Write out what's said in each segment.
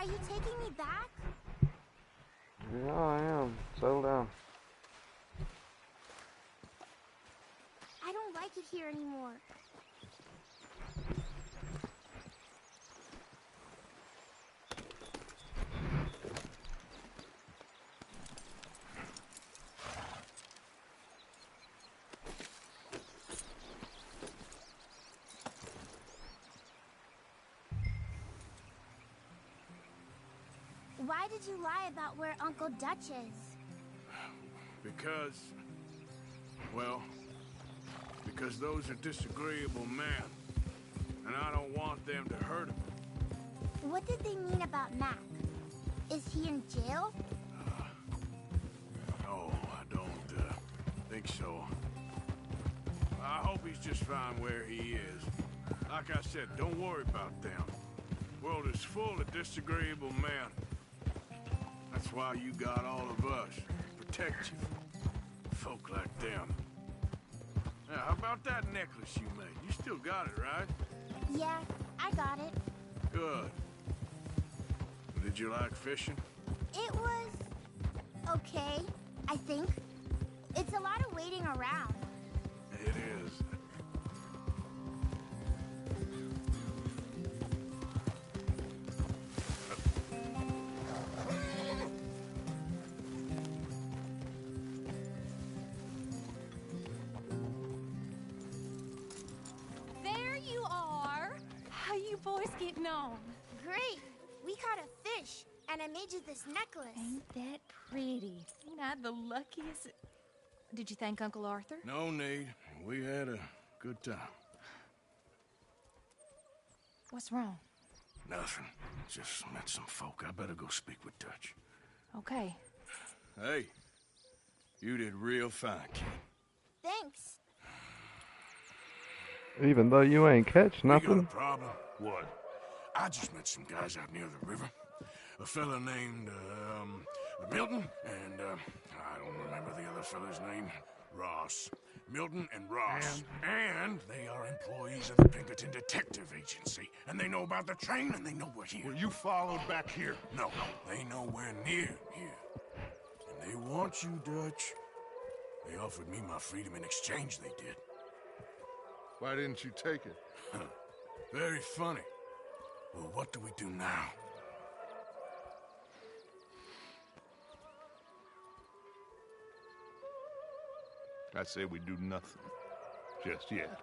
you taking me back? Yeah, I am. Settle down. I don't like it here anymore. Why did you lie about where Uncle Dutch is? Because those are disagreeable men, and I don't want them to hurt him. What did they mean about Mac? Is he in jail? No, I don't think so. I hope he's just fine where he is. Like I said, don't worry about them. The world is full of disagreeable men. That's why you got all of us. Protect you from folk like them. Now, how about that necklace you made? You still got it, right? Yeah, I got it. Good. Did you like fishing? It was... okay, I think. It's a lot of waiting around. It is. There you are. How you boys getting on? Great! We caught a fish, and I made you this necklace. Ain't that pretty? Ain't I the luckiest? Did you thank Uncle Arthur? No need. We had a good time. What's wrong? Nothing. Just met some folk. I better go speak with Dutch. Okay. Hey, you did real fine, kid. Thanks. Even though you ain't catch We got a nothing. problem. What? I just met some guys out near the river. A fella named, Milton, and, I don't remember the other fella's name. Ross. Milton and Ross. And they are employees of the Pinkerton Detective Agency. And they know about the train, and they know we're here. Were you followed back here? No, they know we're near here. And they want you, Dutch. They offered me my freedom in exchange, they did. Why didn't you take it? Very funny. Well, what do we do now? I say we do nothing. Just yet.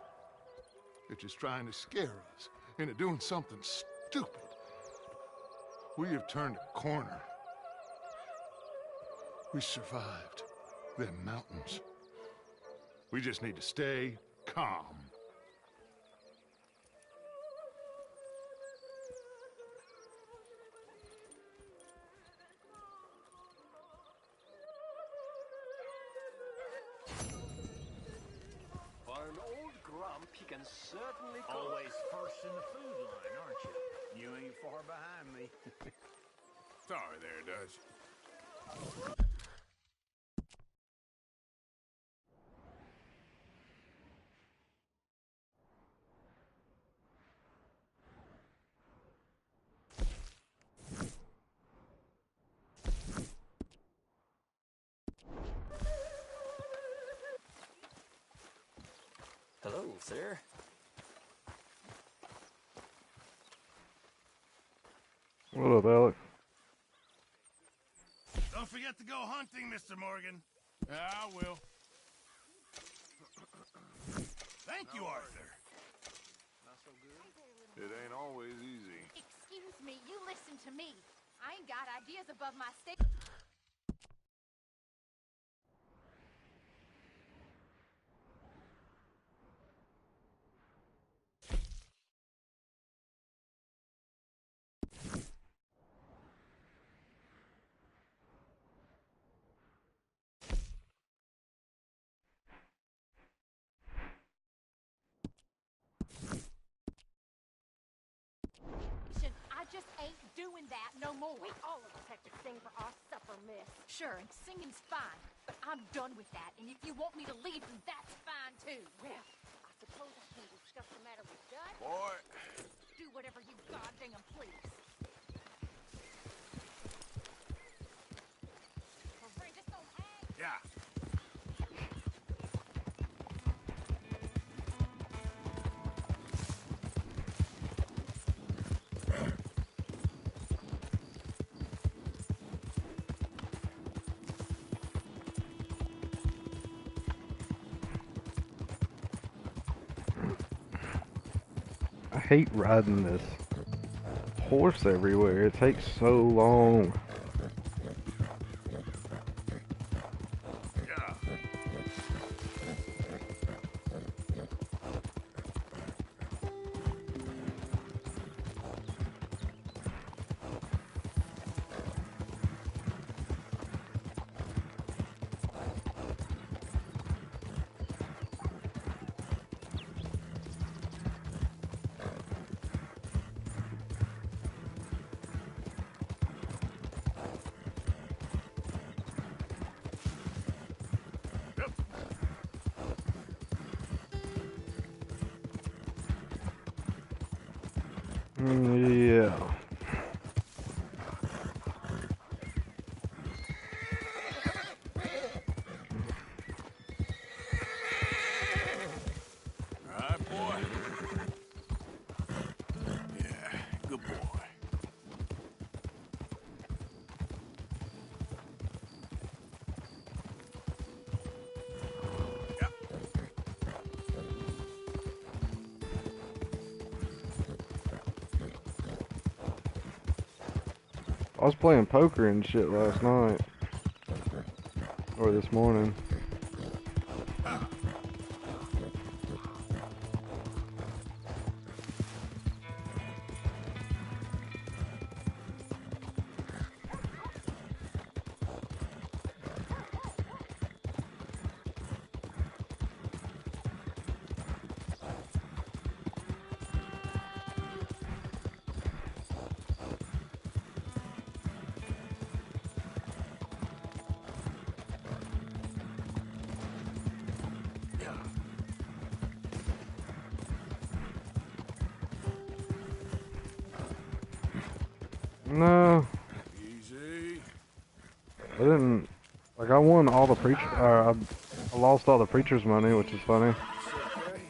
They're just trying to scare us into doing something stupid. We have turned a corner. We survived them mountains. We just need to stay calm. For an old grump, he can certainly cook. Always first in the food line, aren't you? You ain't far behind me. Sorry there, Dutch. Hello, sir. What up, Alex? Don't forget to go hunting, Mr. Morgan. I will. Thank you, Arthur. Not so good. It ain't always easy. Excuse me, you listen to me. I ain't got ideas above my state. I just ain't doing that no more. We all expect to sing for our supper, miss. Sure, and singing's fine, but I'm done with that. And if you want me to leave, then that's fine too. Well, I suppose I can discuss the matter with Dutch. Boy. Do whatever you goddamn please. hate riding this horse everywhere. It takes so long. Yeah. Alright, boy. Yeah, good boy. I was playing poker and shit last night. Or this morning. No, Easy. I didn't. Like, I won all the I lost all the preacher's money, which is funny. It's okay.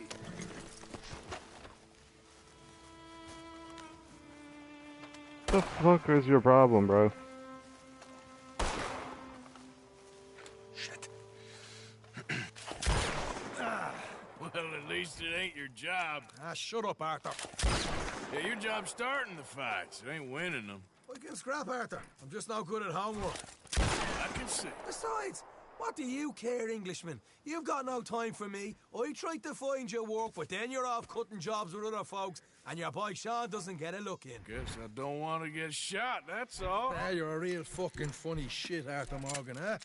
What the fuck is your problem, bro? Shit. Well, at least it ain't your job. Ah, shut up, Arthur. Yeah, your job's starting the fights. It ain't winning them. I can scrap, Arthur. I'm just no good at homework. I can see. Besides, what do you care, Englishman? You've got no time for me. I tried to find you work, but then you're off cutting jobs with other folks, and your boy Sean doesn't get a look in. Guess I don't want to get shot, that's all. Ah, you're a real fucking funny shit, Arthur Morgan, huh?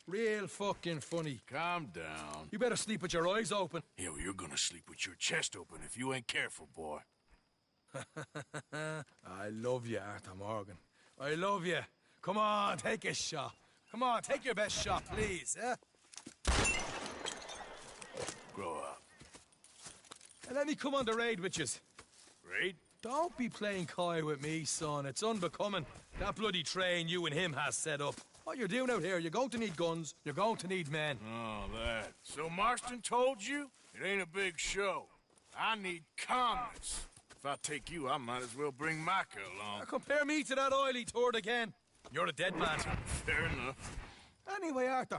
Real fucking funny. Calm down. You better sleep with your eyes open. Yeah, well, you're gonna sleep with your chest open if you ain't careful, boy. I love you, Arthur Morgan. I love you. Come on, take a shot. Come on, take your best shot, please, eh? Grow up. And let me come on the raid with yous. Raid? Don't be playing coy with me, son. It's unbecoming. That bloody train you and him has set up. What you're doing out here, you're going to need guns, you're going to need men. Oh, that. So Marston told you? It ain't a big show. I need calmness. If I take you, I might as well bring Micah along. Now compare me to that oily turd again. You're a dead man. Fair enough. Anyway, Arthur,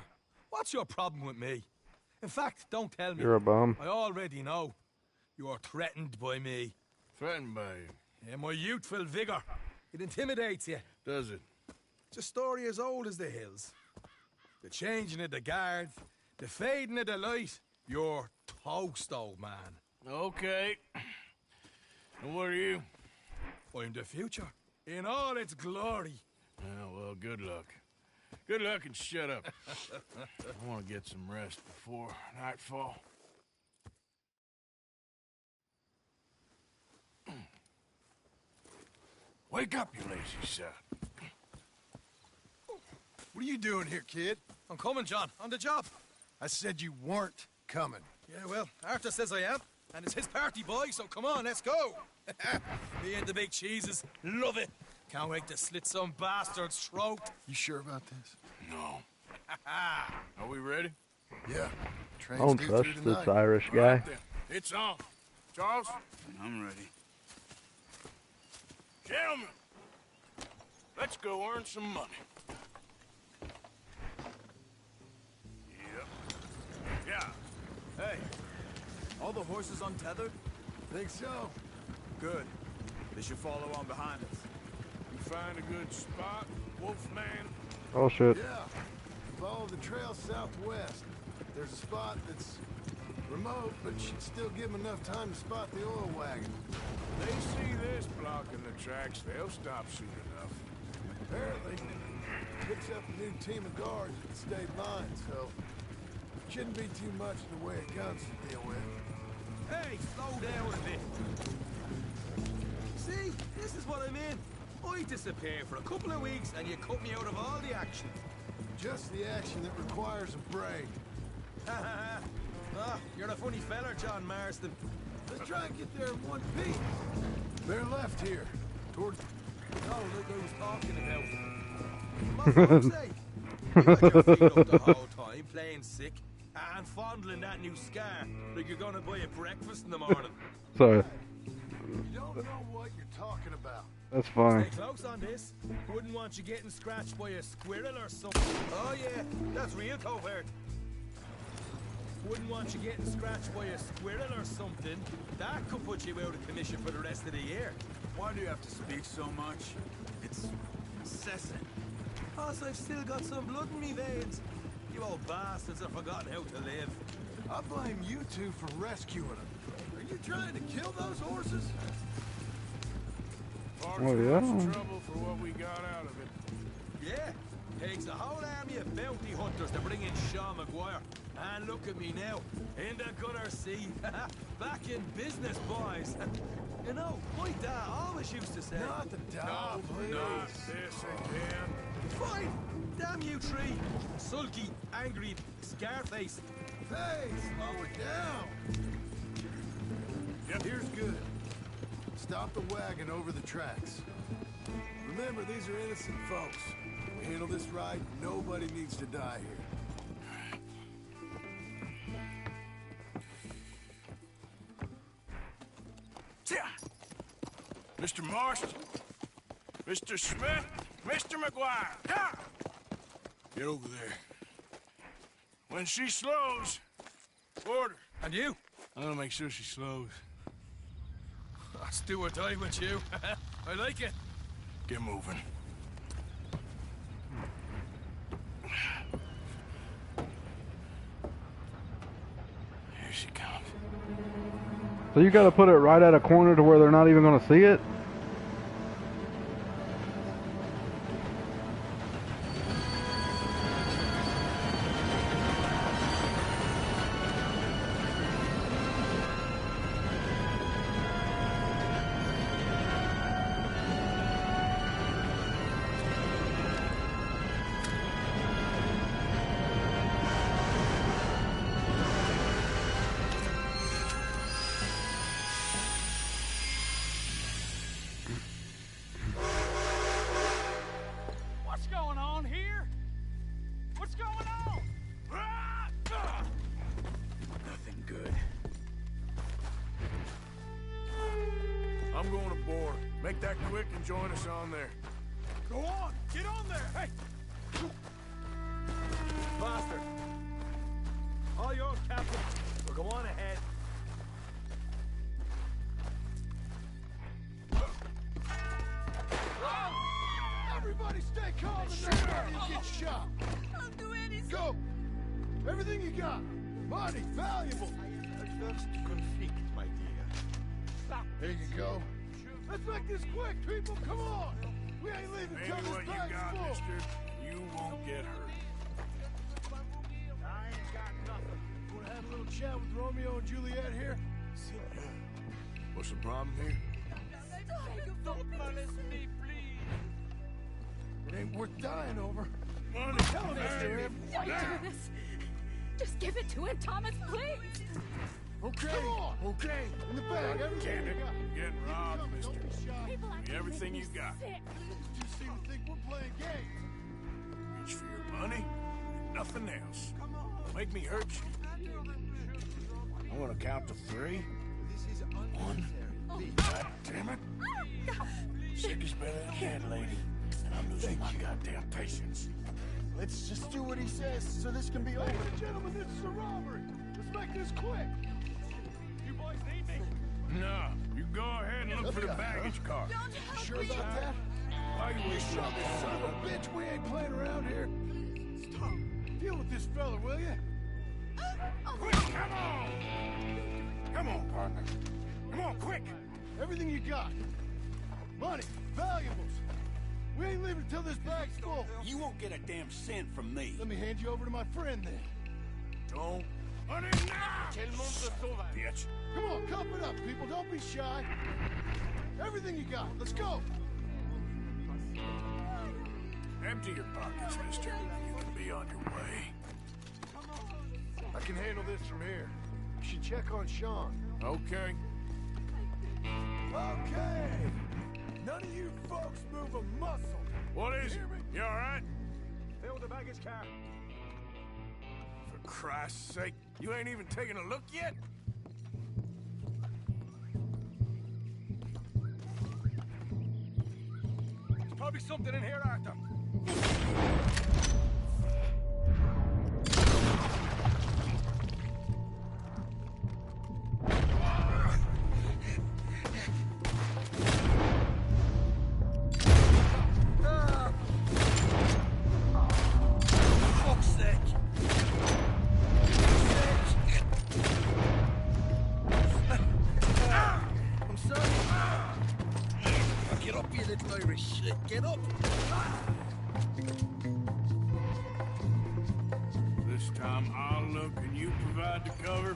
what's your problem with me? In fact, don't tell me. You're a bum. I already know. You're threatened by me. Threatened by you. Yeah, my youthful vigor. It intimidates you. Does it? It's a story as old as the hills. The changing of the guard, the fading of the light. You're toast, old man. Okay. And what are you? I'm the future, in all its glory. Oh, well, good luck. Good luck and shut up. I want to get some rest before nightfall. Wake up, you lazy son. What are you doing here, kid? I'm coming, John, on the job. I said you weren't coming. Yeah, well, Arthur says I am, and it's his party, boy, so come on, let's go. Me and the big cheeses, love it. Can't wait to slit some bastard's throat. You sure about this? No. Are we ready? Yeah. I Train's don't due trust through this tonight. Irish All guy. right, then. It's on. Charles? I'm ready. Gentlemen, let's go earn some money. Yep. Yeah. Hey, all the horses untethered? Think so? Good. They should follow on behind us. You find a good spot, Wolfman? Oh shit. Yeah. Follow the trail southwest. There's a spot that's remote, but should still give them enough time to spot the oil wagon. They see this blocking the tracks, they'll stop soon enough. Apparently, picks up a new team of guards at the state line, so shouldn't be too much in the way of guns to deal with. Hey, slow down a bit. See, this is what I mean. I disappear for a couple of weeks and you cut me out of all the action. Just the action that requires a break. Ah, you're a funny fella, John Marston. Let's try and get there in one piece. They're left here, towards... Oh, look who was talking about. For fuck's sake. You got your feet up the whole time, playing sick, and fondling that new scar like you're gonna buy a breakfast in the morning. Sorry. You don't know what you're talking about. That's fine. Stay close on this. Wouldn't want you getting scratched by a squirrel or something. Oh yeah, that's real covert. Wouldn't want you getting scratched by a squirrel or something. That could put you out of commission for the rest of the year. Why do you have to speak so much? It's incessant. Cause I've still got some blood in me veins. You old bastards have forgotten how to live. I blame you two for rescuing them. Are you trying to kill those horses? Far Oh, too yeah? much trouble for what we got out of it. Yeah, takes a whole army of bounty hunters to bring in Sean McGuire. And look at me now, in the gutter sea. Back in business, boys. You know, my dad always used to say... Not the dog, please. Not this again. Fine! Damn you three! Sulky, angry, Scarface. Hey, slow it down. Yep. Here's good. Stop the wagon over the tracks. Remember, these are innocent folks. We handle this right, nobody needs to die here. Mr. Marston, Mr. Smith, Mr. McGuire, ha! Get over there. When she slows, order. And you? I'm gonna make sure she slows. I'll do or die with you. I like it. Get moving. Here she comes. So you gotta put it right at a corner to where they're not even gonna see it? What's going on here? What's going on? Nothing good. I'm going aboard. Make that quick and join us on there. Go on! Get on there! Hey! Bastard. All yours, Captain. We'll go on ahead. Everybody stay calm and nobody get shot. I'll do anything. Go! Everything you got. Money, valuable. First conflict, my dear. Stop. There you go. Let's make this quick, people. Come on. We ain't leaving Maybe till this what you bag's got, full. mister, you won't get hurt. I ain't got nothing. Want to have a little chat with Romeo and Juliet here? What's the problem here? Don't molest me, please. It ain't worth dying over. Money, Tell him, Mr. M. Don't do this. Just give it to him, Thomas, please. Okay. Come on. Okay. In the bag. Everything Damn it. you got. You're getting robbed, Don't mister. be shy. People are Give me everything you got. sick. You seem to think we're playing games. Reach for your money, nothing else. Make me hurt you. I'm gonna count to 3. 1. God damn it. Sick is better than dead, lady. And I'm losing my goddamn patience. Let's just do what he says so this can be over. Ladies and gentlemen, this is a robbery. Let's make this quick. You boys need me. No, you go ahead and look for the baggage car. You sure about that? Why you waiting Shut on this son of a bitch. We ain't playing around here. Stop. Deal with this fella, will you? Quick, come on! Come on, partner. Come on, quick! Everything you got. Money, valuables. We ain't leaving till this bag's full. You won't get a damn cent from me. Let me hand you over to my friend then. Don't. Money now! Bitch. Come on, cup it up, people. Don't be shy. Everything you got. Let's go. Empty your pockets, mister. You can be on your way. I can handle this from here. You should check on Sean. Okay. Okay. None of you folks move a muscle. What is it? You all right? Fill the baggage car. For Christ's sake, you ain't even taken a look yet? There's probably something in here, Arthur. Fuck's sake. I'm sorry. Get up, you little Irish shit. Get up. This time I'll look and you provide the cover.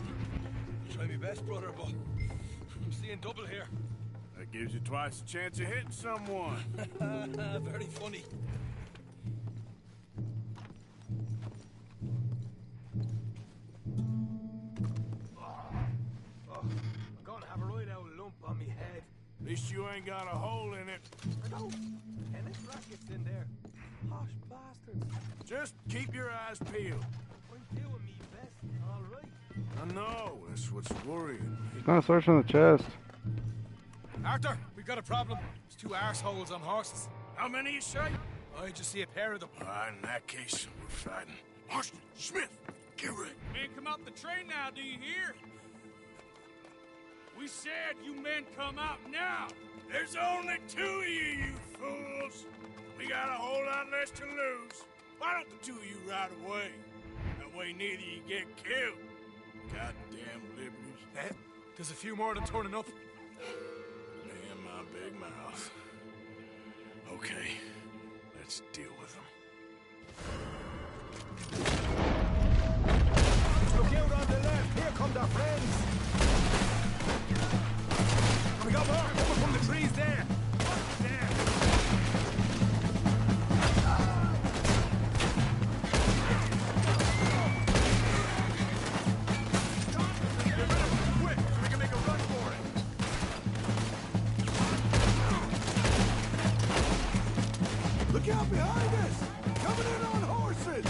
Try my best, brother, but I'm seeing double here. That gives you twice the chance of hitting someone. Very funny. I'm gonna have a right out lump on me head. At least you ain't got a hole in it. I don't. Tennis rackets in there. Posh bastards. Just keep your eyes peeled. I'm doing me best, all right. I know, that's what's worrying me. He's not searching the chest. Arthur, we got a problem. There's two arseholes on horses. How many you say? I just see a pair of them. In that case, we're fighting. Marston, Smith, get ready. Men, come out the train now, do you hear? We said you men come out now. There's only two of you fools. We got a whole lot less to lose. Why don't the two of you ride away? That way neither you get killed. Goddamn liberties. Eh? There's a few more than turning up. Me and my big mouth. Okay, let's deal with them. Look out on the left. Here come our friends. We got more coming from the trees there. There. Quick, so we can make a run for it. Look out behind us! Coming in on horses!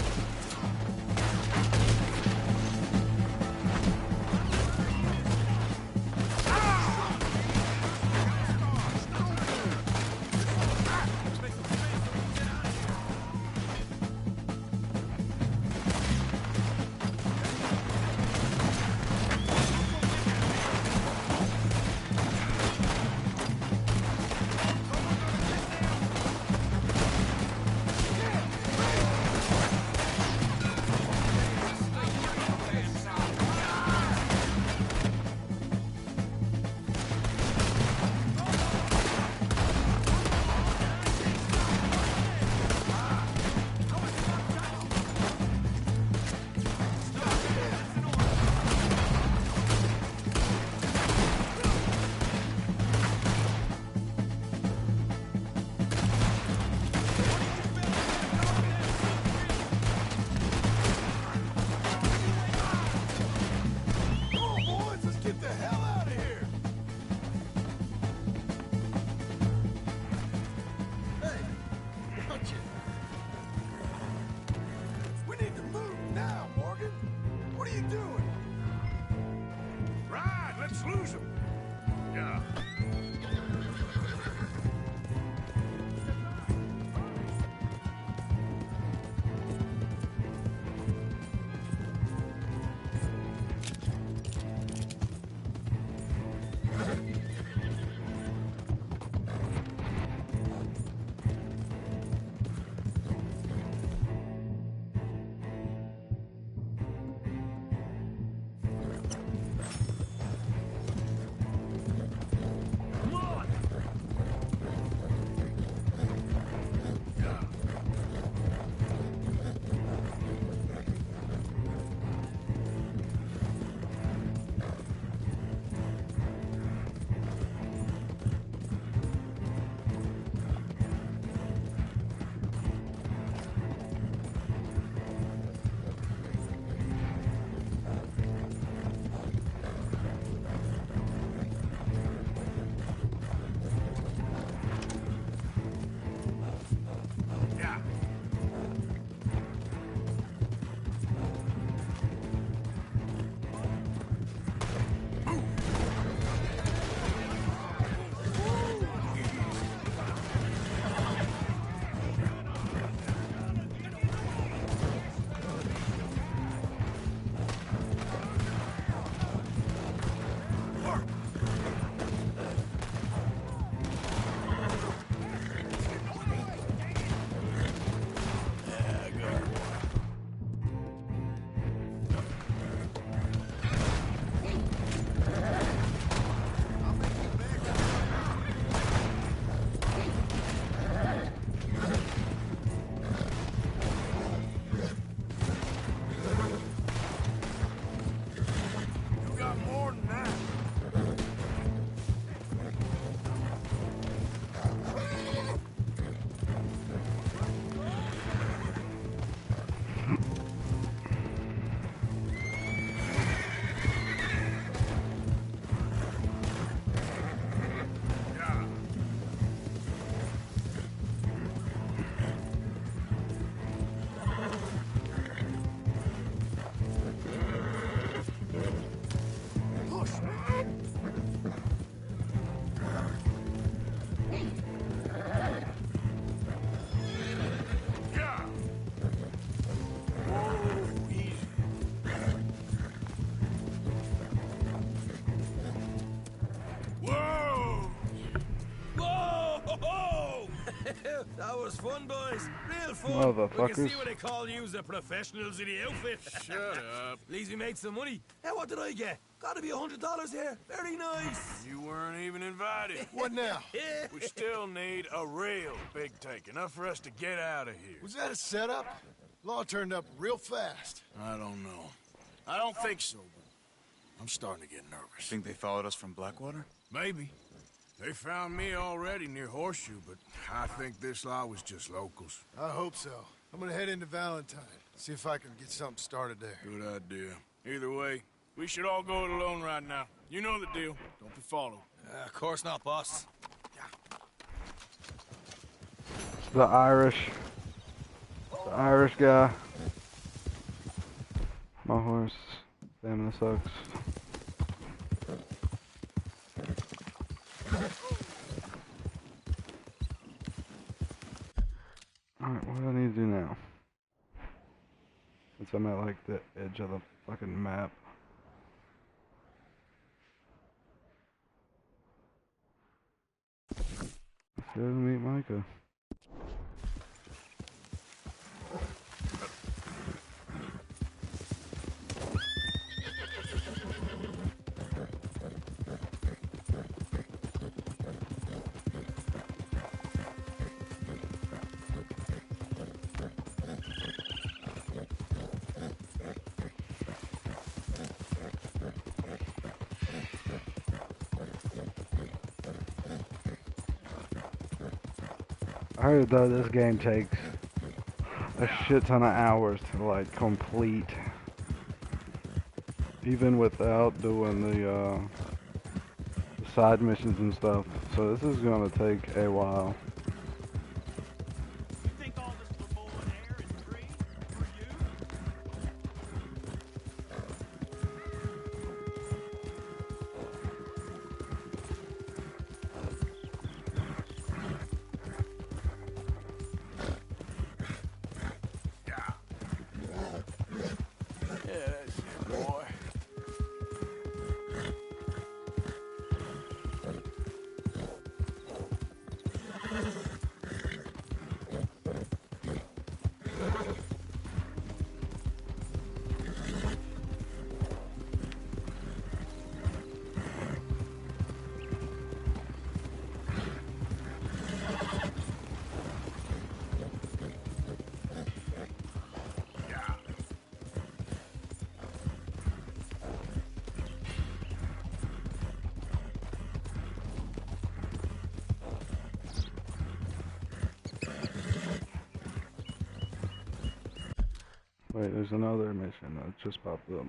was fun, boys. Real fun. We can see Motherfuckers. what they call you the professionals in the outfit. Shut up. At least we made some money. Hey, what did I get? Gotta be $100 here. Very nice. You weren't even invited. What now? We still need a real big take, enough for us to get out of here. Was that a setup? Law turned up real fast. I don't know. I don't think so, but I'm starting to get nervous. Think they followed us from Blackwater? Maybe. They found me already near Horseshoe, but I think this lot was just locals. I hope so. I'm gonna head into Valentine, see if I can get something started there. Good idea. Either way, we should all go it alone right now. You know the deal. Don't be followed. Of course not, boss. The Irish guy. My horse. Damn, this sucks. Alright, what do I need to do now? Since I'm at like the edge of the fucking map. Let's go meet Micah. I heard though this game takes a shit ton of hours to like complete, even without doing the side missions and stuff. So this is gonna take a while. Wait, there's another mission that just popped up.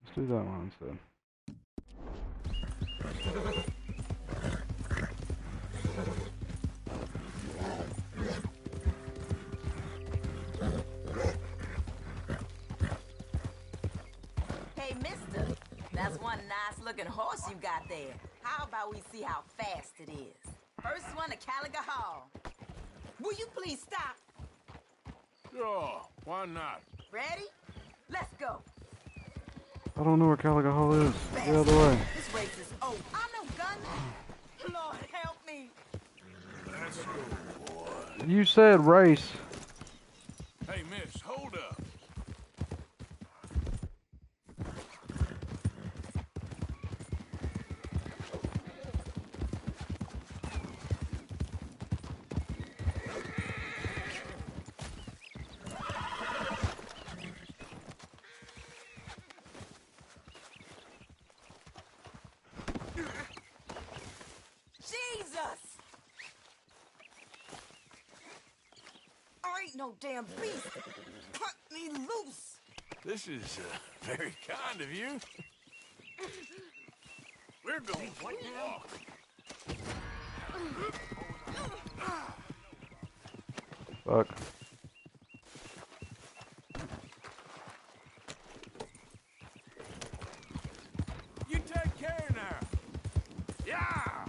Let's do that one instead. Hey, mister, that's one nice-looking horse you got there. How about we see how fast it is? First one to Caliga Hall. Will you please stop? Sure, why not? Ready? Let's go. I don't know where Caliga Hall is. Get out of the way. This race is over. I'm no gunman. Lord, help me. Let's go, boy. You said race. Hey, miss, hold up. Jesus! I ain't no damn beast. Cut me loose. This is very kind of you. We're going for a walk. Fuck. You take care now. Yeah!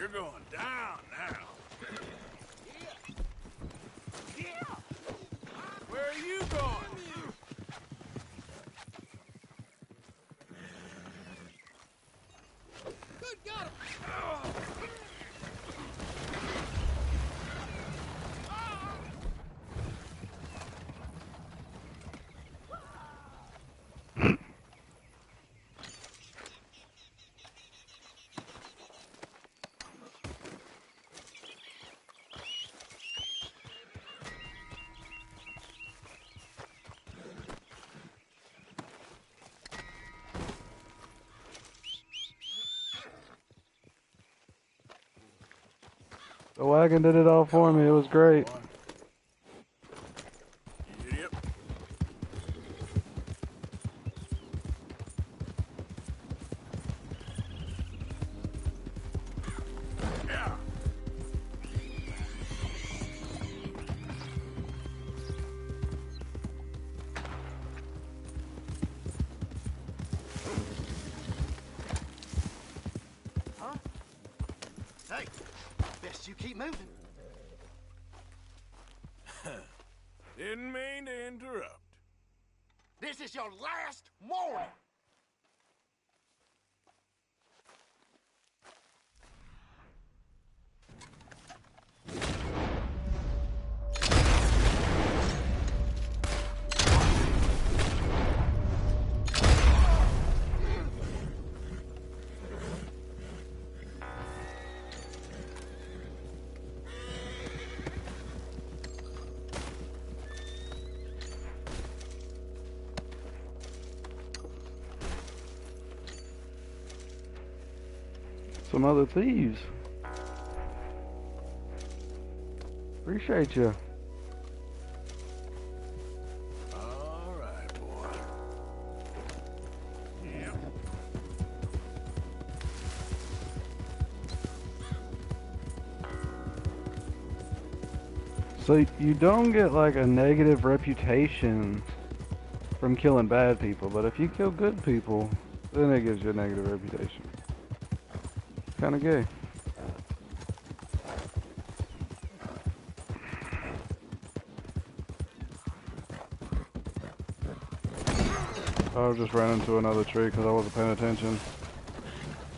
You're going down now. Yeah. Where are you going? Good God! The wagon did it all for me. It was great. Yep. Yeah. Huh? Hey, best you keep moving. Didn't mean to interrupt. This is your last warning. Some other thieves. Appreciate you. All right, boy. Yep. So you don't get like a negative reputation from killing bad people, but if you kill good people, then it gives you a negative reputation. Kinda gay. I just ran into another tree because I wasn't paying attention.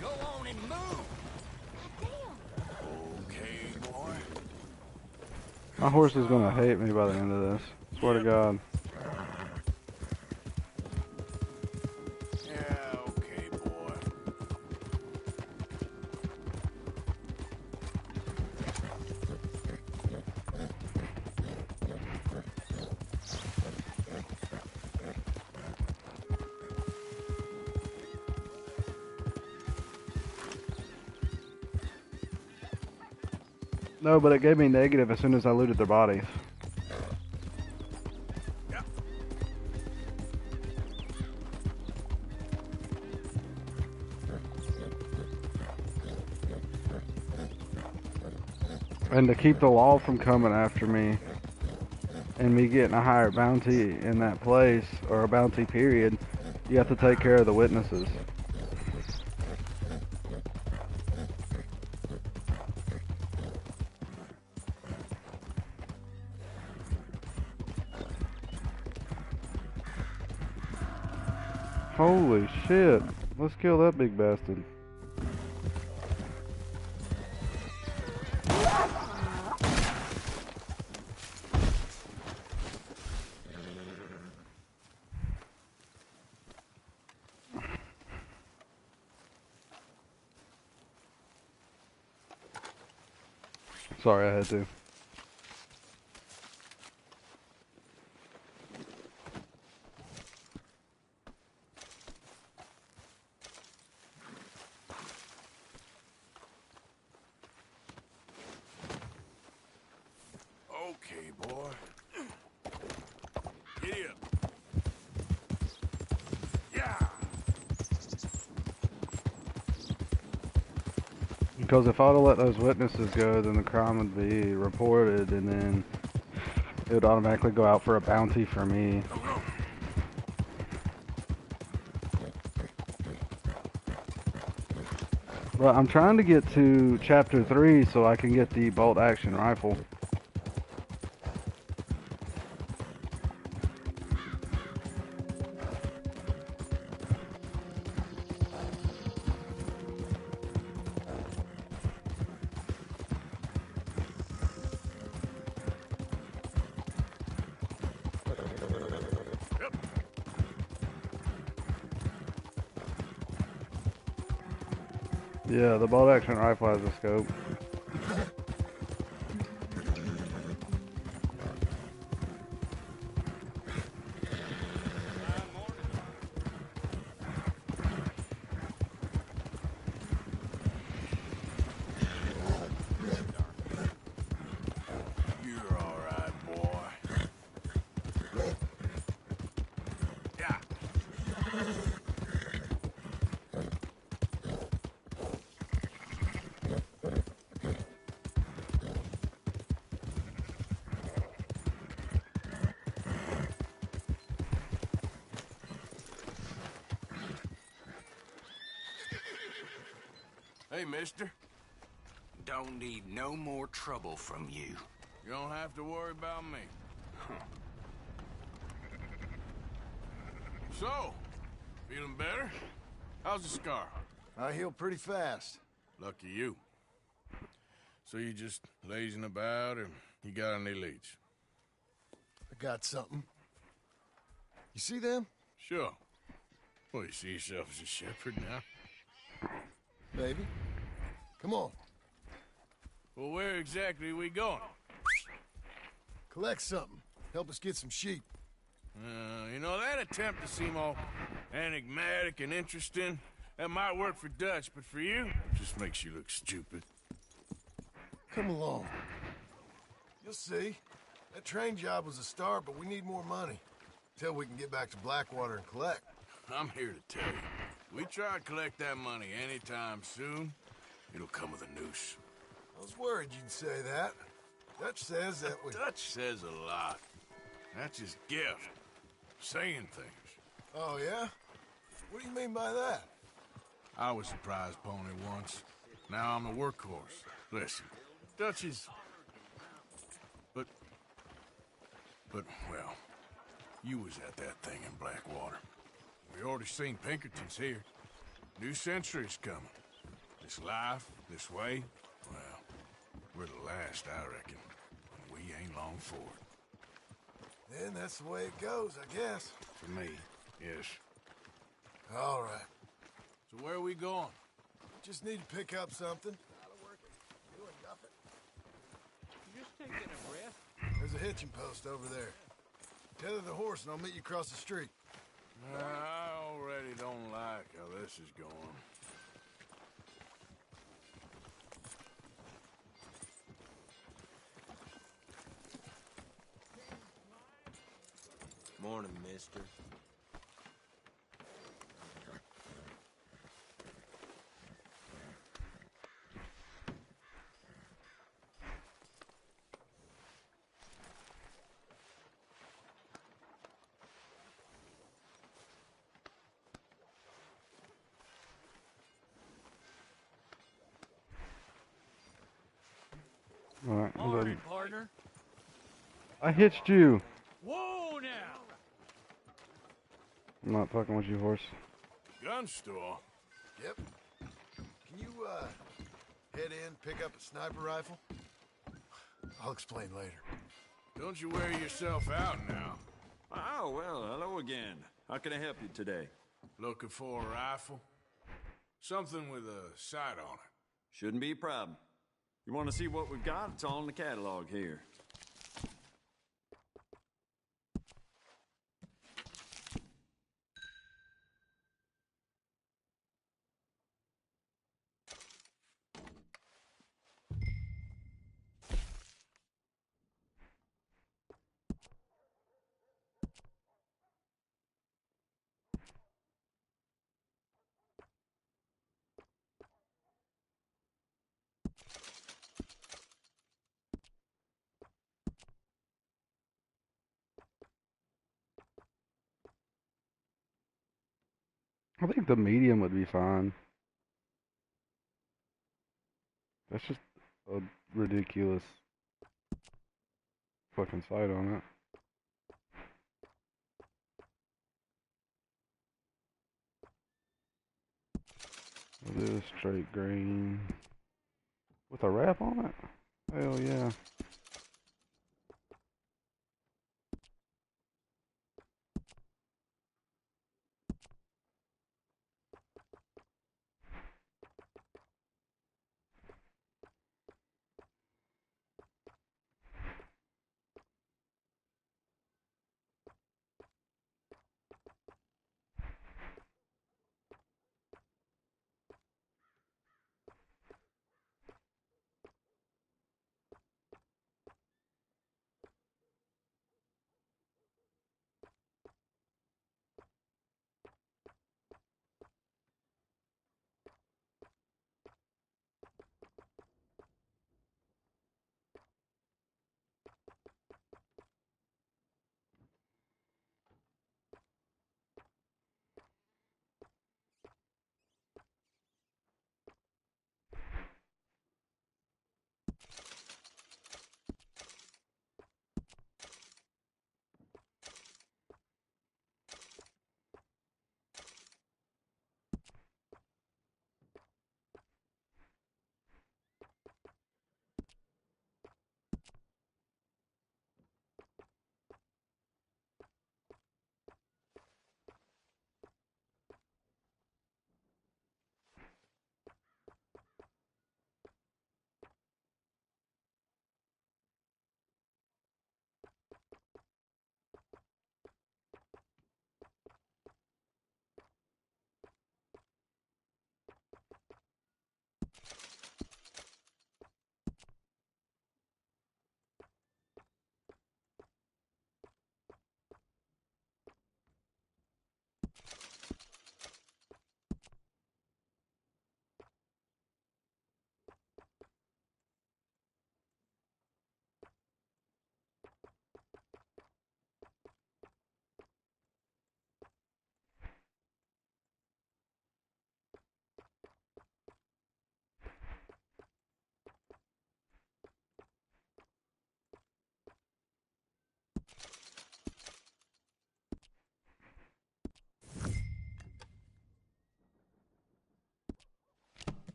Go on and move. Okay, boy. My horse is gonna hate me by the end of this. Swear to God. Yeah, okay, boy. No, but it gave me negative as soon as I looted their bodies. Yep. And to keep the law from coming after me and me getting a higher bounty in that place, or a bounty period, you have to take care of the witnesses. Holy shit. Let's kill that big bastard. Sorry, I had to. Okay, boy. Giddy up. Yeah. Because if I'd have let those witnesses go, then the crime would be reported, and then it would automatically go out for a bounty for me. Go, go. But I'm trying to get to chapter 3 so I can get the bolt action rifle. Yeah, the bolt action rifle has a scope. You're all right, boy. Yeah. Hey, mister. Don't need no more trouble from you. You don't have to worry about me. So, feeling better? How's the scar? I heal pretty fast. Lucky you. So you just lazing about, or you got any leads? I got something. You see them? Sure. Well, you see yourself as a shepherd now? Baby. Come on. Well, where exactly are we going? Collect something. Help us get some sheep. You know, that attempt to seem all enigmatic and interesting, that might work for Dutch, but for you, it just makes you look stupid. Come along. You'll see. That train job was a start, but we need more money. Till we can get back to Blackwater and collect. I'm here to tell you. We try to collect that money anytime soon, it'll come with a noose. I was worried you'd say that. Dutch says that we... Dutch says a lot. That's his gift. Saying things. Oh, yeah? What do you mean by that? I was a prize pony once. Now I'm a workhorse. Listen, Dutch is... But, well, you was at that thing in Blackwater. We already seen Pinkertons here. New century's coming. This life, this way, well, we're the last, I reckon. And we ain't long for it. Then that's the way it goes, I guess. For me, yes. All right. So where are we going? Just need to pick up something. Just taking a breath. There's a hitching post over there. Tether the horse and I'll meet you across the street. I already don't like how this is going. Morning, mister. Alright, I'm Morning, good. partner. I hitched you. Whoa, now. I'm not fucking with you, horse. Gun store? Yep. Can you, head in, pick up a sniper rifle? I'll explain later. Don't you wear yourself out now. Oh, well, hello again. How can I help you today? Looking for a rifle? Something with a sight on it. Shouldn't be a problem. You want to see what we've got? It's all in the catalog here. I think the medium would be fine. That's just a ridiculous fucking sight on it. We'll do a straight green with a wrap on it. Hell yeah.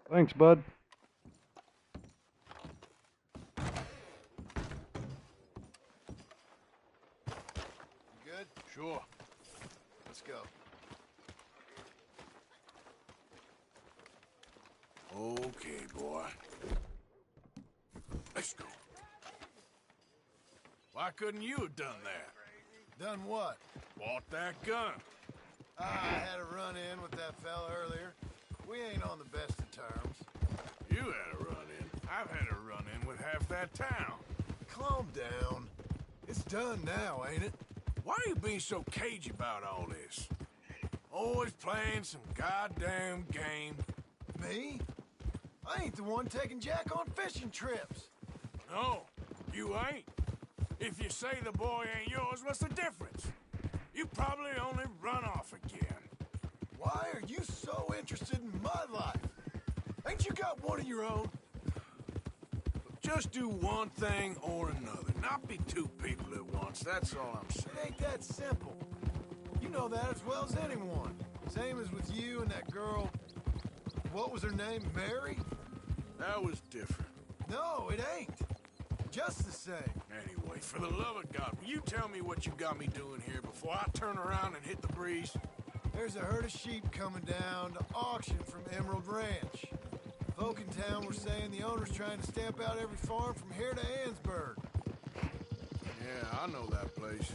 Thanks, bud. Good? Sure. Let's go. Okay, boy. Let's go. Why couldn't you have done that? Done what? Bought that gun. I had a run-in with that fella earlier. We ain't on the best of terms. You had a run-in. I've had a run-in with half that town. Calm down. It's done now, ain't it? Why are you being so cagey about all this? Always playing some goddamn game. Me? I ain't the one taking Jack on fishing trips. No, you ain't. If you say the boy ain't yours, what's the difference? You probably only run off again. Why are you so interested in my life? Ain't you got one of your own? Just do one thing or another. Not be two people at once, that's all I'm saying. It ain't that simple. You know that as well as anyone. Same as with you and that girl... What was her name? Mary? That was different. No, it ain't. Just the same. Anyway, for the love of God, will you tell me what you got me doing here before I turn around and hit the breeze? There's a herd of sheep coming down to auction from Emerald Ranch. Folk in town were saying the owner's trying to stamp out every farm from here to Ansburg. Yeah, I know that place.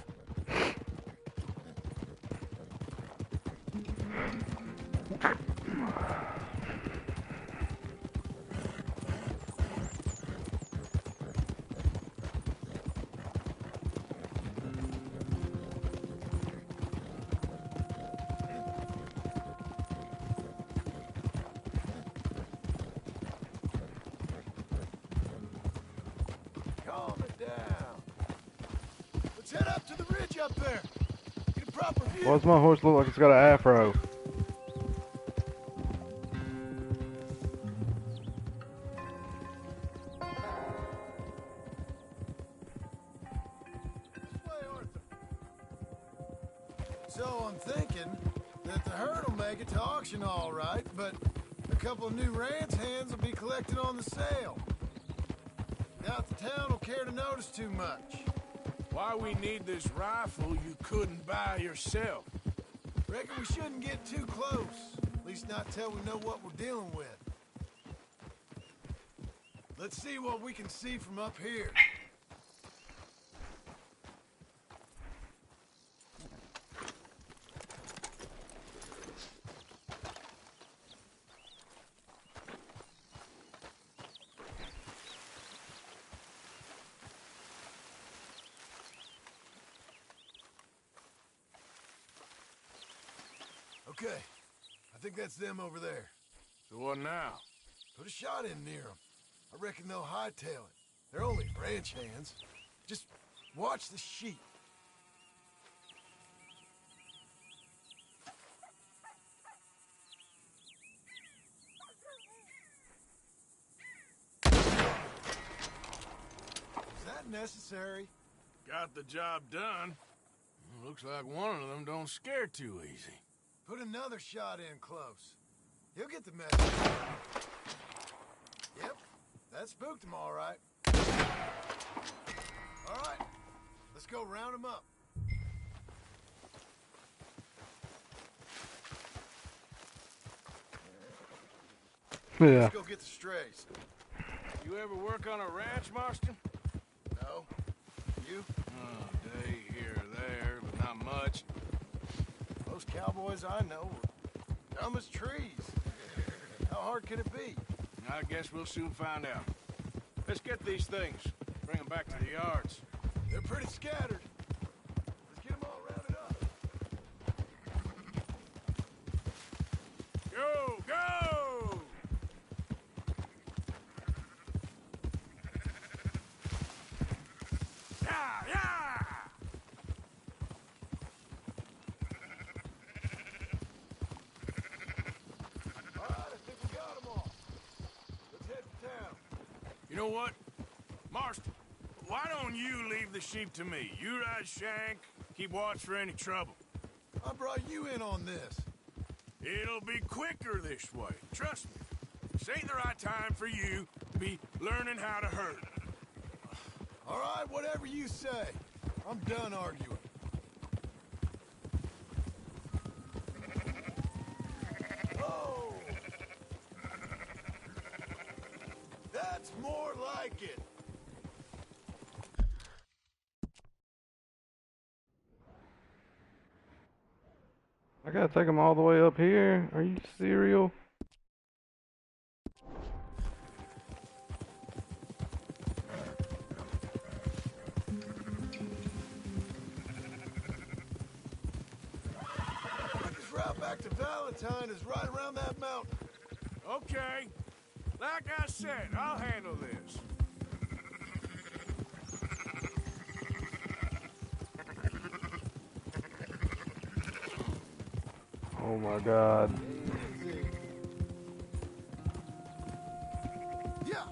Calm it down. Let's head up to the ridge up there. Get a proper view. Why does my horse look like it's got an afro? So I'm thinking that the herd will make it to auction all right, but a couple of new ranch hands will be collected on the sale. Doubt the town will care to notice too much. Why we need this rifle you couldn't buy yourself? Reckon we shouldn't get too close. At least not till we know what we're dealing with. Let's see what we can see from up here. Okay, I think that's them over there. So what now? Put a shot in near them. I reckon they'll hightail it. They're only ranch hands. Just watch the sheep. Is that necessary? Got the job done. Looks like one of them don't scare too easy. Put another shot in close. He'll get the message. Yep, that spooked him all right. All right, let's go round him up. Yeah. Let's go get the strays. You ever work on a ranch, Marston? No. You? Oh, day here or there, but not much. Most cowboys I know are dumb as trees. How hard can it be? I guess we'll soon find out. Let's get these things. Bring them back to the yards. They're pretty scattered. Let's get them all rounded up. Go! Go! Yeah! Yeah! All right, I think we got them all. Let's head to town. You know what? Marston, why don't you leave the sheep to me? You ride Shank, keep watch for any trouble. I brought you in on this. It'll be quicker this way. Trust me. This ain't the right time for you to be learning how to herd. All right, whatever you say. I'm done arguing. Oh! That's more like it. I gotta take them all the way up here. Are you serial? Quickest route back to Valentine is right around that mountain. Okay. Like I said, I'll handle this. Oh my god. Yeah.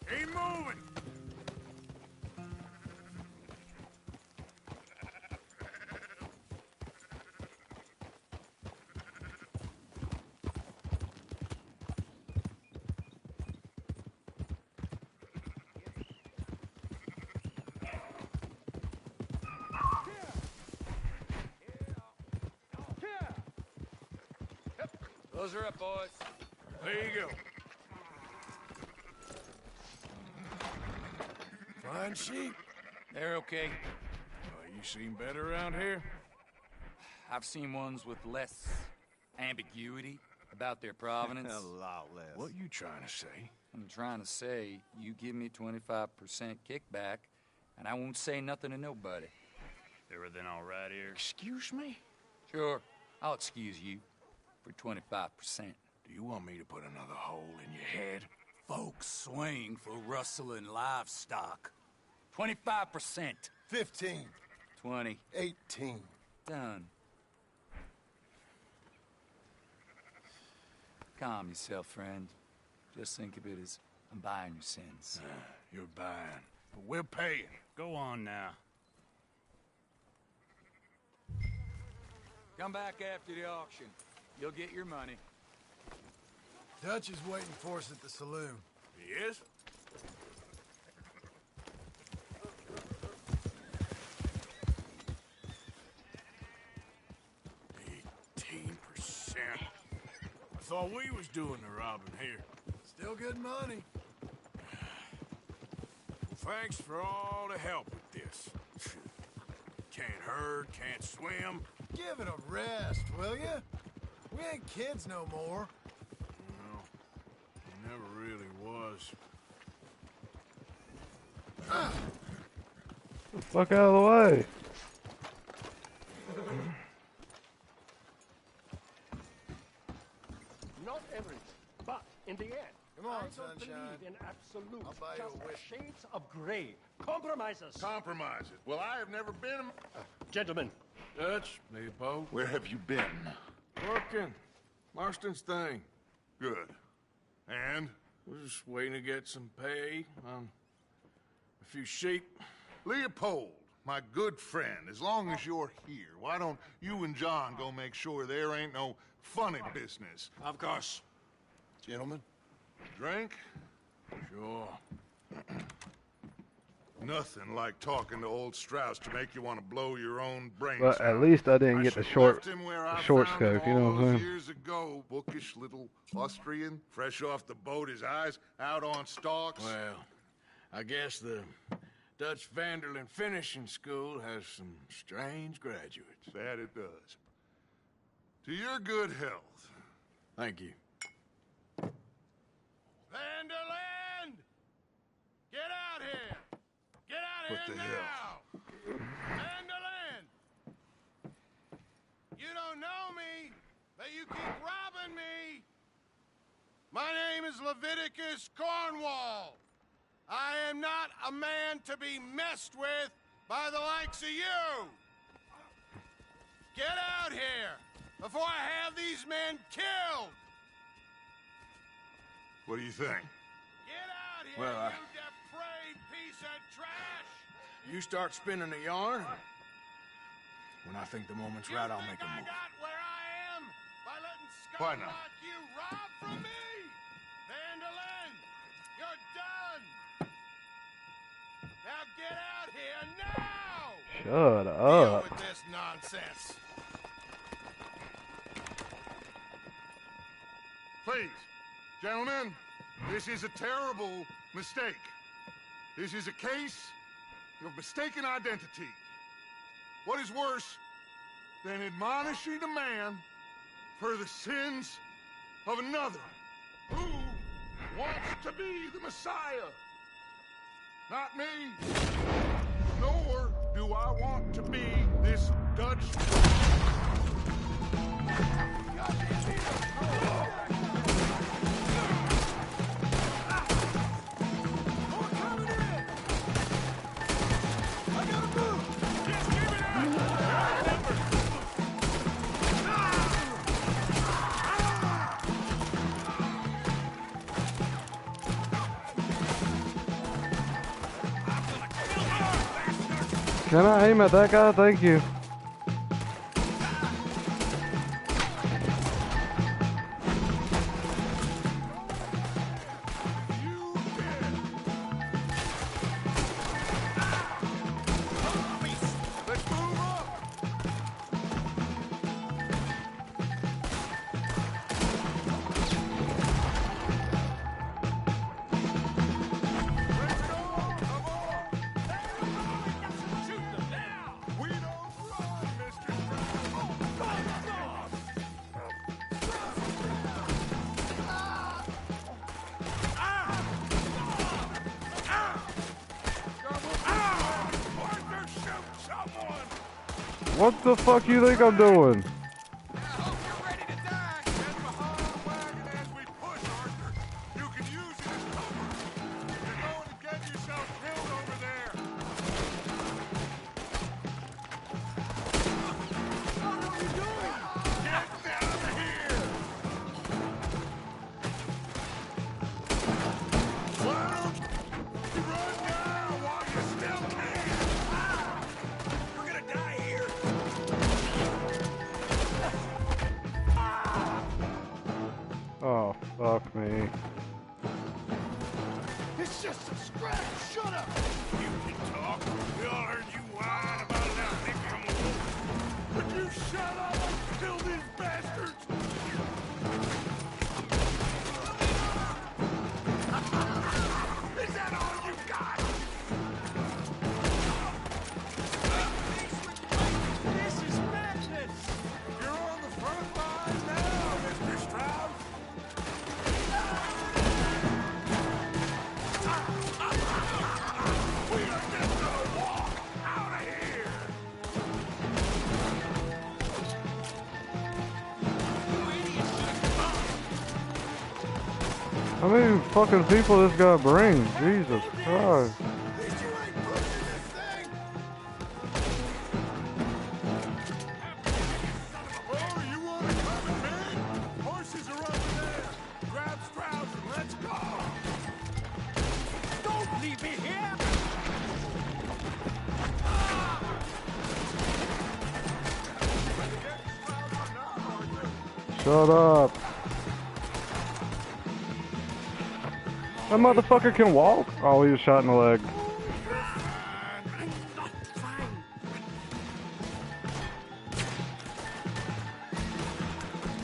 Keep moving! Close her up, boys. There you go. Fine sheep. They're okay. You seen better around here? I've seen ones with less ambiguity about their provenance. A lot less. What you trying to say? I'm trying to say, you give me 25% kickback, and I won't say nothing to nobody. Everything all right here? Excuse me? Sure, I'll excuse you for 25%. Do you want me to put another hole in your head? Folks swing for rustling livestock. 25%. 15. 20. 18. Done. Calm yourself, friend. Just think of it as I'm buying your sins. You're buying, but we're paying. Go on now. Come back after the auction. You'll get your money. Dutch is waiting for us at the saloon. He is? I thought we was doing the robbing here. Still good money. Thanks for all the help with this. Can't herd, can't swim. Give it a rest, will ya? We ain't kids no more. No, he never really was. Get the fuck out of the way. Not average, but in the end, Come on, I don't sunshine. believe in absolute. I'll buy you a just whiskey. shades of gray. Compromises. Compromises. Well, I have never been. Gentlemen. Dutch, Leopold. Where have you been? Working. Marston's thing. Good. And? We're just waiting to get some pay on a few sheep. Leopold, my good friend, as long as you're here, why don't you and John go make sure there ain't no funny business? Of course. Gentlemen. Drink? Sure. Nothing like talking to old Strauss to make you want to blow your own brains But at out. least I didn't get the should've short, left him where the I short found him scope. You know all what I'm those saying? years ago, bookish little Austrian, fresh off the boat, his eyes out on stalks. Well, I guess the Dutch Vanderlyn Finishing School has some strange graduates. That it does. To your good health. Thank you. Vanderland! Get out here! Get out What here the now! Vanderland! You don't know me, but you keep robbing me! My name is Leviticus Cornwall. I am not a man to be messed with by the likes of you! Get out here before I have these men killed! What do you think? Get out here, Well, you depraved piece of trash! You start spinning the yarn. When I think the moment's right, I'll make a move. Got where I am by letting Why scum not? like you rob from me? Vanderlyn, you're done! Now get out here now! Shut Deal up. with this nonsense. Please, gentlemen, this is a terrible mistake. This is a case of mistaken identity. What is worse than admonishing a man for the sins of another who wants to be the Messiah? Not me, nor do I want to be this Dutch. Can I aim at that guy? Thank you. What the fuck you think I'm doing? Oh, fuck me. It's just a scratch. Shut up. You can talk. We all heard you whine about that nigga. Would you shut up and kill these bastards? Is that all you got? This is madness! You're on the front line now, Mr. Strauss. We are just gonna walk out of here. How many fucking people this guy bring? Jesus Christ. Oh, you want to come with me? Horses are over there. Grab Strauss and let's go. Don't leave me here! Shut up. That motherfucker can walk? Oh, he was shot in the leg.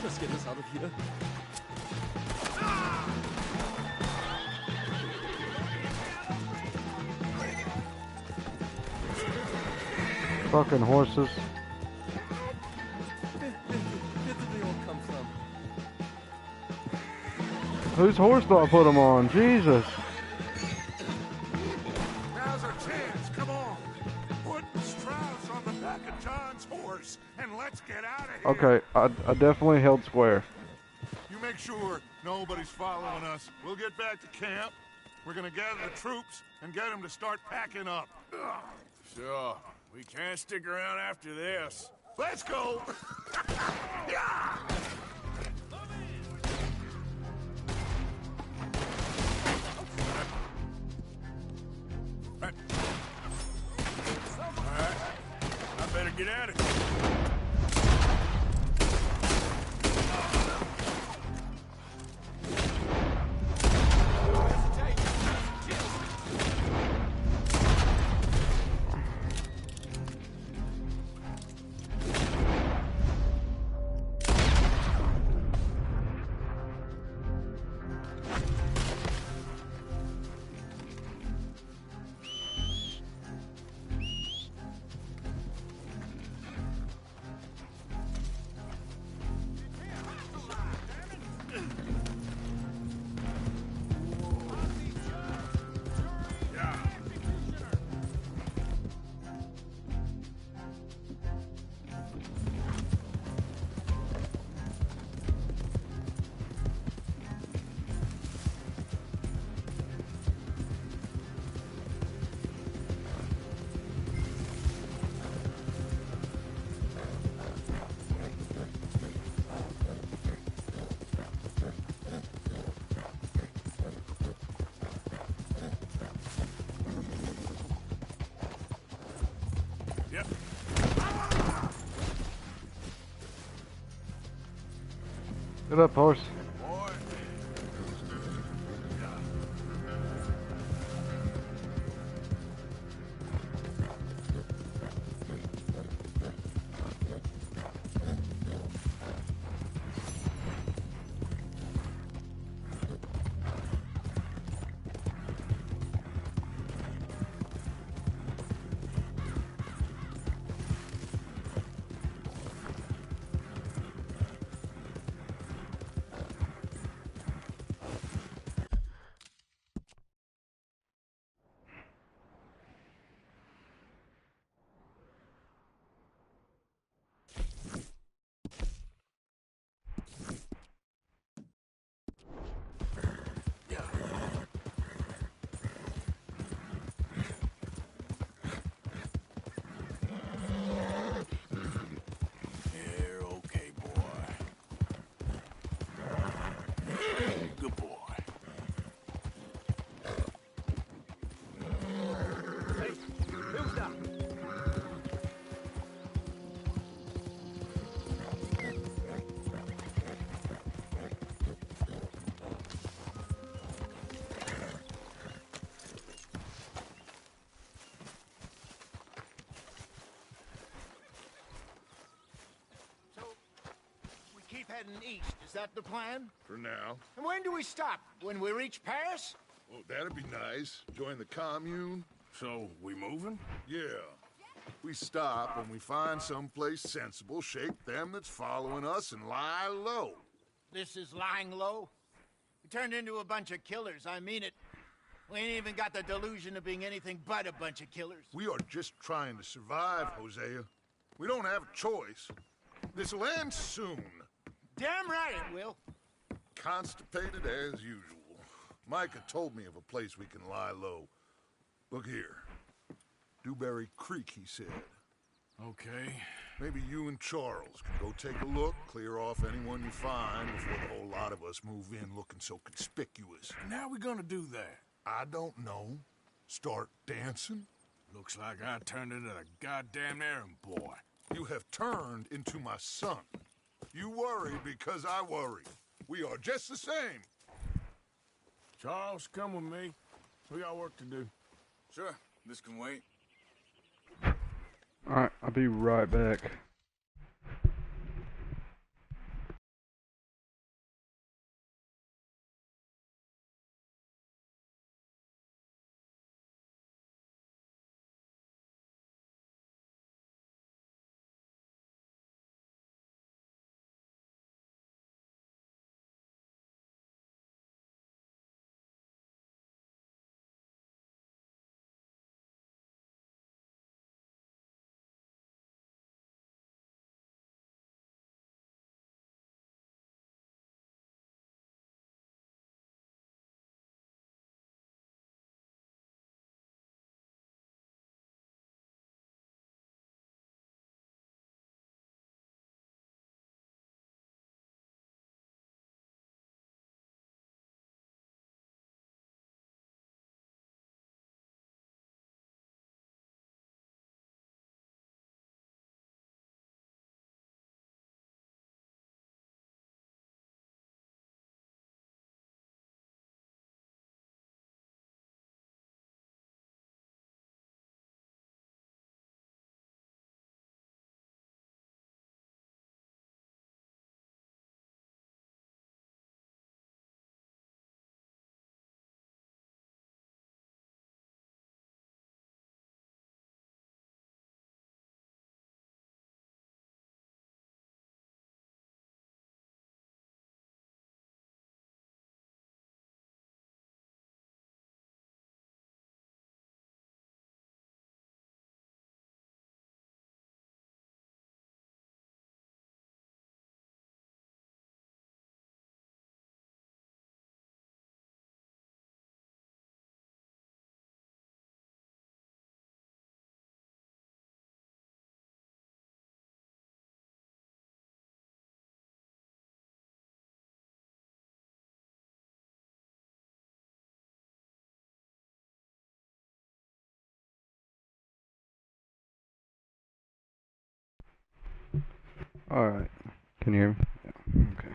Let's get us out of here. Fucking horses. Where did they all come from? Whose horse do I put him on? Jesus. Now's our chance. Come on. Put Strauss on the back of John's horse and let's get out of here. Okay, I definitely held square. You make sure nobody's following us. We'll get back to camp. We're gonna gather the troops and get them to start packing up. Sure. We can't stick around after this. Let's go. Yeah. Alright. I better get at it. Get up, horse. Boy. You're okay, boy. Good boy. Hey, who's that? So, we keep heading east. Is that the plan? For now. And when do we stop? When we reach Paris? Well, that'd be nice. Join the commune. So, we moving? Yeah. We stop when we find someplace sensible, shake them that's following us, and lie low. This is lying low? We turned into a bunch of killers, I mean it. We ain't even got the delusion of being anything but a bunch of killers. We are just trying to survive, Hosea. We don't have a choice. This'll end soon. Damn right it will. Constipated as usual. Micah told me of a place we can lie low. Look here. Dewberry Creek, he said. Okay. Maybe you and Charles can go take a look, clear off anyone you find before the whole lot of us move in looking so conspicuous. And how we gonna do that? I don't know. Start dancing? Looks like I turned into the goddamn errand boy. You have turned into my son. You worry because I worry. We are just the same. Charles, come with me. We got work to do. Sure, this can wait. Alright, I'll be right back. Alright. Can you hear me? Yeah. Okay.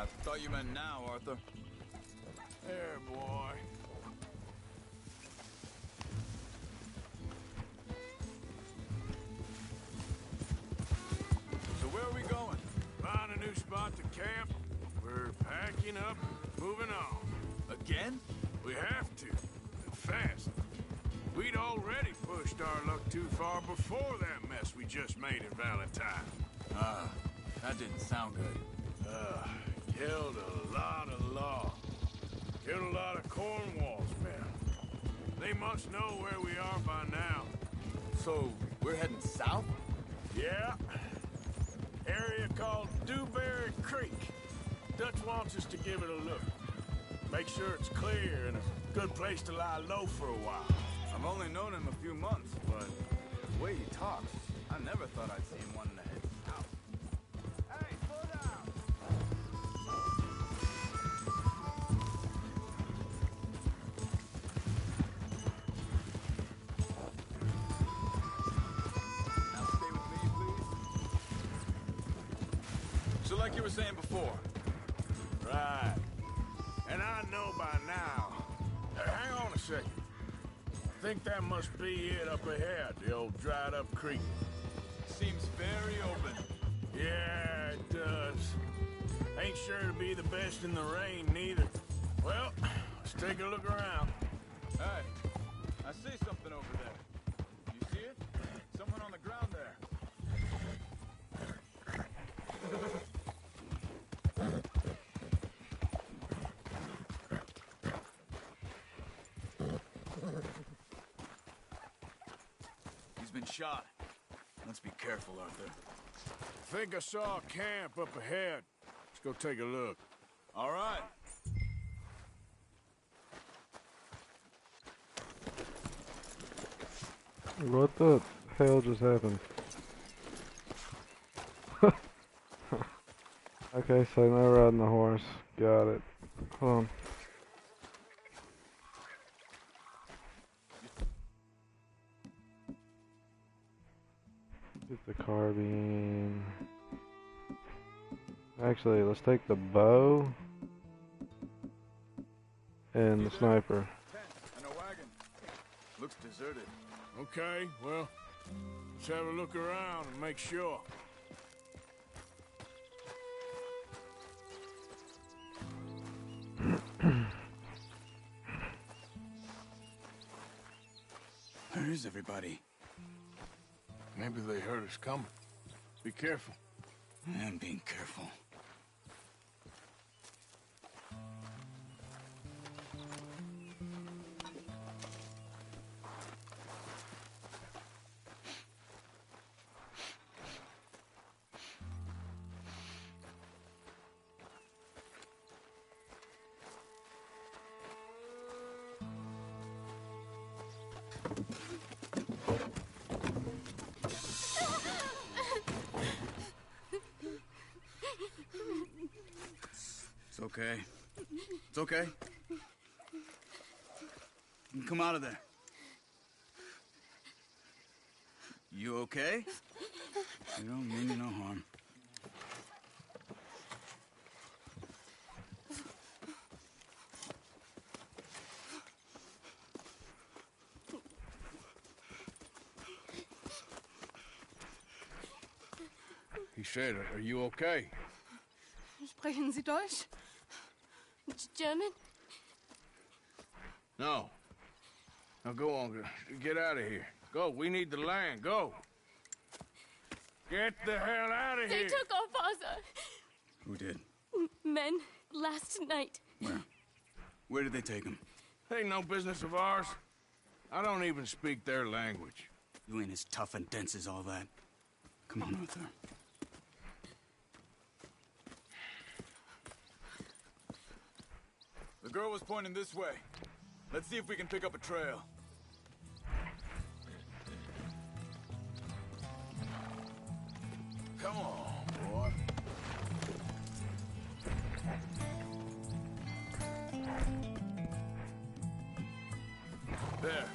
I thought you meant now, Arthur. There, boy. So where are we going? Find a new spot to camp. We're packing up, moving on. Again? We have to, and fast. We'd already pushed our luck too far before that mess we just made in Valentine. That didn't sound good. Killed a lot of law. Killed a lot of Cornwall's men. They must know where we are by now. So, we're heading south? Yeah. Area called Dewberry Creek. Dutch wants us to give it a look. Make sure it's clear and a good place to lie low for a while. I've only known him a few months, but the way he talks, I never thought I'd see him wanting to head south. Hey, slow down! Now stay with me, please. So like you were saying before. Right. And I know by now. Hang on a second. I think that must be it up ahead, the old dried-up creek. Seems very open. Yeah, it does. Ain't sure to be the best in the rain, neither. Well, let's take a look around. Hey, I see something over there. You see it? Someone on the ground there. He's been shot. Let's be careful, Arthur. I think I saw a camp up ahead. Let's go take a look. All right. What the hell just happened? Okay, so no riding the horse. Got it. Hold on. Get the carbine. Actually, let's take the bow and the sniper. And a wagon. Looks deserted. Okay, well, let's have a look around and make sure. Where is everybody? Maybe they heard us coming. Be careful. I am being careful. It's okay. It's okay. You can come out of there. You okay? You don't mean you no harm. He said, are you okay? Sprechen Sie Deutsch? German? No. Now go on, get out of here. Go, we need the land, go. Get the hell out of They here. took our father. Who did? Men last night. Where? Where did they take him? Ain't no business of ours. I don't even speak their language. You ain't as tough and dense as all that. Come on, Arthur. The girl was pointing this way. Let's see if we can pick up a trail. Come on, boy. There.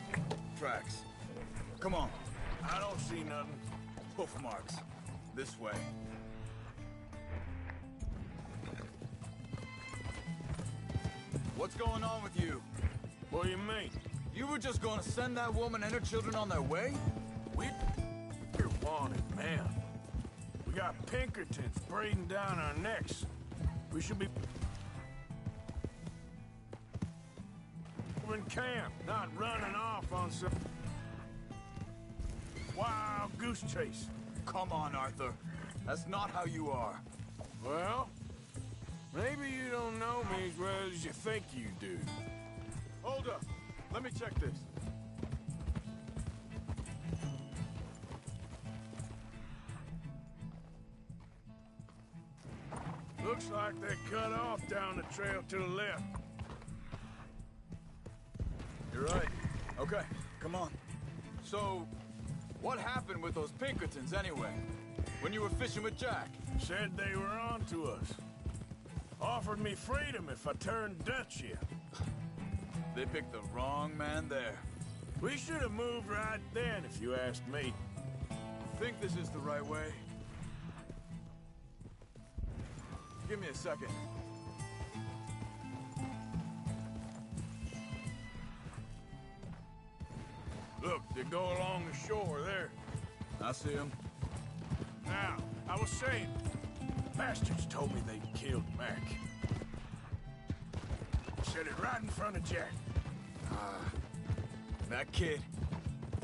Tracks. Come on. I don't see nothing. Hoof marks. This way. What's going on with you? What do you mean? You were just gonna send that woman and her children on their way? We're wanted, man. We got Pinkertons breathing down our necks. We should be in camp, not running off on some wild goose chase. Come on, Arthur. That's not how you are. Well, maybe you don't know me as well as you think you do. Hold up. Let me check this. Looks like they cut off down the trail to the left. You're right. Okay, come on. So, what happened with those Pinkertons anyway? When you were fishing with Jack? Said they were on to us. Offered me freedom if I turned Dutch here. They picked the wrong man there. We should have moved right then, if you asked me. Think this is the right way? Give me a second. Look, they go along the shore there. I see them. Now, I was saying, bastards told me they'd killed Mac. Said it right in front of Jack. That kid,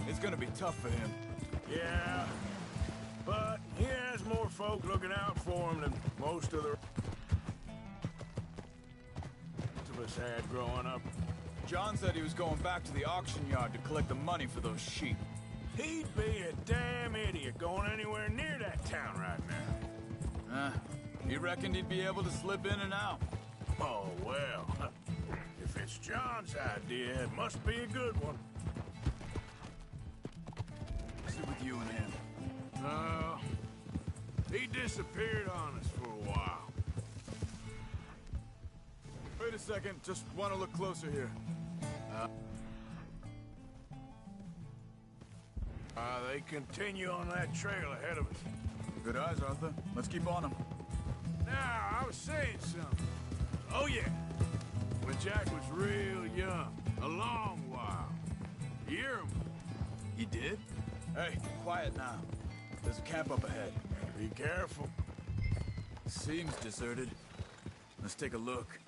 it's gonna be tough for him. Yeah, but he has more folk looking out for him than most of the rest of us had growing up. John said he was going back to the auction yard to collect the money for those sheep. He'd be a damn idiot going anywhere near that town right now. He reckoned he'd be able to slip in and out. Oh, well. If it's John's idea, it must be a good one. What's it with you and him? He disappeared on us for a while. Wait a second, just want to look closer here. They continue on that trail ahead of us. Good eyes, Arthur. Let's keep on them. Now, I was saying something. Oh, yeah. When Jack was real young. A long while. You hear him? He did? Hey, quiet now. There's a camp up ahead. Be careful. Seems deserted. Let's take a look.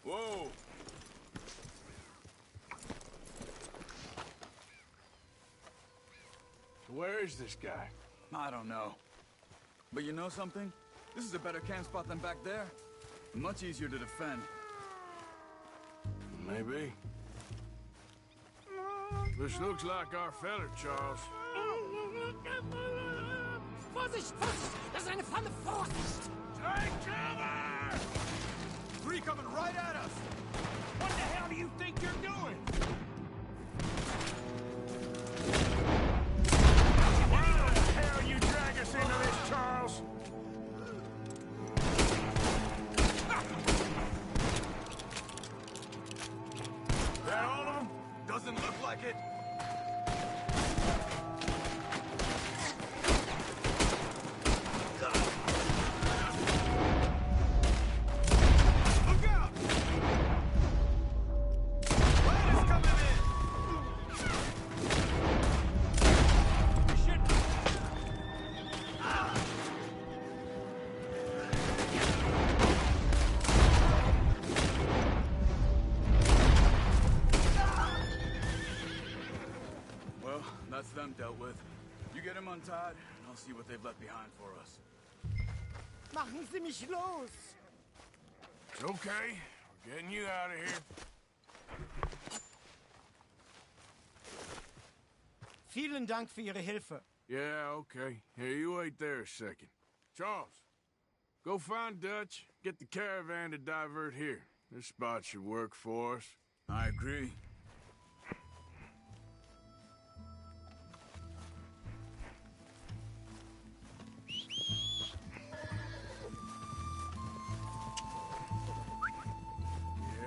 Whoa! Where is this guy? I don't know. But you know something? This is a better camp spot than back there. Much easier to defend. Maybe. This looks like our feller, Charles. Vorsicht! Vorsicht! Das ist eine Falle! Vorsicht! Take cover! Three coming right at us! What the hell do you think you're doing? Why the hell you drag us into this, Charles? That all of them? Doesn't look like it. Look out! Riders coming in! Shit! Well, that's them dealt with. You get them untied, and I'll see what they've left behind for us. Machen Sie mich los! It's okay. We're getting you out of here. Vielen Dank für Ihre Hilfe. Yeah, okay. Here, you wait there a second. Charles, go find Dutch. Get the caravan to divert here. This spot should work for us. I agree.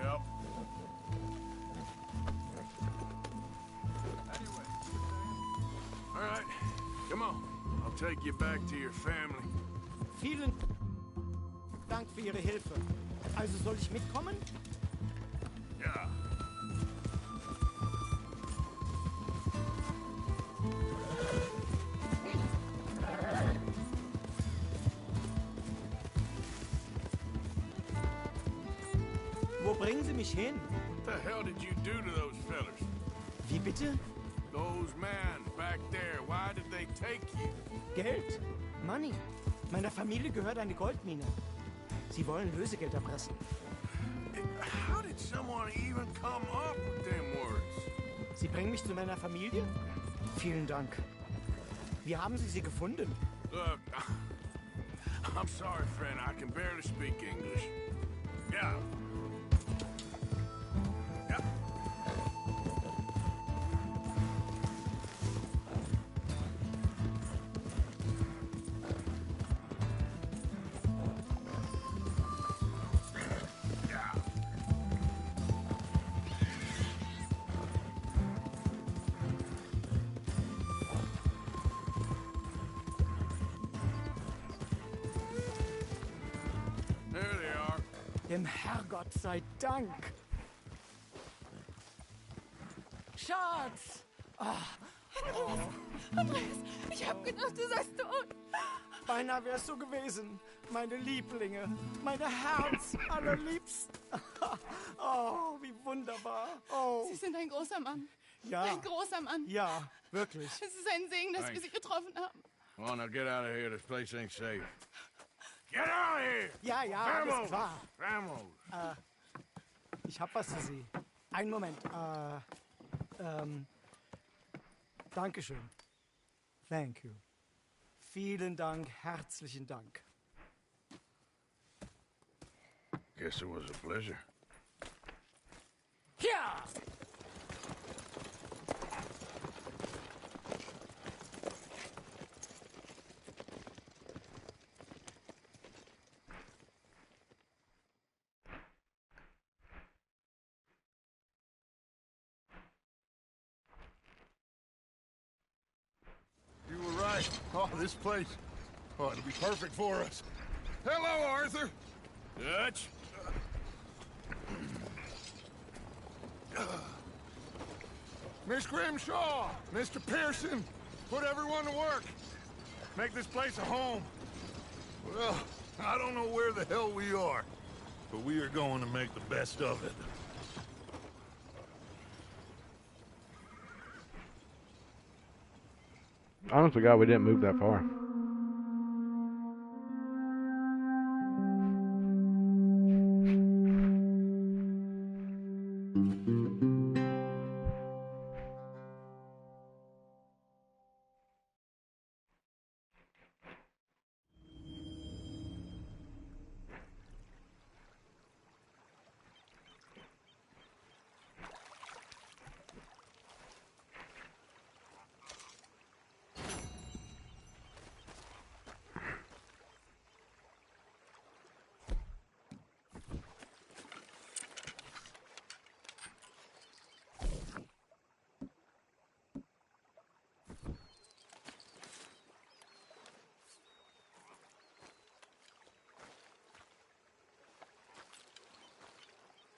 Yep. All right, come take you back to your family. Vielen Dank für Ihre Hilfe. Also soll ich mitkommen? Ja. Wo bringen Sie mich hin? What the hell did you do to those fellers? Wie bitte? Those men back there, why did they take you? Geld. Money. Meiner Familie gehört eine Goldmine. Sie wollen Lösegeld erpressen. How did someone even come up with them words? Sie bringen mich zu meiner Familie? Vielen Dank. Wie haben Sie sie gefunden? Look, I'm sorry, friend. I can barely speak English. Yeah. Dem Herrgott sei Dank. Schatz! Andreas, ich hab gedacht, du seist tot. Beinahe wär's so gewesen. Meine Lieblinge, meine Herz allerliebsten. Oh, wie wunderbar. Oh. Sie sind ein großer Mann. Ja. Ein großer Mann. Ja, wirklich. Es ist ein Segen, dass wir Sie getroffen haben. Come on, now get out of here. This place ain't safe. Get out of here! Ja, ja, Vamos! alles klar. Vamos! Ich hab was für Sie. Einen Moment. Dankeschön. Thank you. Vielen Dank, herzlichen Dank. Guess it was a pleasure. Ja! You were right. Oh, this place. Oh, it'll be perfect for us. Hello, Arthur. Dutch? Miss Grimshaw, Mr. Pearson, put everyone to work. Make this place a home. Well, I don't know where the hell we are, but we are going to make the best of it. Honest to God, we didn't move that far.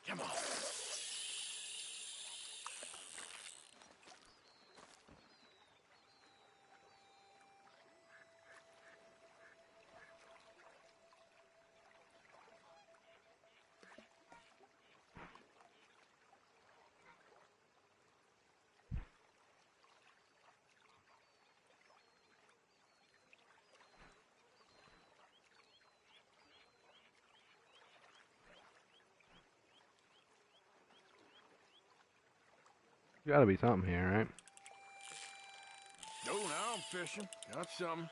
Come on. Gotta be something here, right? No, now I'm fishing. Got something.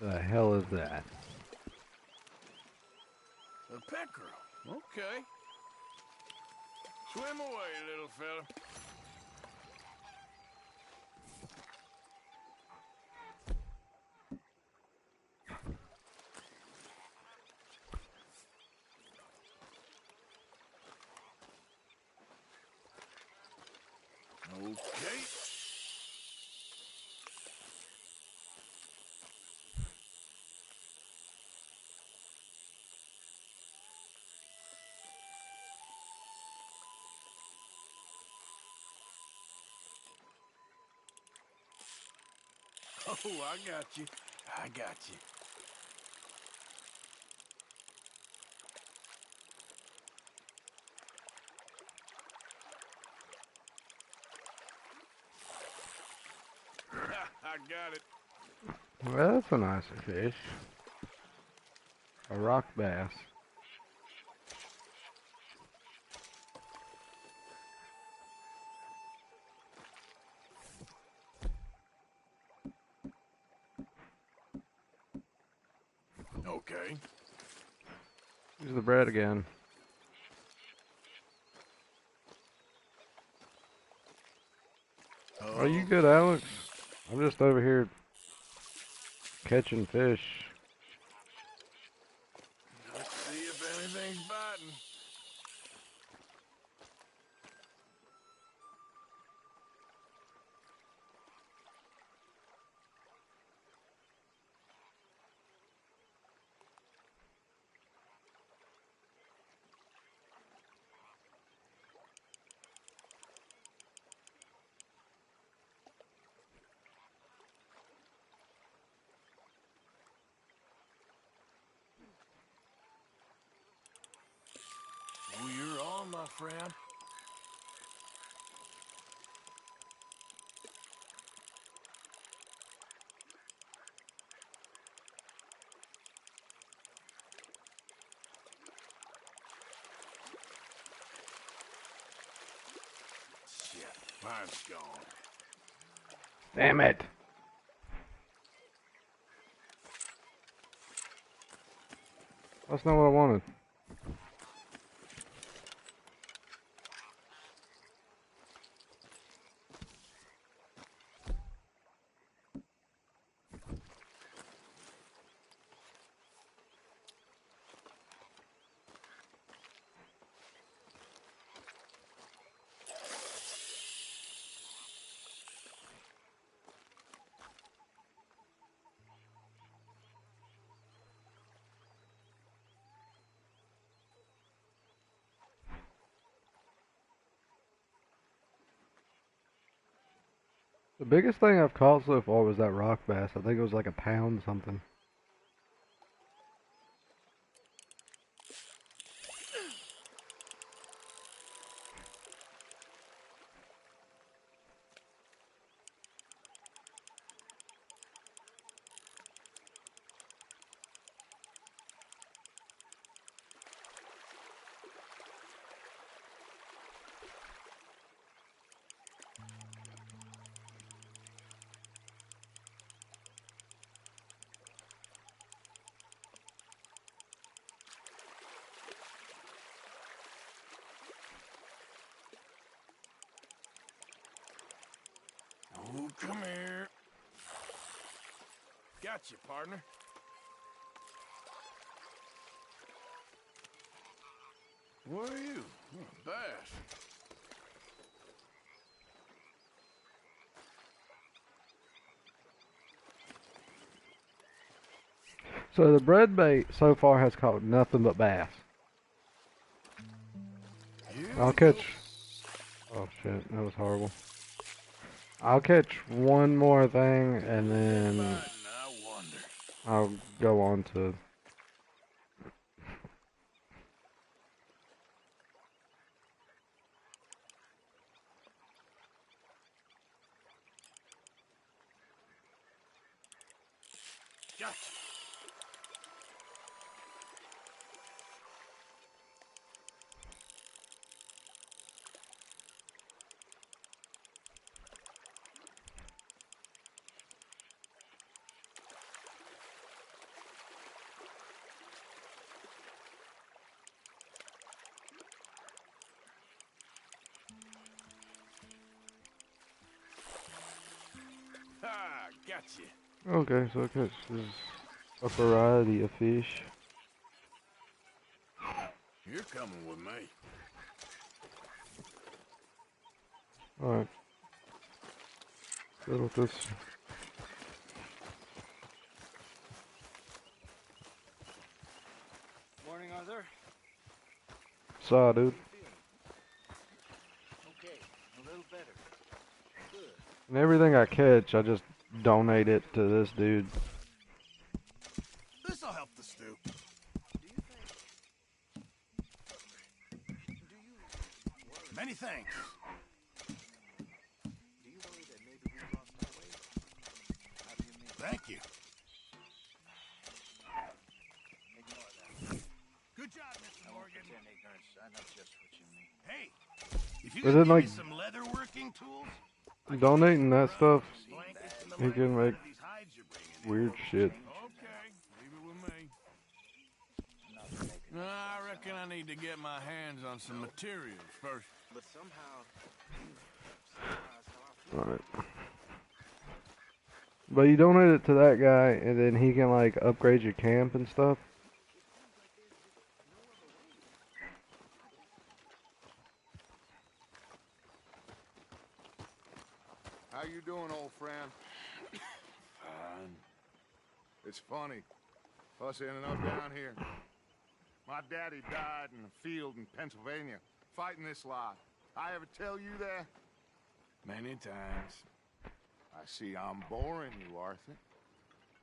The hell is that? A peckerel. Okay. Swim away, little fella. Okay. Oh, I got you. I got you. I got it. Well, that's a nicer fish. A rock bass. Okay. Here's the bread again. Are you good, Alex? I'm just over here catching fish. Let's see if anything's biting. Oh, you're on, my friend. Shit, mine's gone. Damn it! That's not what I wanted. The biggest thing I've caught so far was that rock bass. I think it was like a pound something. Oh, come here. Got you, partner. Where are you? Oh, bass. So the bread bait so far has caught nothing but bass. I'll catch... Oh shit, that was horrible. I'll catch one more thing and then I'll go on to... Gotcha. you. Okay, so it catches a variety of fish. You're coming with me. Alright. Settle this. Morning, Arthur. Saw, dude. Okay, a little better. Good. And everything I catch, I just donate it to this dude. This'll help the stew. Many thanks. Do you worry that maybe we lost our way? How do you mean? Thank you. Ignore that. Good job, Mr. I won't Morgan. pretend ignorance. I know just what you mean. Hey, if you Is could it give like me some leather working tools, donating that stuff? blankets, and the You like can make of these hides you're bringing in. weird shit. Okay, leave it with me. I reckon I need to get my hands on some materials first. But somehow Alright. But you donate it to that guy, and then he can like upgrade your camp and stuff. How you doing, old friend? Fine. It's funny. Us ending up down here. My daddy died in a field in Pennsylvania, fighting this lot. I ever tell you that? Many times. I see I'm boring you, Arthur.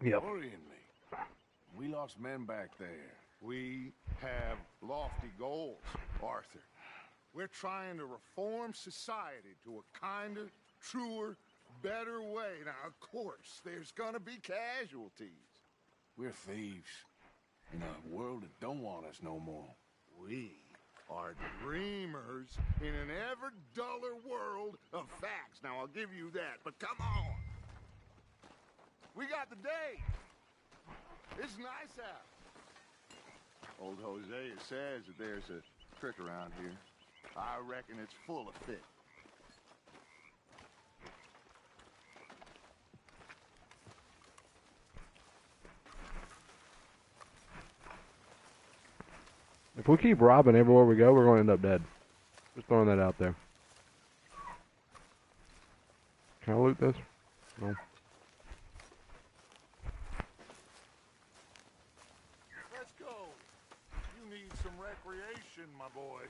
Yep. Worrying me. We lost men back there. We have lofty goals, Arthur. We're trying to reform society to a kinder, truer, better way. Now, of course, there's gonna be casualties. We're thieves. In a world that don't want us no more. We are dreamers in an ever duller world of facts. Now, I'll give you that, but come on. We got the day. It's nice out. Old Hosea says that there's a trick around here. I reckon it's full of fit. If we keep robbing everywhere we go, we're going to end up dead. Just throwing that out there. Can I loot this? No. Let's go. You need some recreation, my boy.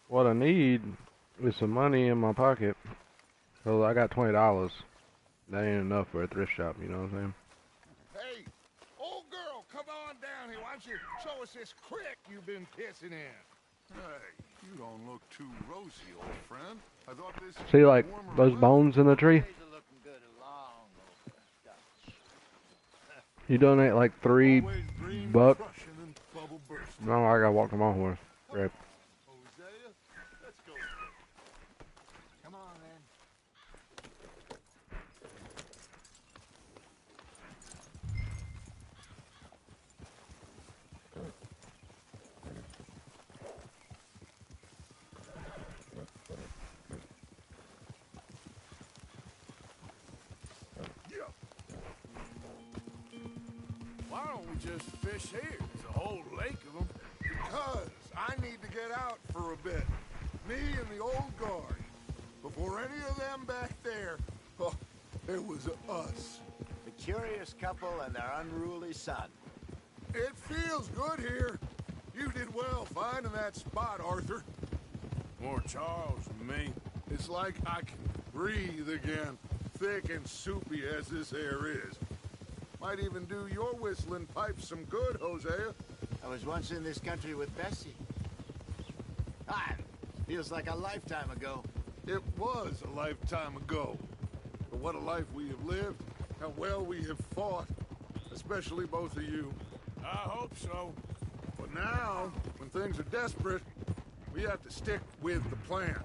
What I need is some money in my pocket. So I got $20. That ain't enough for a thrift shop, you know what I'm saying? Hey, old girl, come on down here. Why don't you show us this crick you've been pissing in? Hey, you don't look too rosy, old friend. I thought this See, like, those bones in the tree? You donate like $3. No, I gotta walk to my horse. Great. Hosea, let's go. Come on, then. Why don't we just fish here? There's a whole lake of them. Because I need to get out for a bit. Me and the old guard. Before any of them back there, oh, it was us. The curious couple and their unruly son. It feels good here. You did well finding that spot, Arthur. More Charles than me. It's like I can breathe again, thick and soupy as this air is. Might even do your whistling pipes some good, Hosea. I was once in this country with Bessie. Ah, feels like a lifetime ago. It was a lifetime ago. But what a life we have lived, how well we have fought, especially both of you. I hope so. But now, when things are desperate, we have to stick with the plan.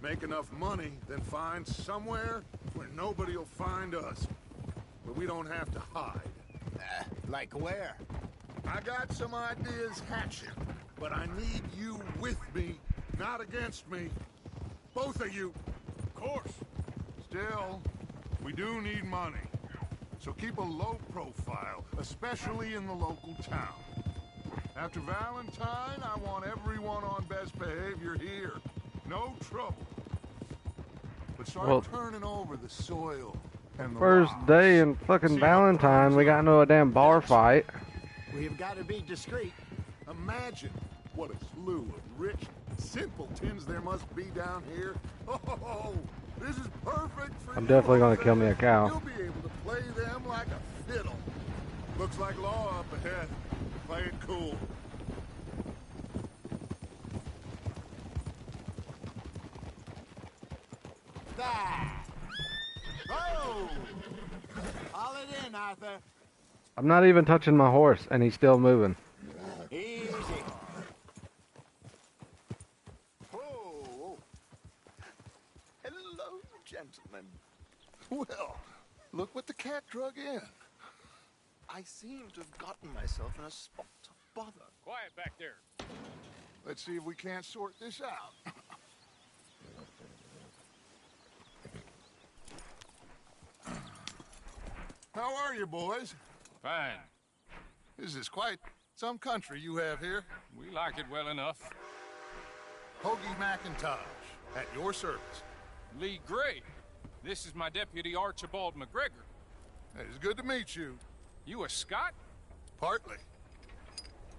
Make enough money, then find somewhere where nobody will find us. Where we don't have to hide. Like where? I got some ideas hatching, but I need you with me, not against me. Both of you. Of course. Still, We do need money. So keep a low profile, especially in the local town. After Valentine, I want everyone on best behavior here. No trouble. But start turning over the soil and the First rocks. day in fucking Valentine, we got into a damn bar fight. We've got to be discreet. Imagine what a slew of rich simpletons there must be down here. Oh, this is perfect for I'm you, definitely gonna Jose. kill me a cow. You'll be able to play them like a fiddle. Looks like law up ahead. Play it cool. That. Oh! Haul it in, Arthur. I'm not even touching my horse, and he's still moving. Easy. Whoa. Hello, gentlemen. Well, look what the cat drug in. I seem to have gotten myself in a spot of bother. Quiet back there. Let's see if we can't sort this out. How are you, boys? Fine. This is quite some country you have here. We like it well enough. Hoagie McIntosh, at your service. Lee Gray. This is my deputy Archibald McGregor. It's good to meet you. You a Scot? Partly.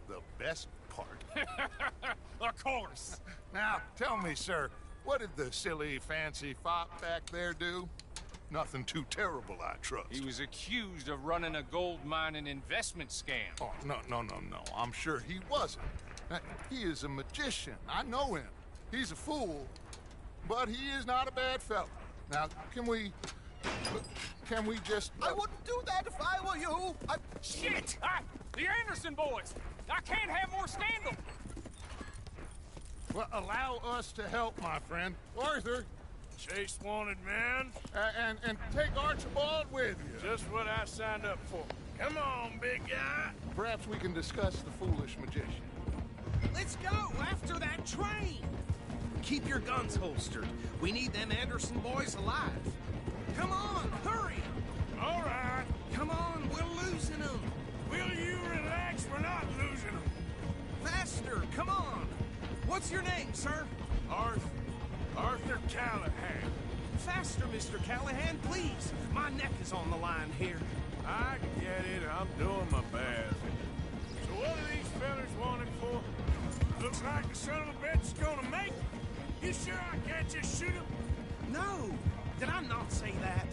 The best part. Of course. Now, tell me, sir, what did the silly, fancy fop back there do? Nothing too terrible, I trust. He was accused of running a gold mining investment scam. Oh, no. I'm sure he wasn't. He is a magician. I know him. He's a fool, but he is not a bad fellow. Now, can we just... I wouldn't do that if I were you. Shit! The Anderson boys! I can't have more scandal! Well, allow us to help, my friend. Arthur. Chase wanted man. And take Archibald with you. Just what I signed up for. Come on, big guy. Perhaps we can discuss the foolish magician. Let's go after that train. Keep your guns holstered. We need them Anderson boys alive. Come on, hurry. All right. Come on, we're losing them. Will you relax? We're not losing them. Faster, come on. What's your name, sir? Arthur Callahan. Faster, Mr. Callahan, please. My neck is on the line here. I get it. I'm doing my best. So what are these fellas wanted for? Looks like the son of a bitch is gonna make it. You sure I can't just shoot him? No. Did I not say that?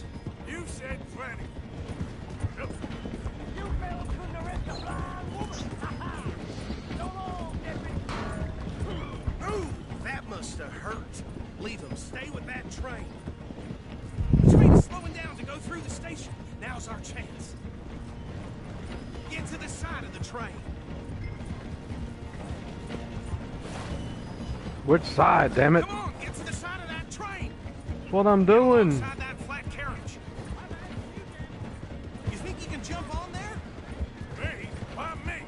You said plenty. You fellas couldn't arrest a blind woman. Ha-ha. So long, Deputy. Ooh, that must have hurt. Leave them. Stay with that train. The train is slowing down to go through the station. Now's our chance. Get to the side of the train. Which side, damn it? Come on, get to the side of that train. That's what I'm doing. Inside that flat carriage. You think you can jump on there? Me? Why me?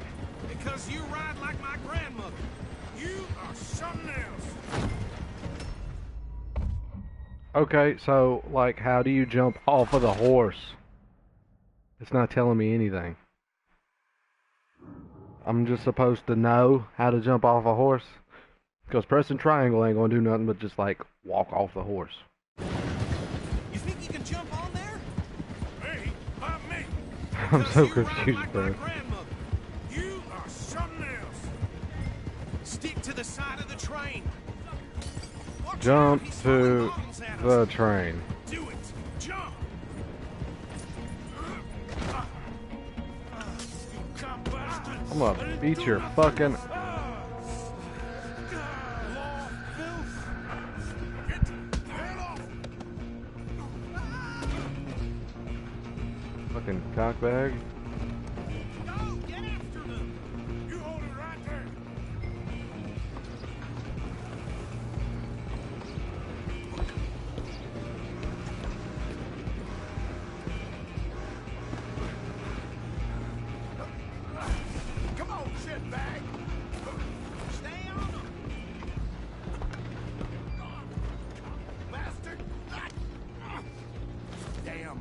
Because you ride like my grandmother. You are something else. Okay, so, like, how do you jump off of the horse? It's not telling me anything. I'm just supposed to know how to jump off a horse? Because pressing triangle ain't gonna do nothing but just, like, walk off the horse. You think you can jump on there? Me? Why me? I'm so confused, bro. You are something else. Stick to the side of the train. Watch Jump out, he's to throwing bottles at the us. train. Do it. Jump. I'm gonna beat your fucking... Fucking cockbag. You hold it right there. Come on, shitbag. Stay on them. Bastard. Damn.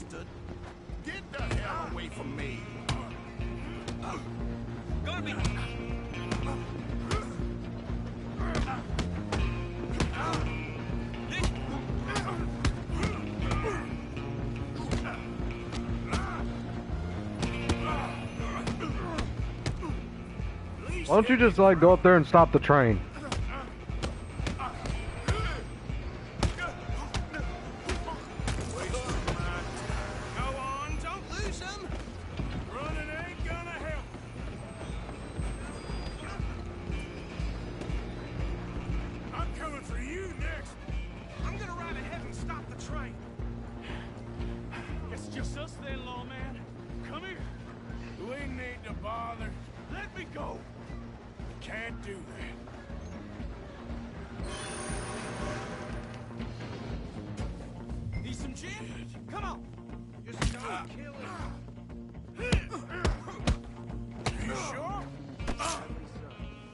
bastard! Get the hell away from me! Gonna be... Why don't you just like go up there and stop the train?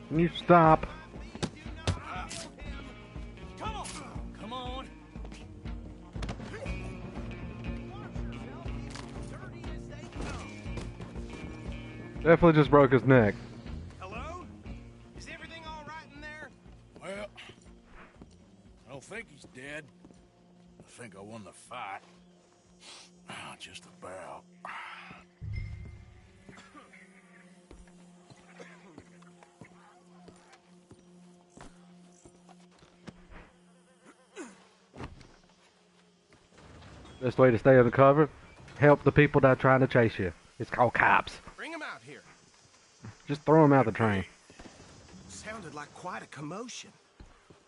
Can you stop? Come on! Definitely just broke his neck. Hello? Is everything all right in there? Well, I don't think he's dead. I think I won the fight. Just about. Best way to stay undercover, help the people that are trying to chase you. It's called cops. Bring him out here. Just throw him out the train. Sounded like quite a commotion.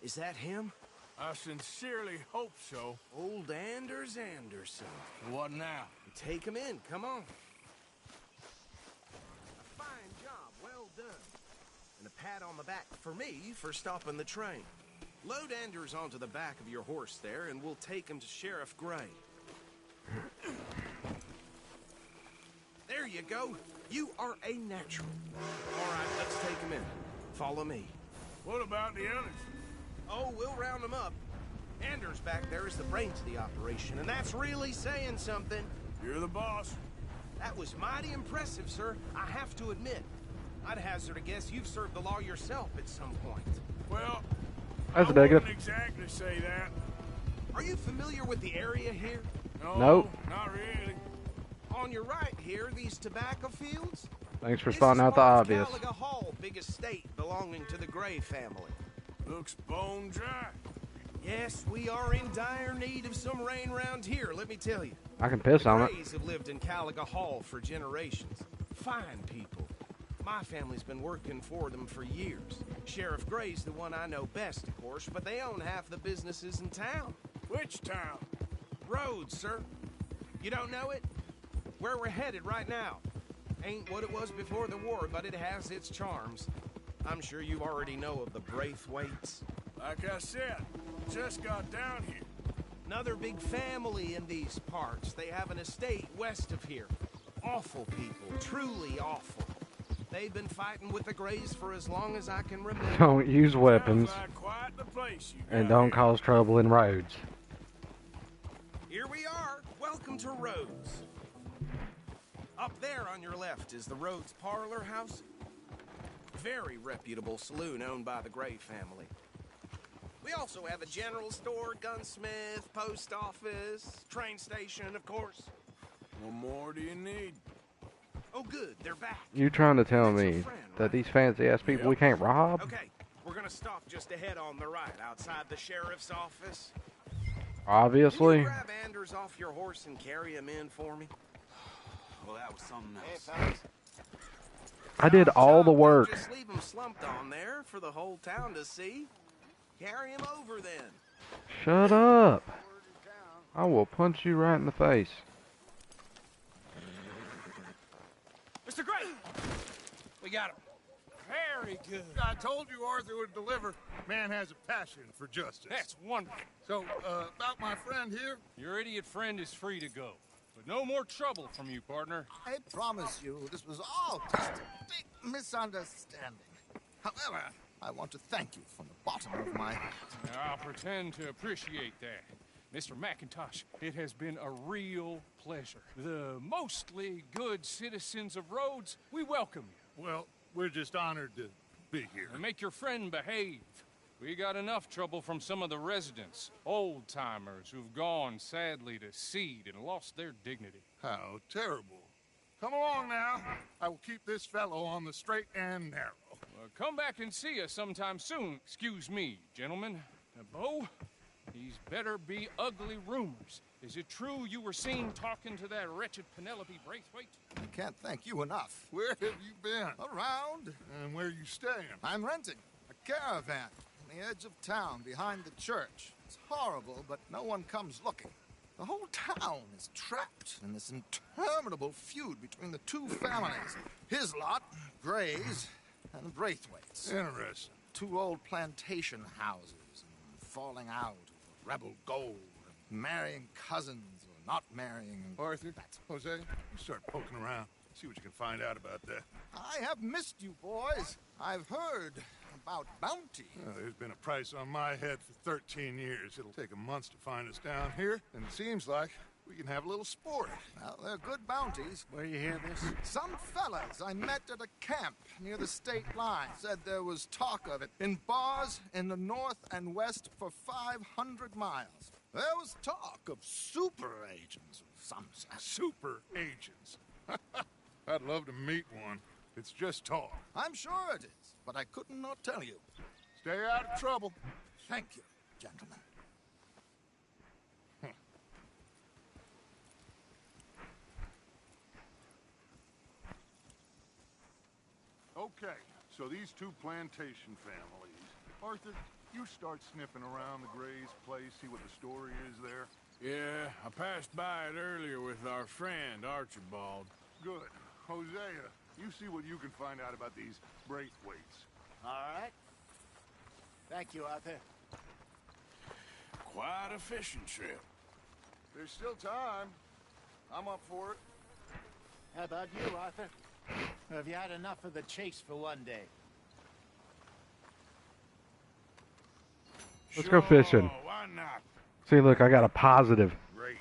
Is that him? I sincerely hope so. Old Anders Anderson. What now? Take him in, come on. A fine job, well done. And a pat on the back for me for stopping the train. Load Anders onto the back of your horse there, and we'll take him to Sheriff Gray. There you go. You are a natural. All right, let's take him in. Follow me. What about the others? Oh, we'll round them up. Anders back there is the brains of the operation, and that's really saying something. You're the boss. That was mighty impressive, sir. I have to admit. I'd hazard a guess you've served the law yourself at some point. Well, that's I a negative. wouldn't exactly say that. Are you familiar with the area here? No, Nope. Not really. On your right here, these tobacco fields? Thanks for spotting out the obvious. Caliga Hall, big estate belonging to the Gray family. Looks bone dry. Yes, we are in dire need of some rain round here, let me tell you. I can piss on The it. Grays have lived in Caliga Hall for generations. Fine people. My family's been working for them for years. Sheriff Gray's the one I know best, of course, but they own half the businesses in town. Which town? Rhodes, sir. You don't know it? Where we're headed right now. Ain't what it was before the war, but it has its charms. I'm sure you already know of the Braithwaites. Like I said, just got down here. Another big family in these parts. They have an estate west of here. Awful people, truly awful. They've been fighting with the Grays for as long as I can remember. Don't use weapons. Sounds like quite the place you And got don't here. cause trouble in roads. Here we are. Welcome to Rhodes. Up there on your left is the Rhodes Parlor House. Very reputable saloon owned by the Gray family. We also have a general store, gunsmith, post office, train station, of course. What more do you need? Oh, good, they're back. You trying to tell me that these fancy ass people we can't rob? Okay, we're gonna stop just ahead on the right, outside the sheriff's office. Obviously. Can you grab Anders off your horse and carry him in for me? Well, that was something else. Hey, fellas. I did all the work. Just leave him slumped on there for the whole town to see. Carry him over then. Shut up. I will punch you right in the face. Mr. Gray! We got him. Very good. I told you Arthur would deliver. Man has a passion for justice. That's wonderful. So, about my friend here? Your idiot friend is free to go. But no more trouble from you, partner. I promise you, this was all just a big misunderstanding. However, I want to thank you from the bottom of my heart. Now, I'll pretend to appreciate that. Mr. McIntosh, it has been a real pleasure. The mostly good citizens of Rhodes, we welcome you. Well, we're just honored to be here. And make your friend behave. We got enough trouble from some of the residents, old-timers who've gone, sadly, to seed and lost their dignity. How terrible. Come along now. I will keep this fellow on the straight and narrow. Come back and see us sometime soon. Excuse me, gentlemen. Bo, these better be ugly rumors. Is it true you were seen talking to that wretched Penelope Braithwaite? I can't thank you enough. Where have you been? Around. And where you staying? I'm renting a caravan on the edge of town behind the church. It's horrible, but no one comes looking. The whole town is trapped in this interminable feud between the two families. His lot, Gray's, and the Braithwaites. Interesting. Two old plantation houses, and falling out over rebel gold, and marrying cousins or not marrying. Arthur, Jose, you start poking around. See what you can find out about that. I have missed you, boys. I've heard about bounty. There's been a price on my head for 13 years. It'll take a month to find us down here, and it seems like we can have a little sport. Well, they're good bounties. Where you hear this? Some fellas I met at a camp near the state line said there was talk of it in bars in the north and west for 500 miles. There was talk of super agents of some sort. Super agents? I'd love to meet one. It's just talk. I'm sure it is, but I couldn't not tell you. Stay out of trouble. Thank you, gentlemen. Okay, so these two plantation families. Arthur, you start sniffing around the Gray's place, see what the story is there. Yeah, I passed by it earlier with our friend, Archibald. Good. Hosea, you see what you can find out about these Braithwaites. All right. Thank you, Arthur. Quite a fishing trip. There's still time. I'm up for it. How about you, Arthur? Or have you had enough of the chase for one day? Let's go fishing. Why not? See, look, I got a positive. Great.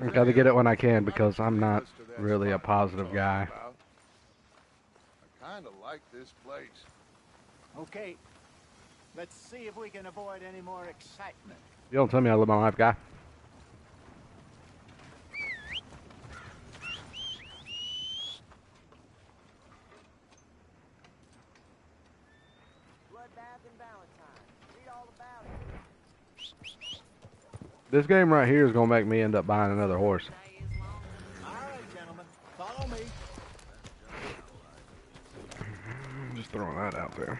I got to get it when I can because I'm not really a positive guy. I kind of like this place. Okay. Let's see if we can avoid any more excitement. You don't tell me I live my life, guy. This game right here is going to make me end up buying another horse. All right, gentlemen. Follow me. I'm just throwing that out there.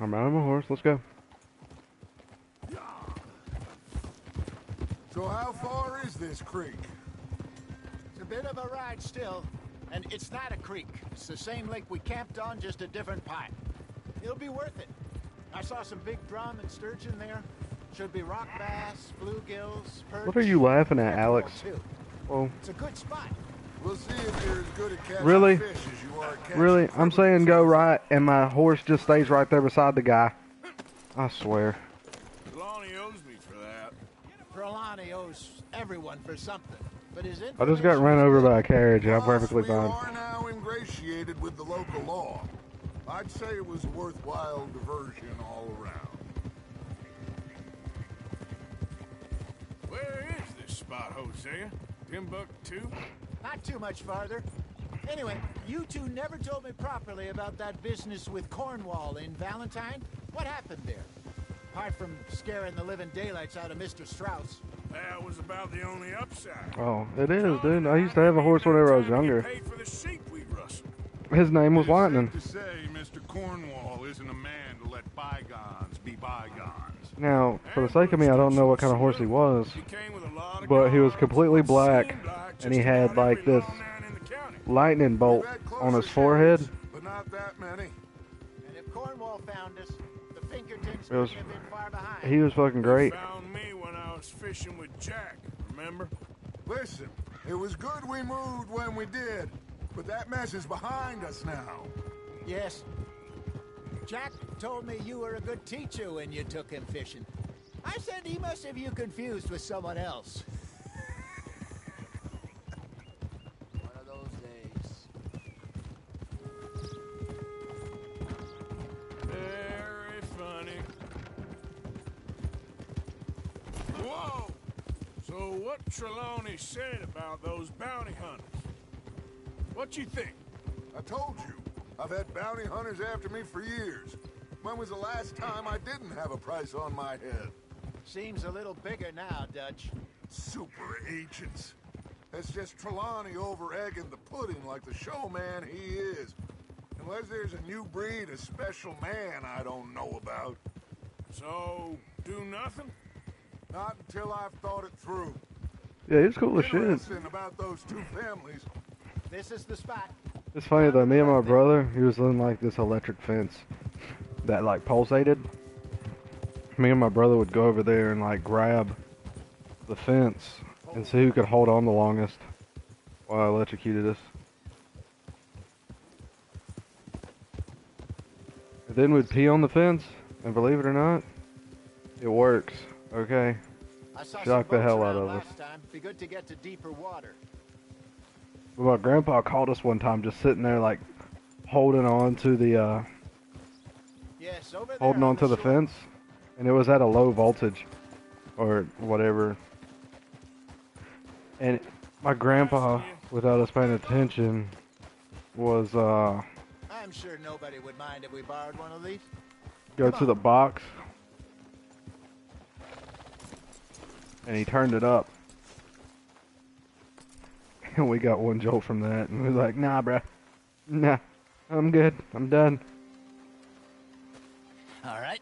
I'm riding my horse. Let's go. So how far is this creek? It's a bit of a ride still. And it's not a creek. It's the same lake we camped on, just a different pipe. It'll be worth it. I saw some big drum and sturgeon there. Should be rock bass, bluegills, perch. What are you laughing at, Alex? Oh. It's a good spot. We'll see if you're as good at catching Really? fish as you are at catching Really? I'm saying go right, and my horse just stays right there beside the guy. I swear. Trelawney owes me for that. Trelawney owes everyone for something. But his I just got run over by a carriage, and I'm perfectly We fine. are now ingratiated with the local law. I'd say it was a worthwhile diversion all around. Where is this spot, Hosea? Timbuktu? Not too much farther. Anyway, you two never told me properly about that business with Cornwall in Valentine. What happened there? Apart from scaring the living daylights out of Mr. Strauss. That was about the only upside. Oh, it is, dude. I used to have a horse whenever I was younger. Paid for the sheep we rustled. His name was Lightning. To say Mr. Cornwall isn't a man to let bygones be bygones. Now, for the sake of me, I don't know what kind of horse he was, but he was completely black, and he had like this lightning bolt on his forehead. But not that many. And if Cornwall found us, the Pinkertons It was, couldn't have been far behind. he was fucking great. Found me when I was fishing with Jack, remember? Listen, it was good we moved when we did, but that mess is behind us now. Yes. Jack told me you were a good teacher when you took him fishing. I said he must have you confused with someone else. One of those days. Very funny. Whoa! So what Trelawney said about those bounty hunters? What you think? I told you. I've had bounty hunters after me for years. When was the last time I didn't have a price on my head? Seems a little bigger now, Dutch. Super agents. That's just Trelawney over-egging the pudding like the showman he is. Unless there's a new breed of special man I don't know about. So, do nothing? Not until I've thought it through. Yeah, he's cool as shit. Interesting about those two families. This is the spot. It's funny though, me and my brother, he was in like this electric fence that like pulsated. Me and my brother would go over there and like grab the fence and see who could hold on the longest while I electrocuted us. And then we'd pee on the fence, and believe it or not, it works. Okay, shock the hell out of us. Last time. Be good to get to deeper water. But my grandpa caught us one time just sitting there like holding on to the Yes, over there holding on to the fence, and it was at a low voltage or whatever. And my grandpa, without us paying attention, was I'm sure nobody would mind if we borrowed one of these. go to the box, and he turned it up. And we got one jolt from that, and we was like, nah, bruh. Nah, I'm good. I'm done. All right.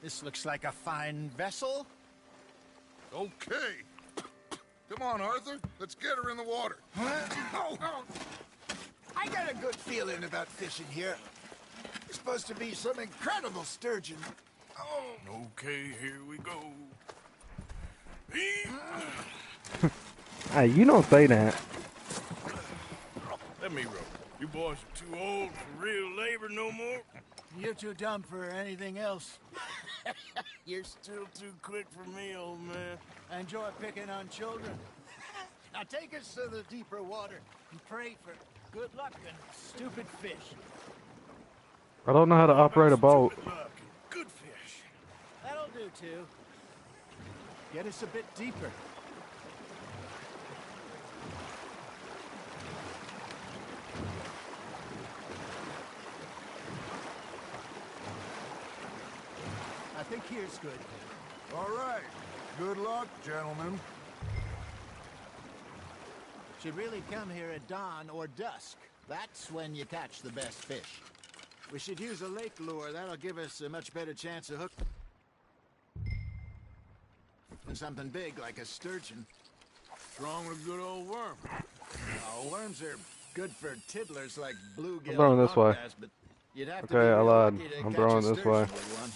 This looks like a fine vessel. Okay. Come on, Arthur. Let's get her in the water. Oh. I got a good feeling about fishing here. It's supposed to be some incredible sturgeon. Oh. Okay, here we go. Hey, you don't say that. Let me row. You boys are too old for real labor no more. You're too dumb for anything else. You're still too quick for me, old man. I enjoy picking on children. Now take us to the deeper water and pray for good luck and stupid fish. I don't know how to operate a boat. Good fish. That'll do, too. Get us a bit deeper. I think here's good. All right. Good luck, gentlemen. Should really come here at dawn or dusk. That's when you catch the best fish. We should use a lake lure. That'll give us a much better chance of hook. And something big like a sturgeon. What's wrong with good old worm? Oh, worms are good for tiddlers like bluegill. I'm throwing this way. Bass, but you'd have to Okay, be I real lied. lucky to I'm catch throwing a this way. sturgeon with one.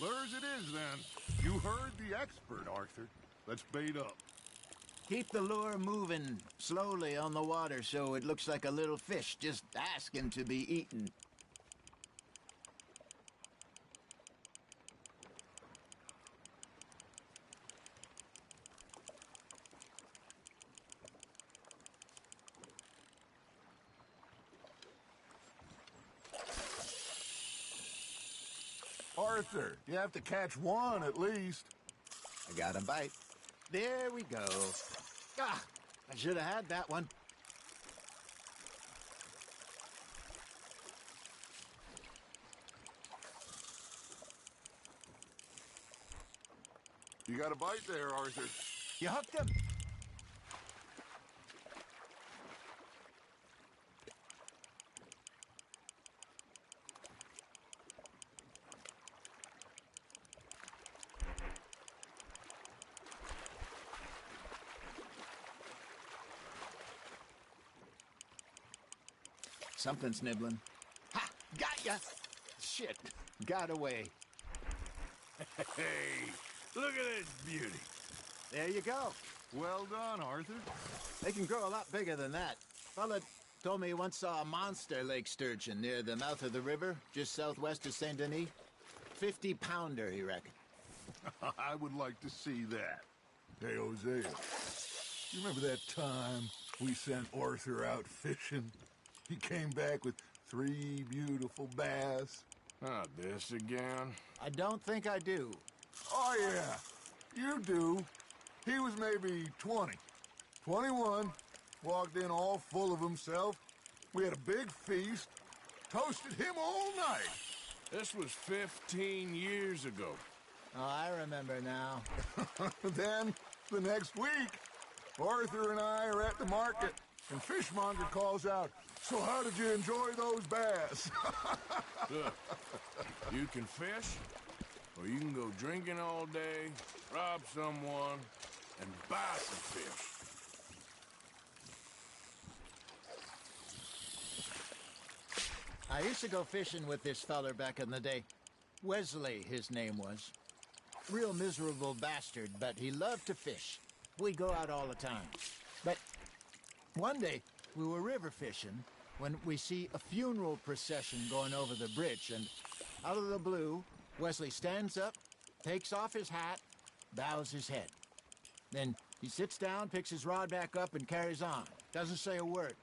Lures it is, then. You heard the expert, Arthur. Let's bait up. Keep the lure moving slowly on the water so it looks like a little fish just asking to be eaten. Arthur, you have to catch one at least. I got a bite. There we go. Ah, I should have had that one. You got a bite there, Arthur. You hooked him. Something's nibbling. Ha! Got ya! Shit. Got away. Hey, look at this beauty. There you go. Well done, Arthur. They can grow a lot bigger than that. Fella told me he once saw a monster lake sturgeon near the mouth of the river, just southwest of Saint Denis. 50-pounder, he reckoned. I would like to see that. Hey, Hosea, you remember that time we sent Arthur out fishing? He came back with 3 beautiful bass. Not this again. I don't think I do. Oh, yeah, you do. He was maybe 20, 21, walked in all full of himself. We had a big feast, toasted him all night. This was 15 years ago. Oh, I remember now. Then, the next week, Arthur and I are at the market, and Fishmonger calls out, "So how did you enjoy those bass?" Look, you can fish, or you can go drinking all day, rob someone, and buy some fish. I used to go fishing with this feller back in the day. Wesley, his name was. Real miserable bastard, but he loved to fish. We'd go out all the time. But one day, we were river fishing when we see a funeral procession going over the bridge, and out of the blue, Wesley stands up, takes off his hat, bows his head. Then he sits down, picks his rod back up, and carries on. Doesn't say a word.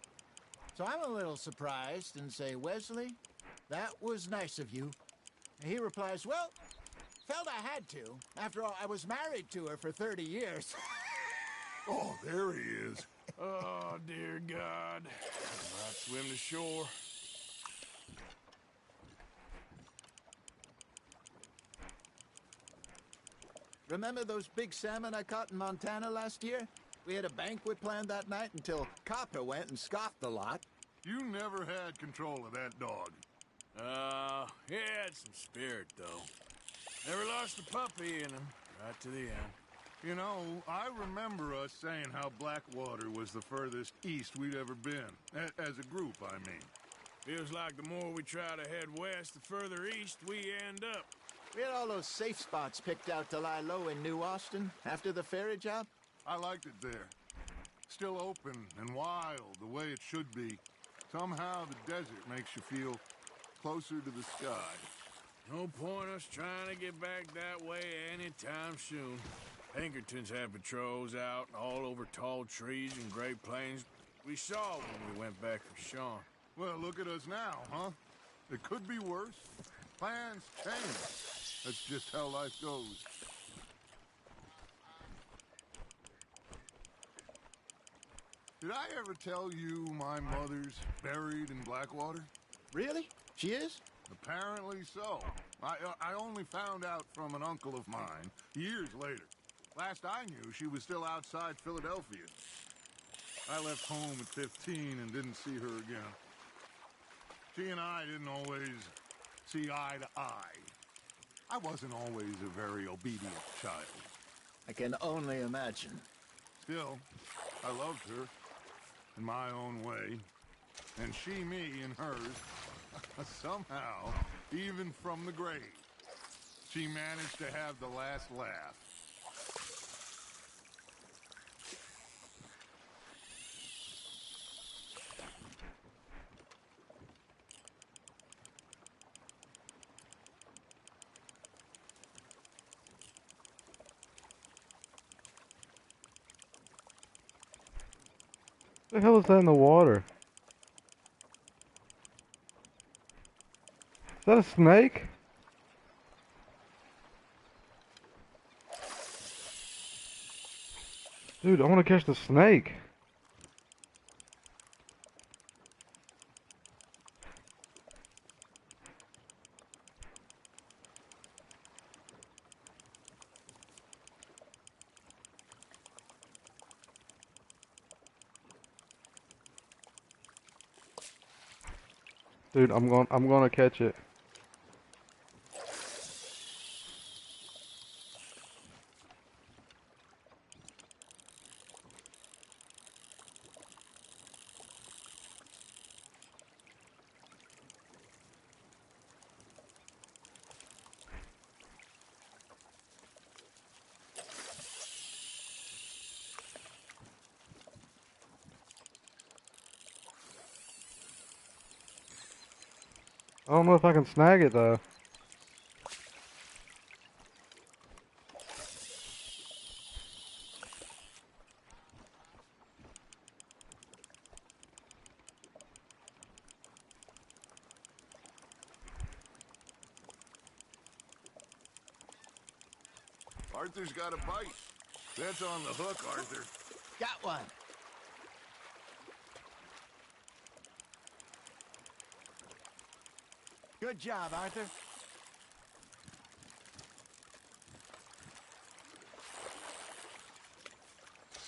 So I'm a little surprised and say, "Wesley, that was nice of you." And he replies, "Well, felt I had to. After all, I was married to her for 30 years. Oh, there he is. Oh, dear God. I'll swim to shore. Remember those big salmon I caught in Montana last year? We had a banquet planned that night until Copper went and scoffed the lot. You never had control of that dog. He had some spirit, though. Never lost a puppy in him, right to the end. You know, I remember us saying how Blackwater was the furthest east we'd ever been. As a group, I mean. Feels like the more we try to head west, the further east we end up. We had all those safe spots picked out to lie low in New Austin after the ferry job. I liked it there. Still open and wild, the way it should be. Somehow the desert makes you feel closer to the sky. No point us trying to get back that way anytime soon. Pinkertons had patrols out all over tall trees and Great Plains. We saw when we went back for Sean. Well, look at us now, huh? It could be worse. Plans change. That's just how life goes. Did I ever tell you my mother's buried in Blackwater? Really? She is? Apparently so. I only found out from an uncle of mine years later. Last I knew, she was still outside Philadelphia. I left home at 15 and didn't see her again. She and I didn't always see eye to eye. I wasn't always a very obedient child. I can only imagine. Still, I loved her in my own way, and she me in hers. Somehow, even from the grave, she managed to have the last laugh. What the hell is that in the water? Is that a snake? Dude, I want to catch the snake. Dude, I'm gonna catch it. I don't know if I can snag it though. Arthur's got a bite. That's on the hook, Arthur. Got one. Good job, Arthur.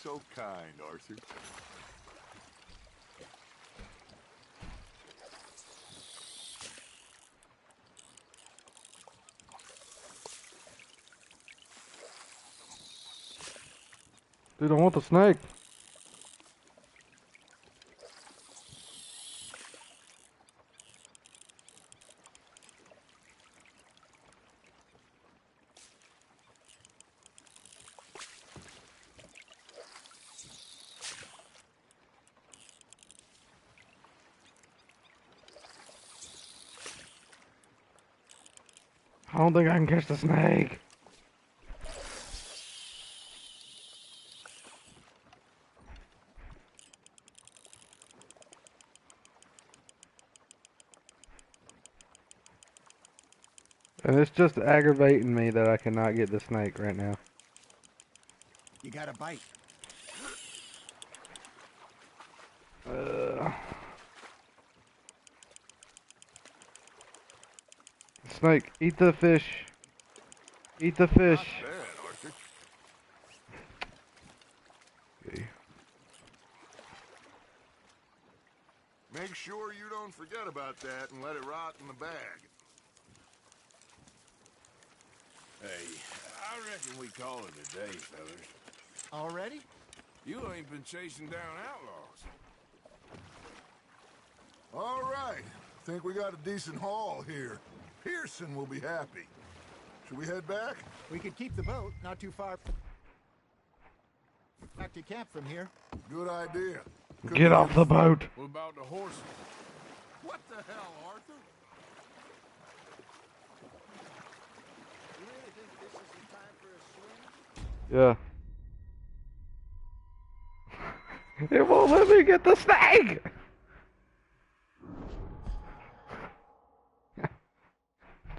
So kind, Arthur. Dude, I want the snake. I don't think I can catch the snake. And it's just aggravating me that I cannot get the snake right now. You got a bite. Snake, eat the fish. Eat the fish. Not bad, Arthur. Okay. Make sure you don't forget about that and let it rot in the bag. Hey, I reckon we call it a day, fellas. Already? You ain't been chasing down outlaws. All right. Think we got a decent haul here. Pearson will be happy. Should we head back? We could keep the boat not too far back to camp from here. Good idea. Get off the boat. What about the horses? What the hell, Arthur? You really think this is the time for a swim? Yeah. It won't let me get the snake!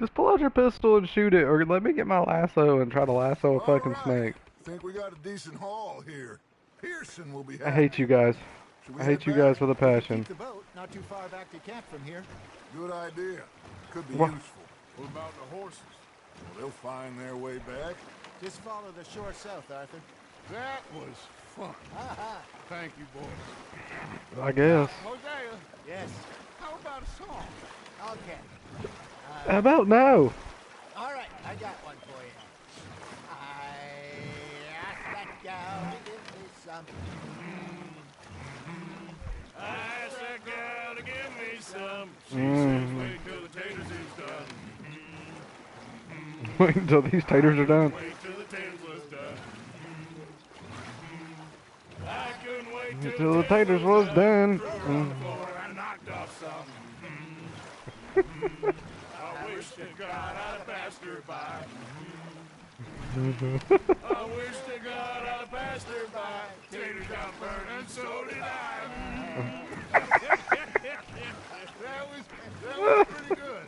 Just pull out your pistol and shoot it, or let me get my lasso and try to lasso a fucking snake. Think we got a decent haul here. Pearson will be happy. I hate you guys. I hate you guys with a passion. Keep the boat not too far back to camp from here. Good idea. Could be What? useful. What about the horses? Well, they'll find their way back. Just follow the shore south, Arthur. That was fun. Thank you, boys. I guess. Hosea. Yes. How about a song? Okay. How about no? All right, I got one for you. I asked that gal to give me some. I asked that gal to give me some. She Mm. says wait till the taters is done. Wait until these taters are done. Wait till the taters was done. I couldn't wait Until the taters was done. Mm. I knocked off some. I wish to God I'd passed her by. I wish to God I'd passed her by. Taters got burned and so did I. That was pretty good.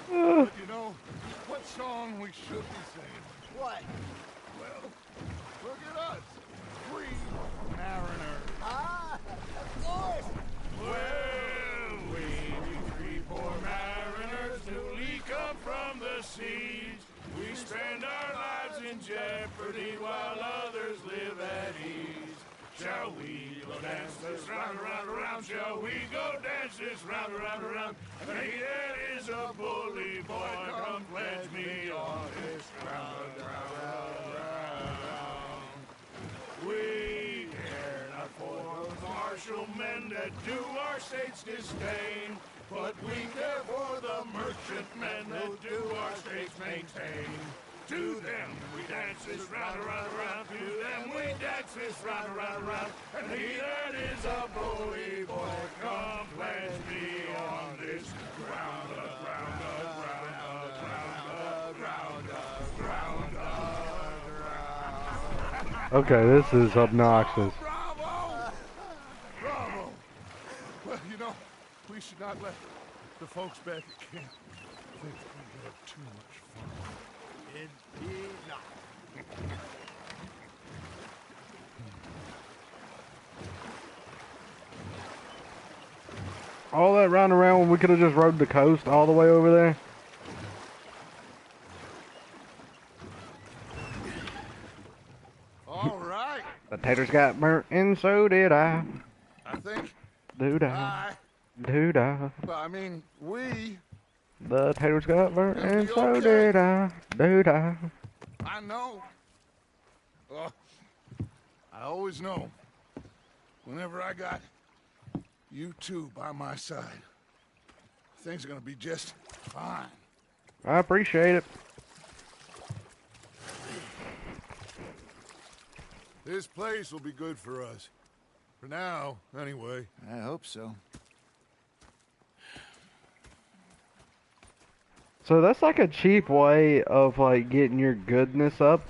But you know, what song we should be singing? What? Well, look at us. Free mariners. Ah, of course. Well, we three poor mariners newly come from the seas. We spend our lives in jeopardy while others live at ease. Shall we go dance this round, around, around? Shall we go dance this round, around, around? Hey, that is a bully boy. Come pledge me on this round, round, round. We care not for the martial men that do our state's disdain, but we care for the merchant men that do our state's maintain. To them we dance this round, around, around. To them we dance this round, around, around. And he that is a bully boy, come pledge me on this ground, ground, ground, ground, ground, ground. Okay, this is obnoxious. Bravo! Bravo! Well, you know, we should not let the folks back at camp think we have too much fun. Indeed not. All that round around when we could have just rode the coast all the way over there. All right. The taters got burnt and so did I. I think. Doo-dah. Doo-dah. Well, I mean, we. The taters got burnt It'll and be so okay. did I. Doo-dah. I know. I always know. Whenever I got you two by my side, things are gonna be just fine. I appreciate it. This place will be good for us. For now, anyway. I hope so. So that's like a cheap way of like getting your goodness up,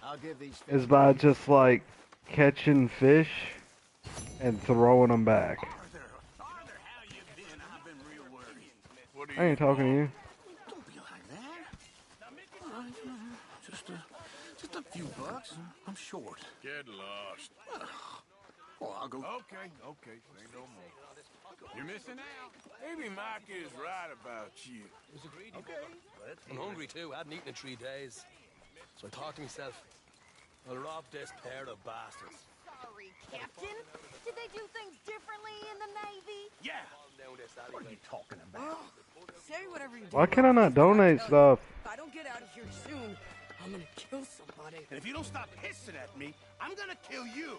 I'll give these is by just like catching fish and throwing them back. I ain't talking to you. Just a few bucks. I'm short. Get lost. Well, I'll go. Okay, say no more. You're missing out. Maybe Mike is right about you. Okay. I'm hungry too. I hadn't eaten in 3 days. So I thought to myself, I'll rob this pair of bastards. Sorry, Captain. Did they do things differently in the Navy? Yeah. What are you talking about? Say whatever you do. Why can I not donate stuff? If I don't get out of here soon, I'm gonna kill somebody. And if you don't stop hissing at me, I'm gonna kill you.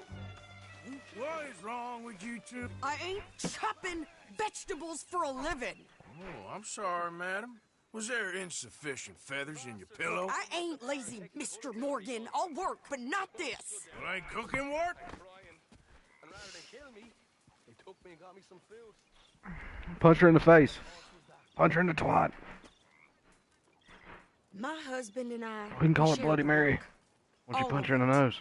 What is wrong with you two? I ain't chopping vegetables for a living. Oh, I'm sorry, madam. Was there insufficient feathers in your pillow? I ain't lazy, Mr. Morgan. I'll work, but not this. Well, ain't cooking work? And rather than kill me, they took me and got me some food. Punch her in the face. Punch her in the twat. My husband and I. We can call it shared Bloody the Mary. work. Why don't you All punch of her in the it. nose?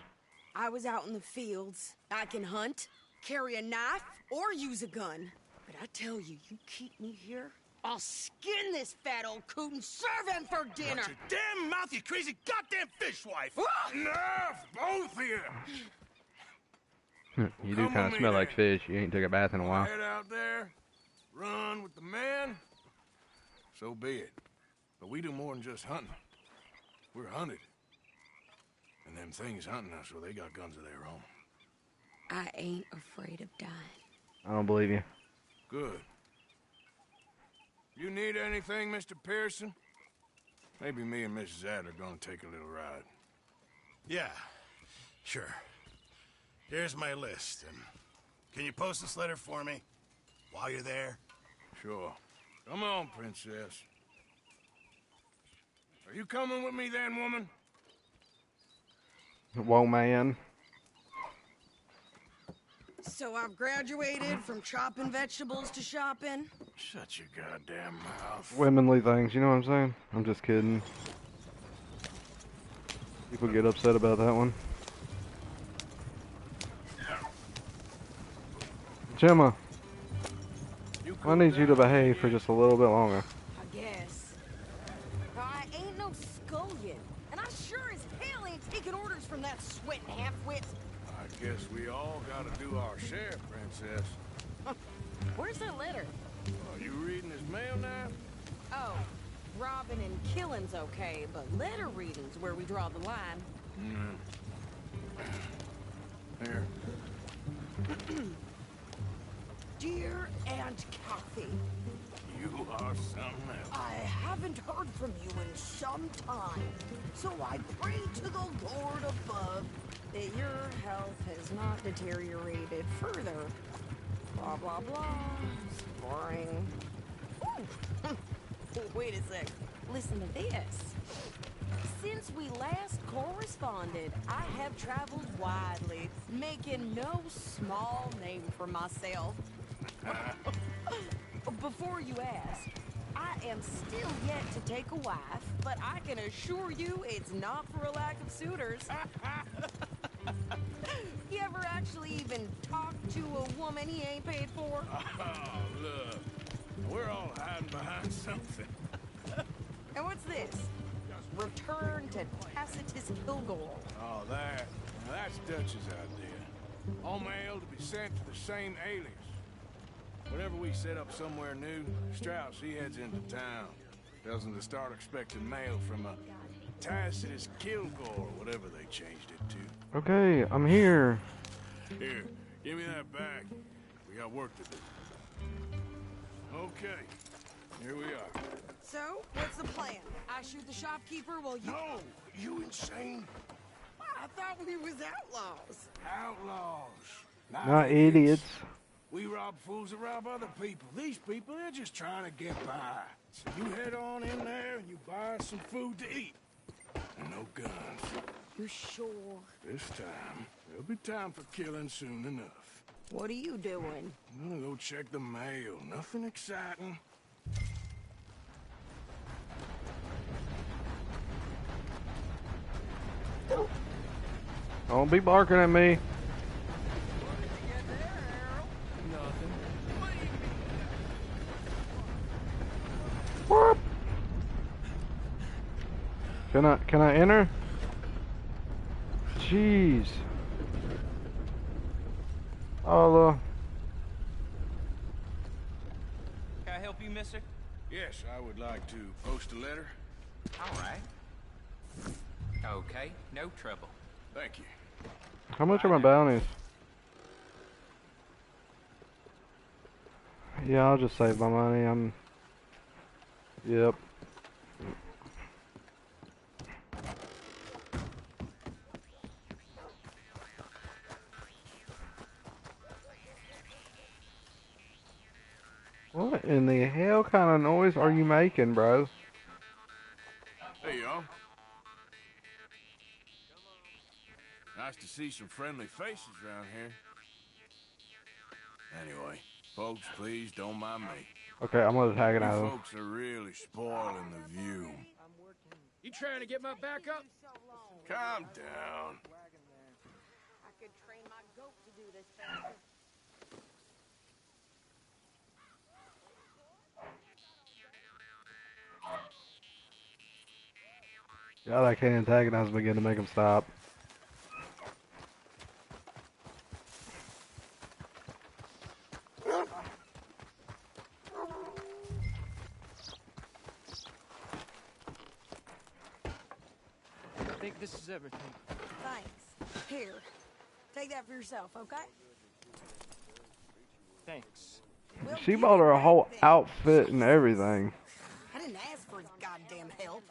I was out in the fields. I can hunt, carry a knife, or use a gun. But I tell you, you keep me here, I'll skin this fat old coot and serve him for dinner. Shut your damn mouth, you crazy goddamn fishwife! Enough, both of you! You do kind of smell like fish. You ain't took a bath in a while. Head out there, run with the men. So be it. But we do more than just hunting. We're hunted. And them things hunting us, well, they got guns of their own. I ain't afraid of dying. I don't believe you. Good. You need anything, Mr. Pearson? Maybe me and Mrs. Adler are gonna take a little ride. Yeah, sure. Here's my list, and can you post this letter for me while you're there? Sure. Come on, princess. Are you coming with me then, woman? Whoa, man. So I've graduated from chopping vegetables to shopping. Shut your goddamn mouth. Womenly things, you know what I'm saying? I'm just kidding. People get upset about that one. Gemma, I need you to behave for just a little bit longer. I guess. I ain't no scullion, and I sure as hell ain't taking orders from that sweating half-wit. I guess we all gotta do our share, princess. Where's that letter? Are you reading his mail now? Oh, robbing and killing's okay, but letter reading's where we draw the line. Here. Dear Aunt Kathy, You are something else. I haven't heard from you in some time, so I pray to the Lord above that your health has not deteriorated further. Blah, blah, blah. It's boring. Ooh. Wait a sec. Listen to this. Since we last corresponded, I have traveled widely, making no small name for myself. Before you ask, I am still yet to take a wife, but I can assure you it's not for a lack of suitors. You ever actually even talked to a woman he ain't paid for? Oh, look. We're all hiding behind something. And what's this? Return to Tacitus Kilgore. Oh, that. Now, that's Dutch's idea. All mail to be sent to the same alias. Whenever we set up somewhere new, Strauss, he heads into town. Tells them to start expecting mail from a Tacitus Kilgore, or whatever they changed it to. Okay, I'm here. Here, give me that back. We got work to do. Okay, here we are. So, what's the plan? I shoot the shopkeeper while you... No! You insane? I thought we was outlaws. Outlaws. Not idiots. We rob fools that rob other people. These people, they're just trying to get by. So you head on in there and you buy some food to eat. And no guns. You sure? This time, there'll be time for killing soon enough. What are you doing? I'm gonna go check the mail. Nothing exciting. Don't be barking at me. Whoop. Can I enter? Jeez. Allah. Can I help you, mister? Yes, I would like to post a letter. All right. Okay, no trouble. Thank you. How much are my bounties? Yeah, I'll just save my money. Yep. What in the hell kind of noise are you making, bro? Hey, y'all. Nice to see some friendly faces around here. Anyway, folks, please don't mind me. Okay, I'm gonna tag it You out. folks are really spoiling the view. You trying to get my back up? Calm down. I could train my goat to do this faster. Yeah, I can't antagonize him again to make him stop. I think this is everything. Thanks. Here, take that for yourself, okay? Thanks. She bought her a whole outfit and everything. I didn't ask for his goddamn help.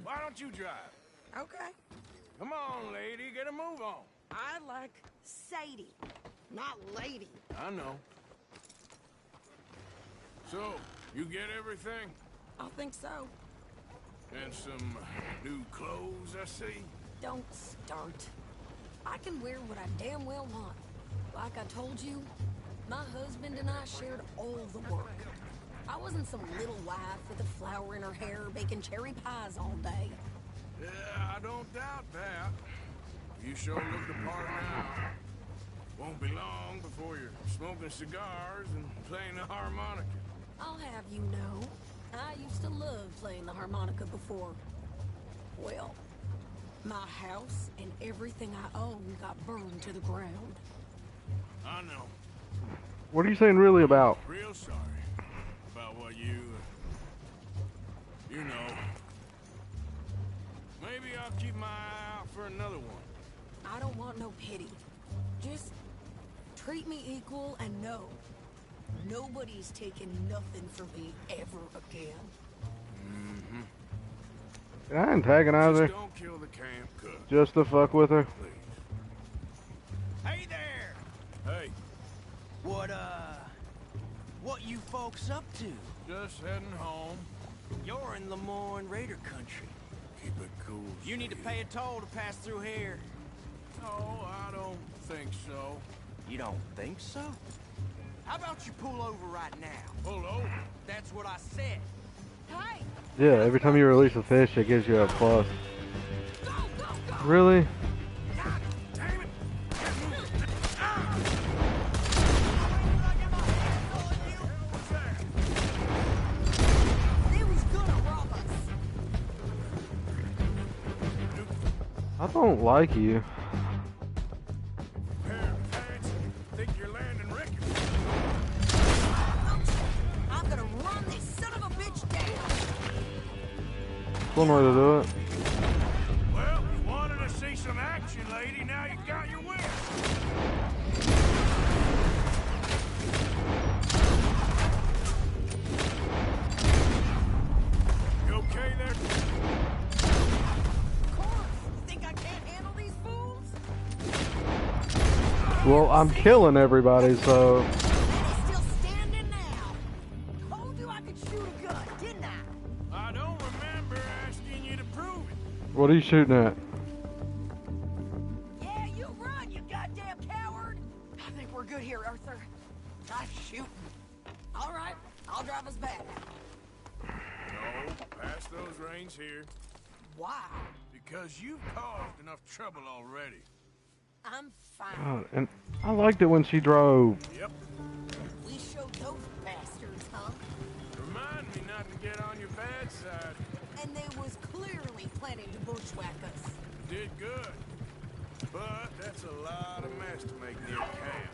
Why don't you drive? Okay. Come on, lady, get a move on. I like Sadie, not lady. I know. So, you get everything? I think so. And some new clothes, I see? Don't start. I can wear what I damn well want. Like I told you, my husband and I shared all the work. I wasn't some little wife with a flower in her hair baking cherry pies all day. Yeah, I don't doubt that. You sure look the part now. Won't be long before you're smoking cigars and playing the harmonica. I'll have you know, I used to love playing the harmonica before. Well, my house and everything I own got burned to the ground. I know. What are you saying really about? Real sorry about what you know. Maybe I'll keep my eye out for another one. I don't want no pity. Just treat me equal and know nobody's taking nothing from me ever again. Mm-hmm. Did I antagonize her? Just don't kill the camp cook. Just to fuck with her? Please. Hey there! Hey, What you folks up to? just heading home. You're in Lemoyne Raider country. Keep it cool. You need to pay a toll to pass through here. No, I don't think so. You don't think so? How about you pull over right now? Pull over? That's what I said. Hey! Yeah, every time you release a fish, it gives you a plus. Really? They was gonna rob us. I don't like you. Parents think you're landing Ricketts. That's one way to do it. Well, you wanted to see some action, lady. Now you got your wish. You okay there? Think I can't handle these fools? Well, I'm killing everybody, so Still standing now. Told you I could shoot a gun, didn't I? I don't remember asking you to prove it. what are you shooting at? Yeah, you run, you goddamn coward. I think we're good here, Arthur. I'm shooting. All right, I'll drive us back. No, pass those reins here. Why? Because you've caused enough trouble already. I'm fine. God, and I liked it when she drove. Yep. We showed those bastards, huh? Remind me not to get on your bad side. And they was clearly planning to bushwhack us. Did good. But that's a lot of mess to make near camp.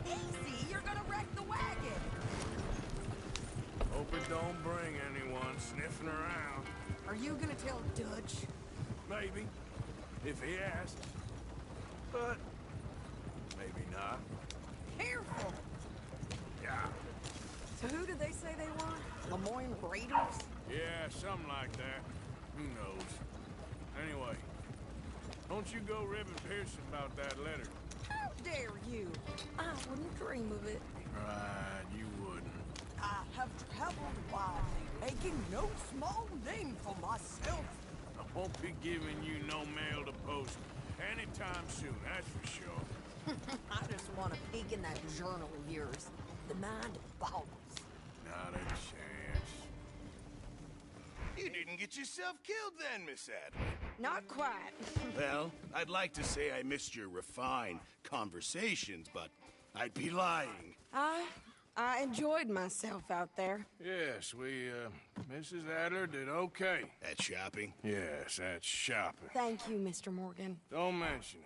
Easy, you're gonna wreck the wagon. Hope it don't bring anyone sniffing around. Are you gonna tell Dutch? Maybe. If he asks. But maybe not. Careful. Yeah. So who did they say they were? Lemoyne Raiders? Yeah, something like that. Who knows? Anyway, don't you go ribbing Pearson about that letter. How dare you? I wouldn't dream of it. Right, you wouldn't. I have traveled widely, making no small name for myself. I won't be giving you no mail to post anytime soon, that's for sure. I just want to peek in that journal of yours. The mind boggles. Not a chance. You didn't get yourself killed then, Miss Adler. Not quite. Well, I'd like to say I missed your refined conversations, but I'd be lying. I enjoyed myself out there. Yes, Mrs. Adler did okay. At shopping? Yes, at shopping. Thank you, Mr. Morgan. Don't mention it.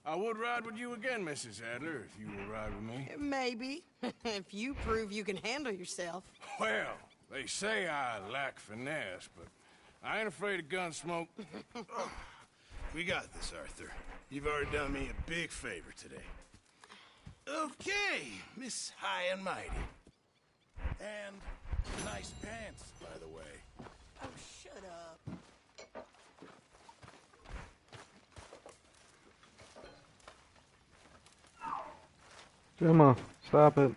I would ride with you again, Mrs. Adler, if you will ride with me. Maybe. If you prove you can handle yourself. Well, they say I lack finesse, but I ain't afraid of gun smoke. We got this, Arthur. You've already done me a big favor today. Okay, Miss High and Mighty. And nice pants, by the way. Oh, shut up. Gemma, stop it.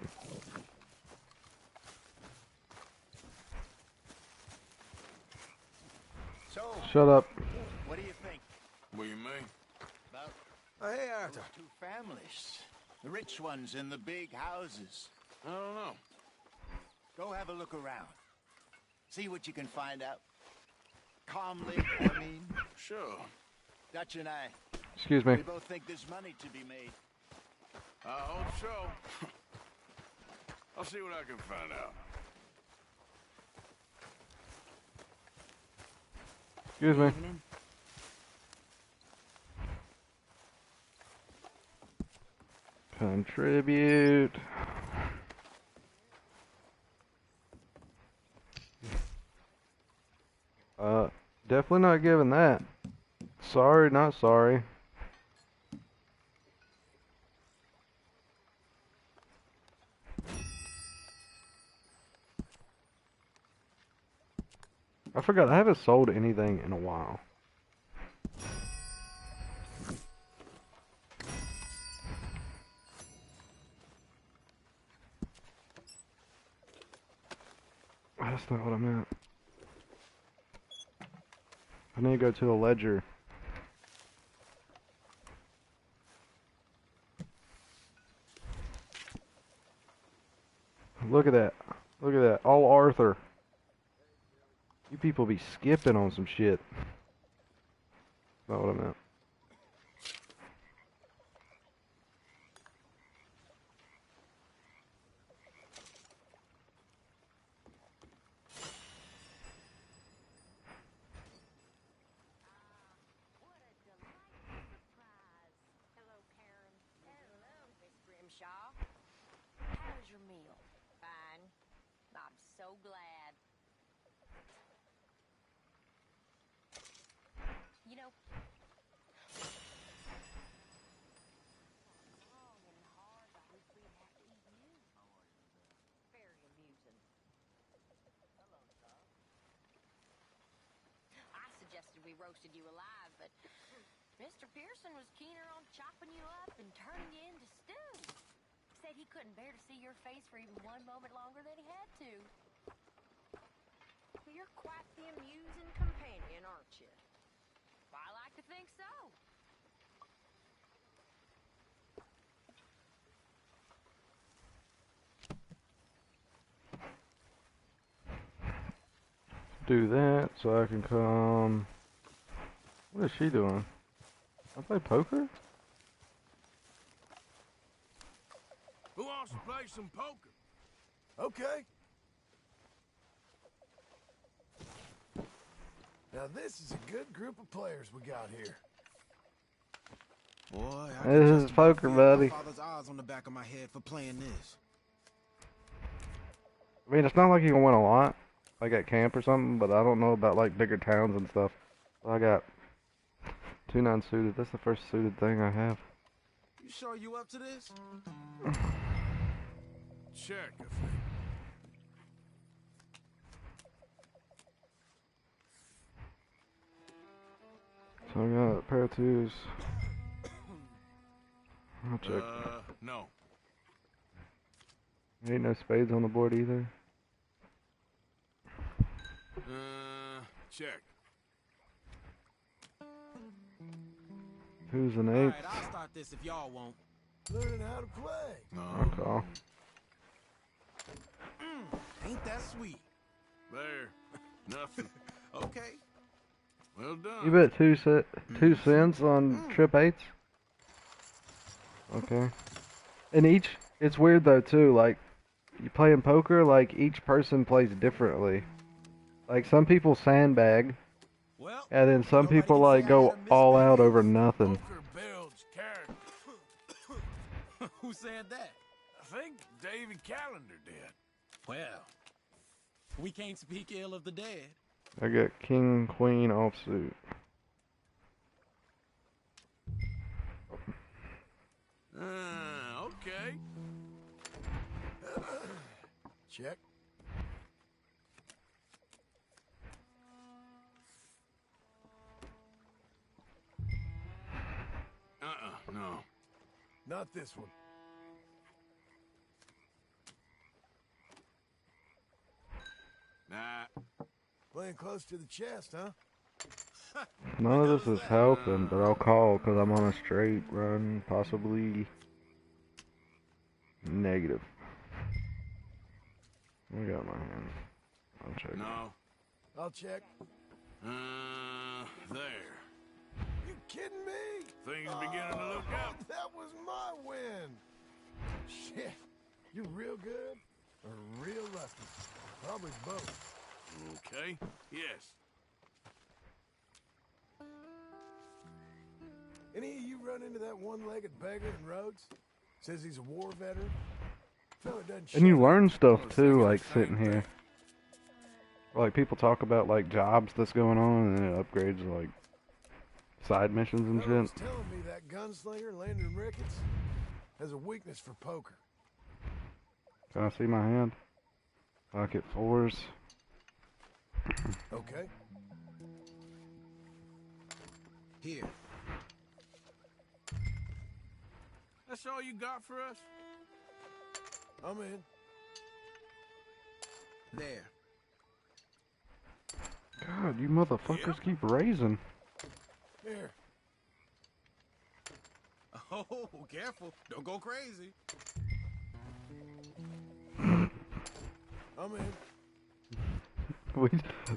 So, Shut up. what do you think? What do you mean? About Oh, hey, Arthur. two families. The rich ones in the big houses. I don't know. Go have a look around. See what you can find out. Calmly, I mean. Sure. Dutch and I. Excuse me. We both think there's money to be made. I hope so. I'll see what I can find out. Excuse me. Contribute. Definitely not giving that. Sorry, not sorry. I forgot, I haven't sold anything in a while. That's not what I meant. I need to go to the ledger. Look at that. Look at that. All Arthur. You people be skipping on some shit. Not what I meant. How was your meal? Fine. I'm so glad. roasted you alive, but Mr. Pearson was keener on chopping you up and turning you into stew. Said he couldn't bear to see your face for even one moment longer than he had to. You're quite the amusing companion, aren't you? I like to think so. Do that so I can come. What is she doing? I play poker? Who wants to play some poker? Okay. Now this is a good group of players we got here. Boy, This is poker, buddy. my father's eyes on the back of my head for playing this. I mean, it's not like you can win a lot, like at camp or something, but I don't know about like bigger towns and stuff. I got 2 non-suited. That's the first suited thing I have. You sure you up to this? Check, I think. So I got a pair of 2s. I'll check. No. Ain't no spades on the board either. Check. 2s and 8s. Alright, I'll start this if y'all won't. Learning how to play. I'll call. Ain't that sweet? There. Nothing. Okay. Well done. You bet 2 cents on trip 8s? Okay. And it's weird though too, like, you play in poker, like, each person plays differently. Like, some people sandbag, and then some people, like, go all out over nothing. Poker builds character. Who said that? I think David Callender did. Well, we can't speak ill of the dead. I got king, queen, offsuit. Okay. Check. No. Not this one. Nah. Playing close to the chest, huh? None of this is helping, but I'll call because I'm on a straight run, possibly negative. I got my hand. I'll check. No. I'll check. There. You kidding me? Things beginning to look up. That was my win. Shit. You real good or real rusty? Probably both. Okay. Yes. Any of you run into that one-legged beggar in Rhodes? Says he's a war veteran? Fella doesn't And you shut learn up. stuff too, like sitting here. Like people talk about like jobs that's going on, and then it upgrades like side missions and Fella was shit. telling me that gunslinger Landon Ricketts has a weakness for poker. Can I see my hand? Pocket 4s. Okay. Here. That's all you got for us? I'm in. There. God, you motherfuckers keep raising. Here. Oh, careful. Don't go crazy. I'm in.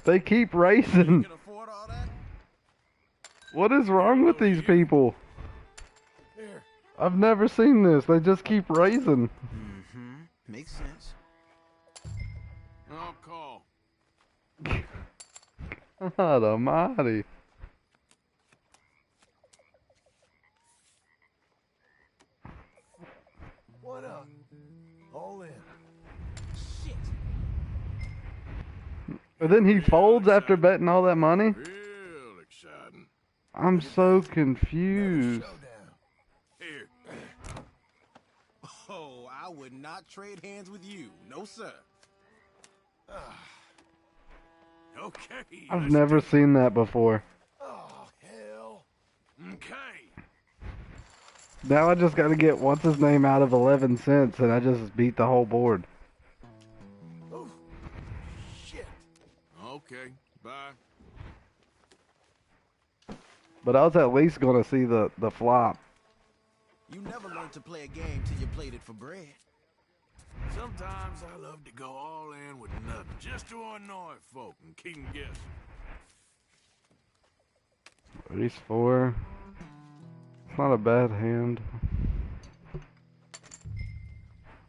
They keep raising. Can afford all that? What is wrong with these people? Here. I've never seen this. They just keep raising. Mm-hmm. Makes sense. I'll call. God almighty. Why not? All in. Shit. But then he folds after betting all that money? Real exciting. I'm so confused. Here. Oh, I would not trade hands with you. No, sir. Okay. I've never seen that before. Oh, Okay. Now I just gotta get what's his name out of 11 cents, and I just beat the whole board. Shit. Okay. Bye. But I was at least gonna see the flop. You never learned to play a game till you played it for bread. Sometimes I love to go all in with nothing, just to annoy folk and keep them guessing. Ace 4. It's not a bad hand.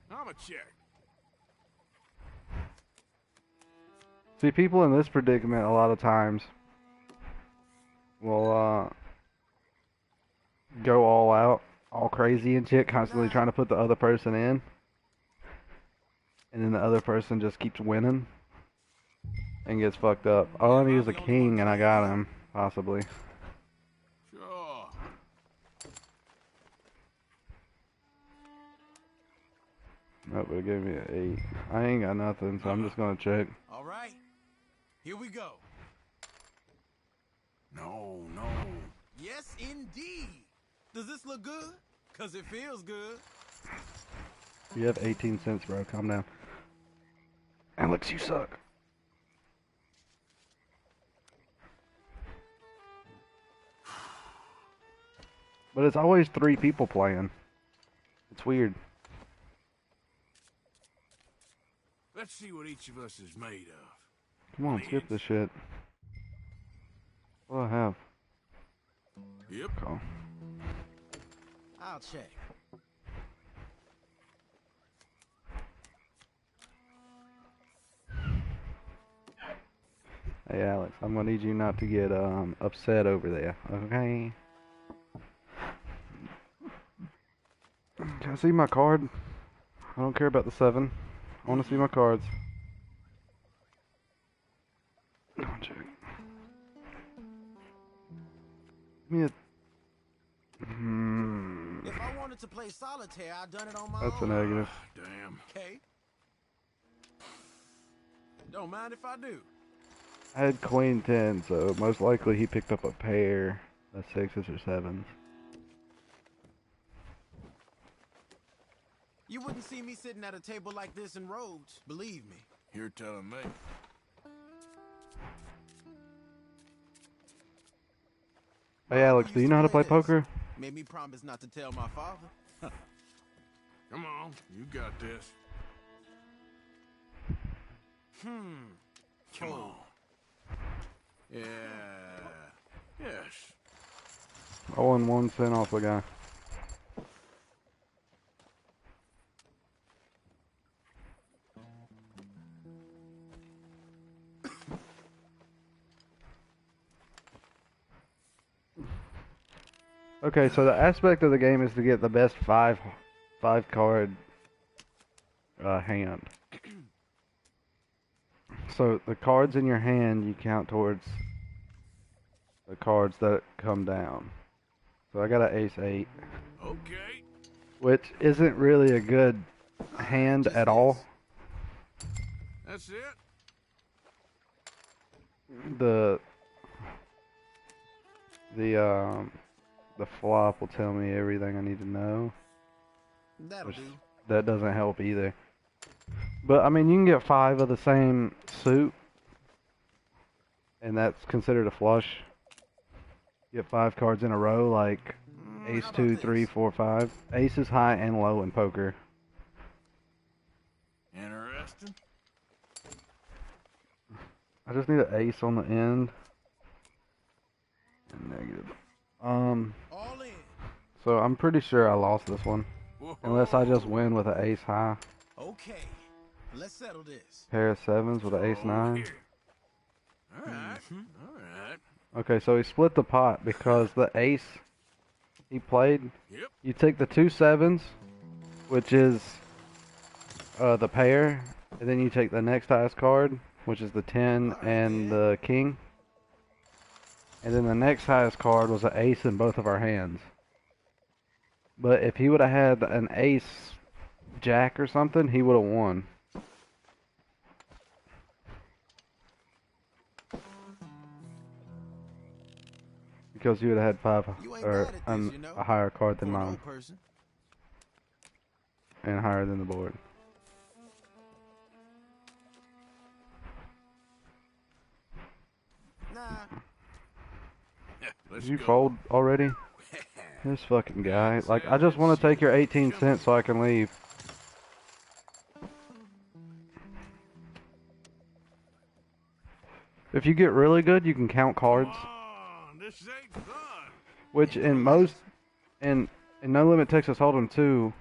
I'm a check. See, people in this predicament a lot of times will go all out, all crazy and shit, constantly trying to put the other person in. And then the other person just keeps winning and gets fucked up. All I need is a king and I got him, possibly. Sure. Nope, it gave me an 8. I ain't got nothing, so I'm just gonna check. All right, here we go. No. Yes, indeed. Does this look good? Cause it feels good. You have 18 cents, bro. Calm down. Alex, you suck. But it's always 3 people playing. It's weird. Let's see what each of us is made of. Come on, skip this shit. What do I have? Yep. Call. I'll check. Hey, Alex, I'm gonna need you not to get upset over there, okay? Can I see my card? I don't care about the 7. I want to see my cards. I'll check. Give me a... If I wanted to play solitaire, I'd done it on my That's a own. negative. Damn. Okay. Don't mind if I do. I had queen 10, so most likely he picked up a pair of 6s or 7s. You wouldn't see me sitting at a table like this in Rhodes, believe me. You're telling me. Hey Alex, do you know how to play poker? Made me promise not to tell my father. Come on, you got this. Come on. Yeah. Yes. I won 1 cent off a guy. Okay, so the aspect of the game is to get the best five card hand. So the cards in your hand you count towards the cards that come down. So I got an ace 8. Okay. Which isn't really a good hand at all. That's it? The flop will tell me everything I need to know. That'll do. That doesn't help either. But I mean, you can get 5 of the same suit, and that's considered a flush. Get 5 cards in a row, like ace 2, 3, 4, 5. Ace is high and low in poker. Interesting. I just need an ace on the end. And negative. So I'm pretty sure I lost this one. Unless I just win with an ace high. Okay, let's settle this. Pair of 7s with an ace 9. Alright. Alright. Okay, so he split the pot because the ace he played, Yep. you take the 2 7s, which is the pair, and then you take the next highest card, which is the 10 and the king. And then the next highest card was an ace in both of our hands. But if he would have had an ace jack or something, he would have won. Because you would have had 5 You ain't or bad at this, you know, a higher card than for an mine. old person. And higher than the board. Nah. Did you fold already? This fucking guy. Like, I just want to take your 18 cents so I can leave. If you get really good, you can count cards. This ain't fun. Which in most, in No Limit Texas Hold'em 2,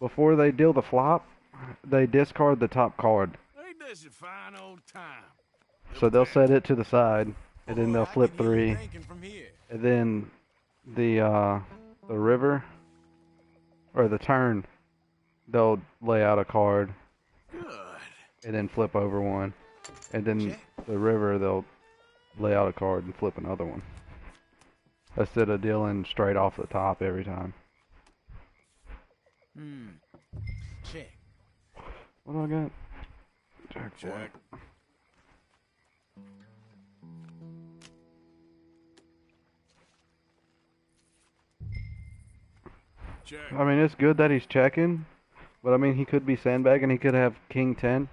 before they deal the flop, they discard the top card. Ain't this a fine old time? So they'll set it to the side, and then they'll flip 3, and then the river, or the turn, they'll lay out a card, and then flip over one, and then the river, they'll lay out a card and flip another one, instead of dealing straight off the top every time. Check. What do I got? Jack. Jack. I mean, it's good that he's checking, but I mean, he could be sandbagging. He could have King 10,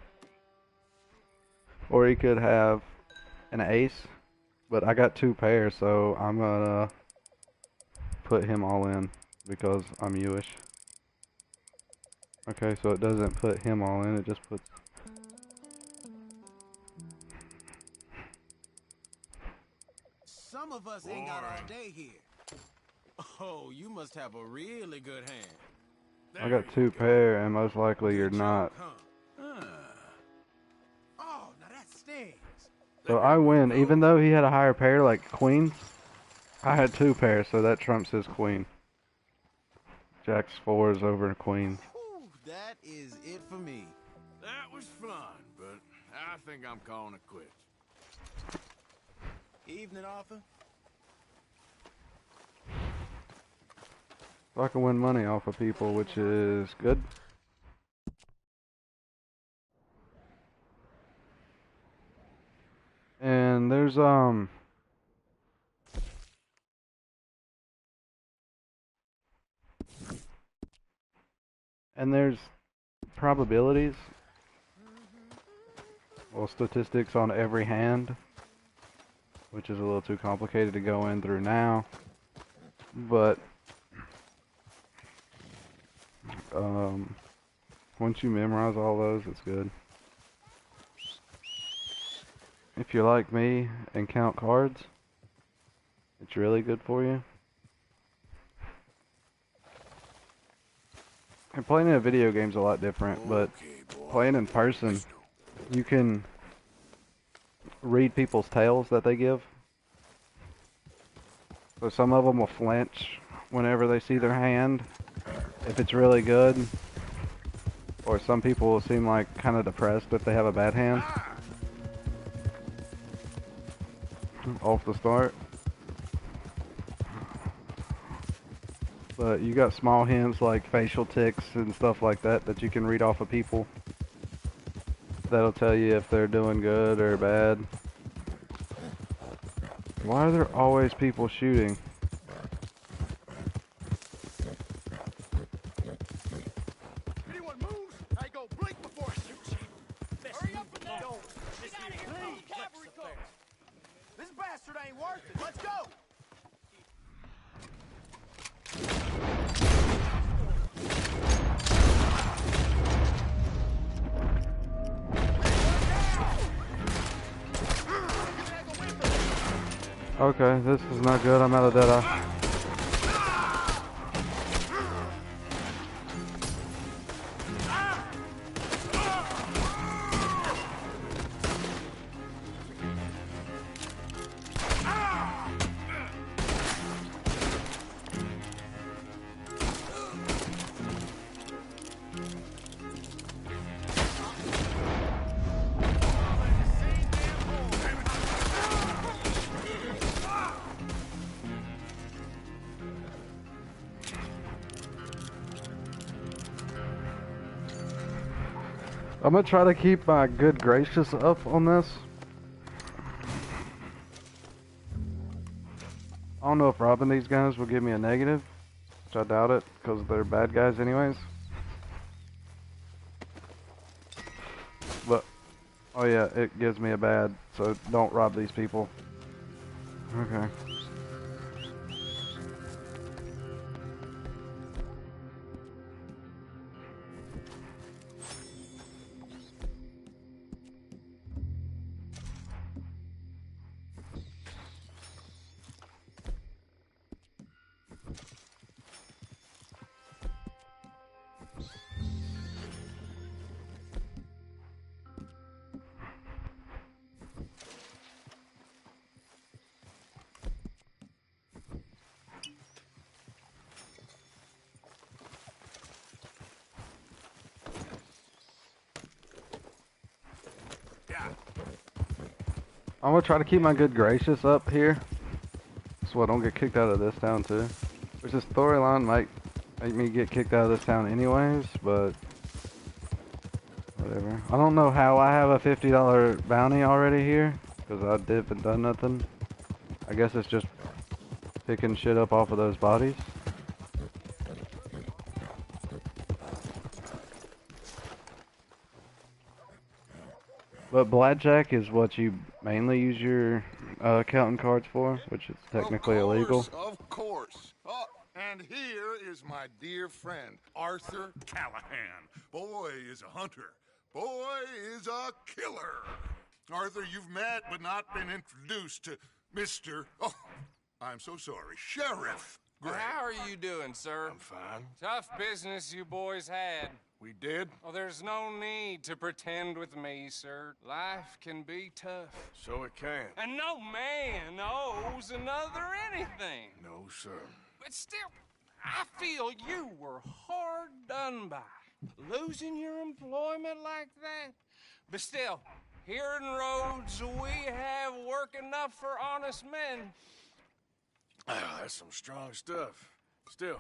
or he could have an ace, but I got 2 pairs, so I'm gonna put him all in because I'm you-ish. Okay, so it doesn't put him all in, it just puts... Some of us ain't got all day here. Oh, you must have a really good hand. I got 2 pair, and most likely you're not. Oh, now that stings. So I win, even though he had a higher pair, like queens. I had 2 pairs, so that trumps his queen. Jack's 4s over queens. Ooh, that is it for me. That was fun, but I think I'm calling it quits. Evening, Arthur. So I can win money off of people, which is good. And there's probabilities, well, statistics on every hand, which is a little too complicated to go in through now, but once you memorize all those, it's good. If you're like me and count cards, it's really good for you. And playing in a video game's a lot different, but playing in person, you can read people's tales that they give. So some of them will flinch whenever they see their hand, if it's really good. Or some people will seem like kind of depressed if they have a bad hand. Off the start. But you got small hints like facial tics and stuff like that that you can read off of people. That'll tell you if they're doing good or bad. Why are there always people shooting? Anyone moves, I go blink before I shoot you. Hurry up with that! Get out of here, please! Cavalry corps! This bastard ain't worth it. Let's go! Okay, this is not good. I'm out of Deadeye. I'm gonna try to keep my good gracious up on this. don't know if robbing these guys will give me a negative, which I doubt it, because they're bad guys anyways. But, oh yeah, it gives me a bad, so don't rob these people. Okay. I'm gonna try to keep my good gracious up here, so I don't get kicked out of this town too. Which this storyline might make me get kicked out of this town anyways, but whatever. I don't know how I have a $50 bounty already here, because I haven't done nothing. I guess it's just picking shit up off of those bodies. But blackjack is what you mainly use your counting cards for, which is technically illegal. Of course. Oh, and here is my dear friend, Arthur Callahan. Boy is a hunter. Boy is a killer. Arthur, you've met but not been introduced to Mr. Oh, I'm so sorry, Sheriff Gray. How are you doing, sir? I'm fine. Tough business you boys had. We did? Oh, there's no need to pretend with me, sir. Life can be tough. So it can. And no man owes another anything. No, sir. But still, I feel you were hard done by. Losing your employment like that. But still, here in Rhodes, we have work enough for honest men. That's some strong stuff. Still,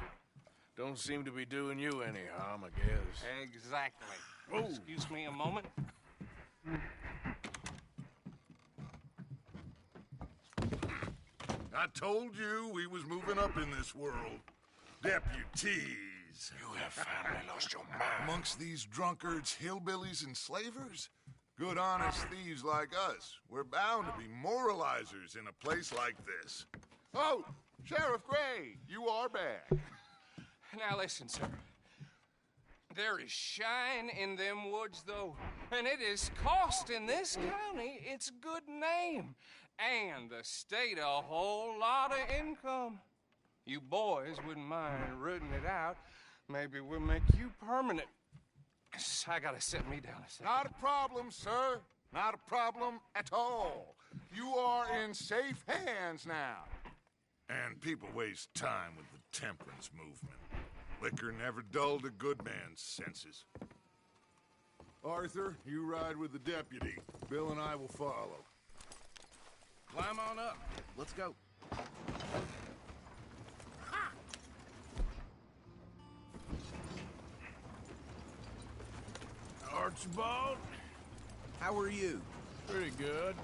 don't seem to be doing you any harm, I guess. Exactly. Oh. Excuse me a moment. I told you we was moving up in this world. Deputies. You have finally lost your mind. Amongst these drunkards, hillbillies, and slavers? Good honest thieves like us. We're bound to be moralizers in a place like this. Oh, Sheriff Gray, you are back. Now listen, sir. There is shine in them woods, though, and it is costing this county its good name and the state a whole lot of income. You boys wouldn't mind rooting it out. Maybe we'll make you permanent. I gotta sit me down a second. Not a problem, sir. Not a problem at all. You are in safe hands now. And people waste time with the temperance movement. Liquor never dulled a good man's senses. Arthur, you ride with the deputy. Bill and I will follow. Climb on up. Let's go. Archibald? How are you? Pretty good.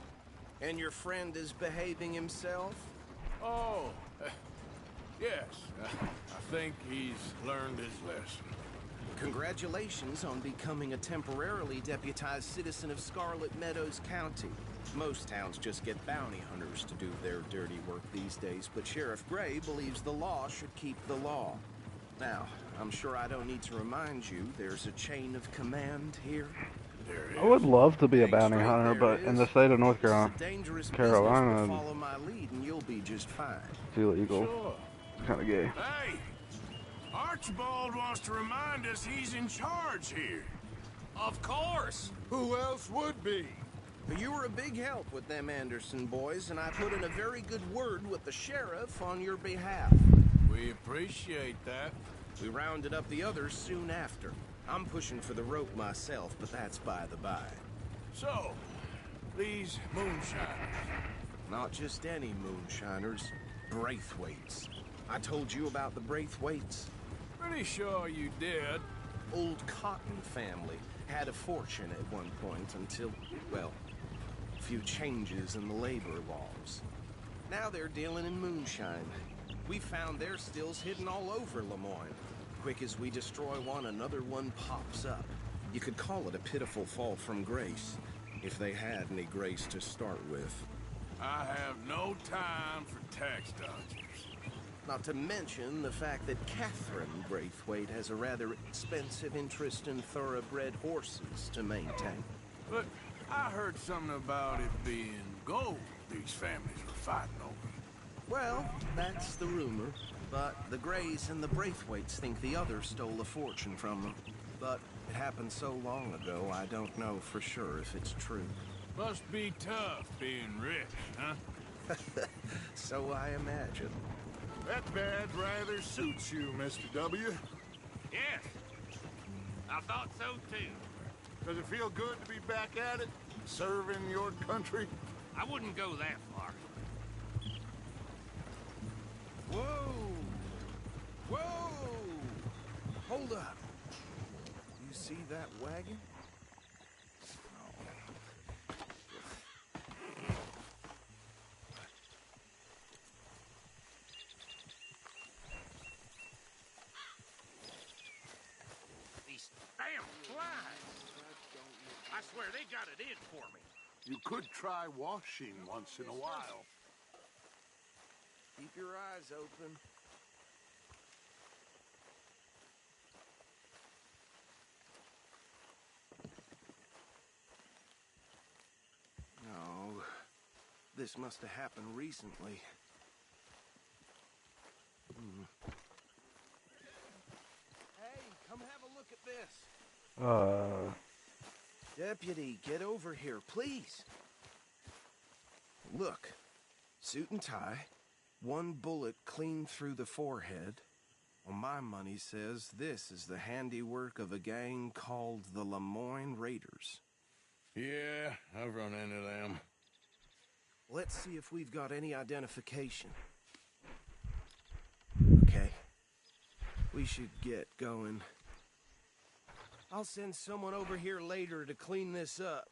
And your friend is behaving himself? Oh, yes. I think he's learned his lesson. Congratulations on becoming a temporarily deputized citizen of Scarlet Meadows County. Most towns just get bounty hunters to do their dirty work these days, but Sheriff Gray believes the law should keep the law. Now, I'm sure I don't need to remind you, there's a chain of command here. I would love to be a bounty hunter, but in the state of North Carolina, Follow my lead and you'll be just fine. it's illegal. Sure. It's kind of gay. Hey! Archibald wants to remind us he's in charge here. Of course! Who else would be? You were a big help with them Anderson boys, and I put in a very good word with the sheriff on your behalf. We appreciate that. We rounded up the others soon after. I'm pushing for the rope myself, but that's by the by. So, these moonshiners. Not just any moonshiners, Braithwaites. I told you about the Braithwaites? Pretty sure you did. Old Cotton family had a fortune at one point until, well, a few changes in the labor laws. Now they're dealing in moonshine. We found their stills hidden all over Lemoyne. Quick as we destroy one, another one pops up. You could call it a pitiful fall from grace, if they had any grace to start with. I have no time for tax dodgers. Not to mention the fact that Catherine Braithwaite has a rather expensive interest in thoroughbred horses to maintain. But I heard something about it being gold these families were fighting over. Well, that's the rumor. But the Greys and the Braithwaites think the others stole a fortune from them. But it happened so long ago, I don't know for sure if it's true. Must be tough being rich, huh? So I imagine. That badge rather suits you, Mr. W. Yes. I thought so, too. Does it feel good to be back at it? Serving your country? I wouldn't go that far. Whoa! Whoa! Hold up. You see that wagon? These damn flies. I swear they got it in for me. You could try washing once in a while. Keep your eyes open. No, this must have happened recently. Hey, come have a look at this. Deputy, get over here, please. Look, suit and tie, one bullet clean through the forehead. Well, my money says this is the handiwork of a gang called the Lemoyne Raiders. Yeah, I've run into them. Let's see if we've got any identification. Okay. We should get going. I'll send someone over here later to clean this up.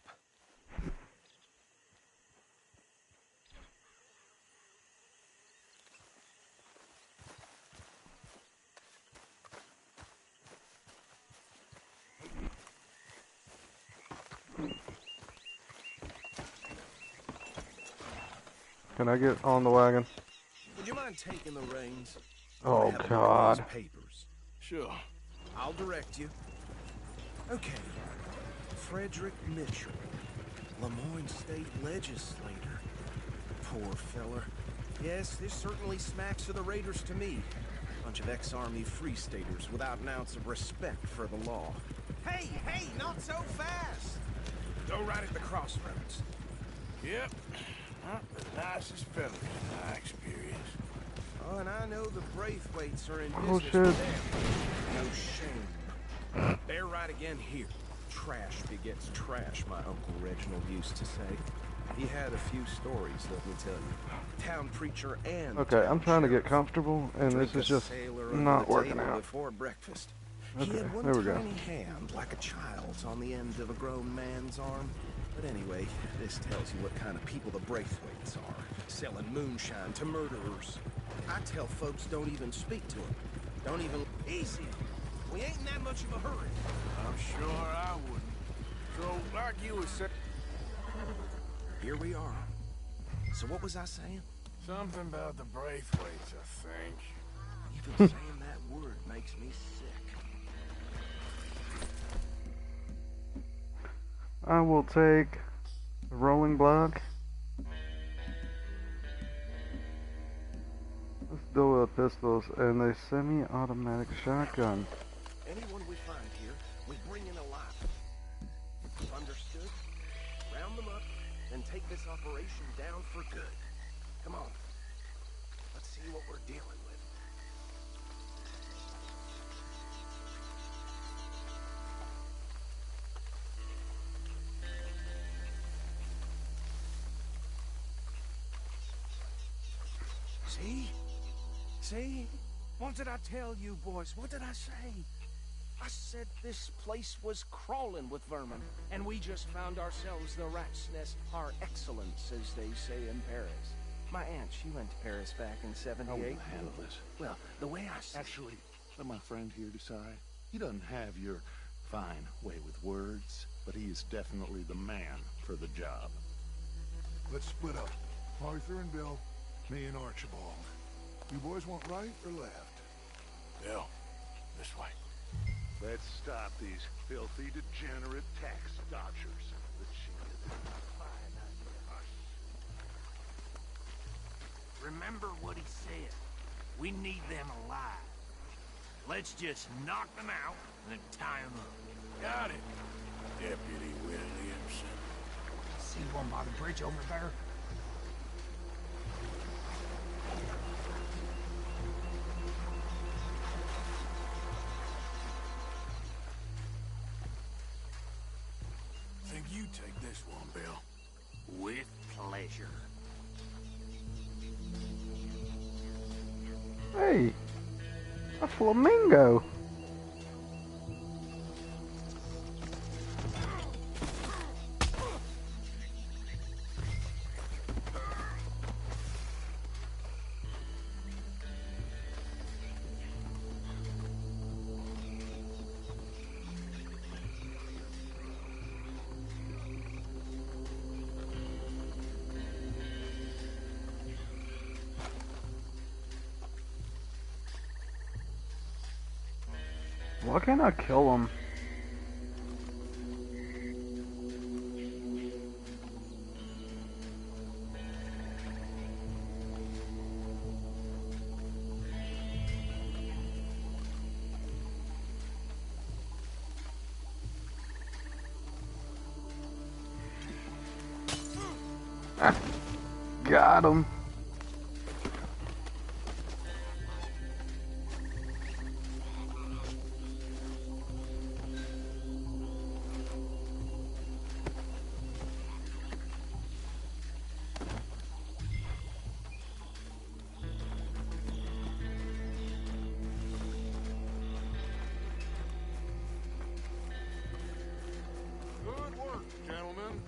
Can I get on the wagon? Would you mind taking the reins? Oh, God. Papers. Sure. I'll direct you. Okay. Frederick Mitchell, Lemoyne State Legislator. Poor feller. Yes, this certainly smacks of the Raiders to me. Bunch of ex-Army Free Staters without an ounce of respect for the law. Hey, hey, not so fast! Go right at the crossroads. Yep. Not the nicest fellas in my experience. Oh, and I know the Braithwaites are in Oh, business shit. with them. No shame. They're right again here. Trash begets trash, my Uncle Reginald used to say. He had a few stories, let me tell you. Town preacher and Okay, I'm trying to get comfortable, and this is just not working out. Before breakfast. Okay, He had one there we go. tiny hand, like a child's, on the end of a grown man's arm. But anyway, this tells you what kind of people the Braithwaites are. Selling moonshine to murderers. I tell folks don't even speak to them. Don't even... Easy. We ain't in that much of a hurry. I'm sure I wouldn't. So, like you were saying... Here we are. So what was I saying? Something about the Braithwaites, I think. Even saying that word makes me sick. I will take the rolling block. Let's do with pistols and a semi-automatic shotgun. Anyone we find here, we bring in alive. Understood? Round them up, and take this operation down for good. Come on. Let's see what we're dealing with. See? See? What did I tell you, boys? What did I say? I said this place was crawling with vermin, and we just found ourselves the rat's nest par excellence, as they say in Paris. My aunt, she went to Paris back in '78. I will handle this. Well, the way I see... Actually, let my friend here decide. He doesn't have your fine way with words, but he is definitely the man for the job. Let's split up. Arthur and Bill, me and Archibald. You boys want right or left? Bill, this way. Let's stop these filthy, degenerate tax dodgers. Remember what he said. We need them alive. Let's just knock them out and then tie them up. Got it, Deputy Williamson. See one by the bridge over there? Think you take this one, Bill? With pleasure. Hey, a flamingo. Why can't I kill him? Got him. Good work, gentlemen.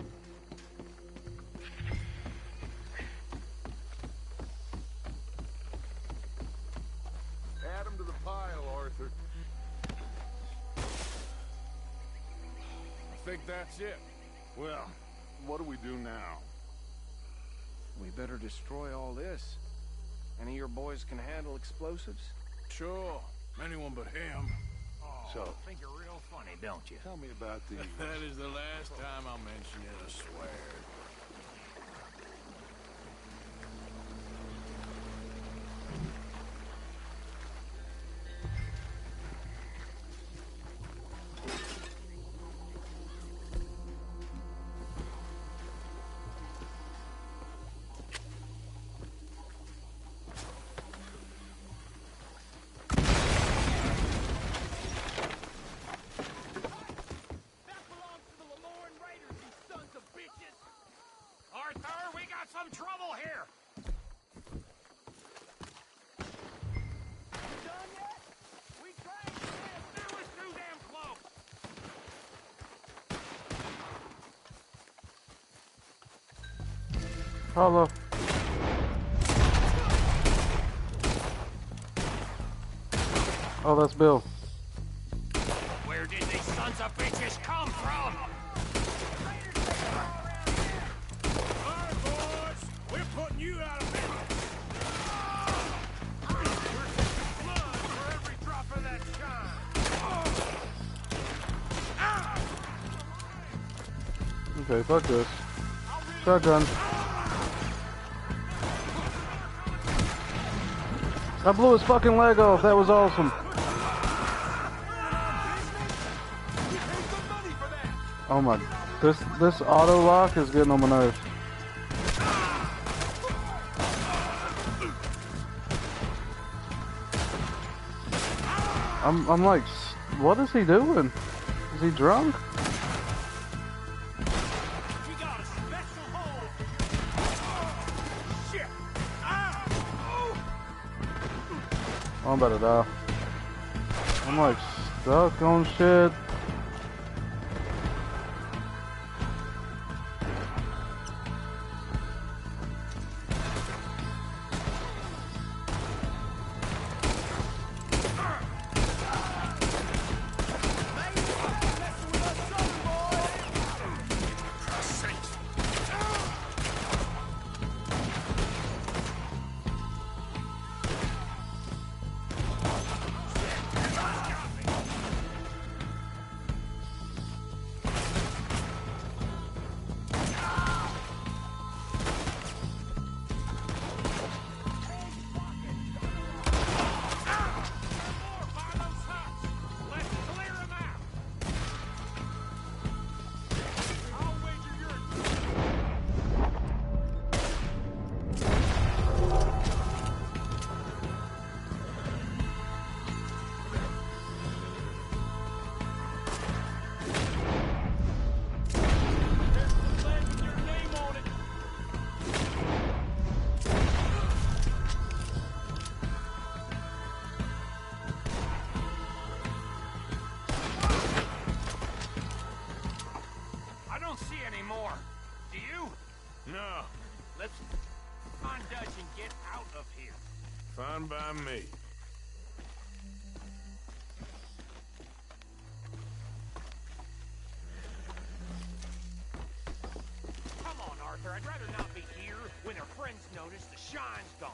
Add 'em to the pile, Arthur. I think that's it. Well, what do we do now? We better destroy all this. Any of your boys can handle explosives? Sure. Anyone but him. So, Think you're real funny, don't you? tell me about these. That is the last time I'll mention it, I swear. Arthur, we got some trouble here! Done yet? We tried this! That was too damn close! Hello. Oh, that's Bill. Where did these sons of bitches come from? Alright, boys. We're putting you out of business. We're taking blood for every drop of that shine. Okay, fuck this. Shotgun. I blew his fucking leg off. That was awesome. Oh my, this auto lock is getting on my nerves. I'm like, what is he doing? Is he drunk? I'm about to die. I'm like stuck on shit. Fine by me. Come on, Arthur. I'd rather not be here when our friends notice the shine's gone.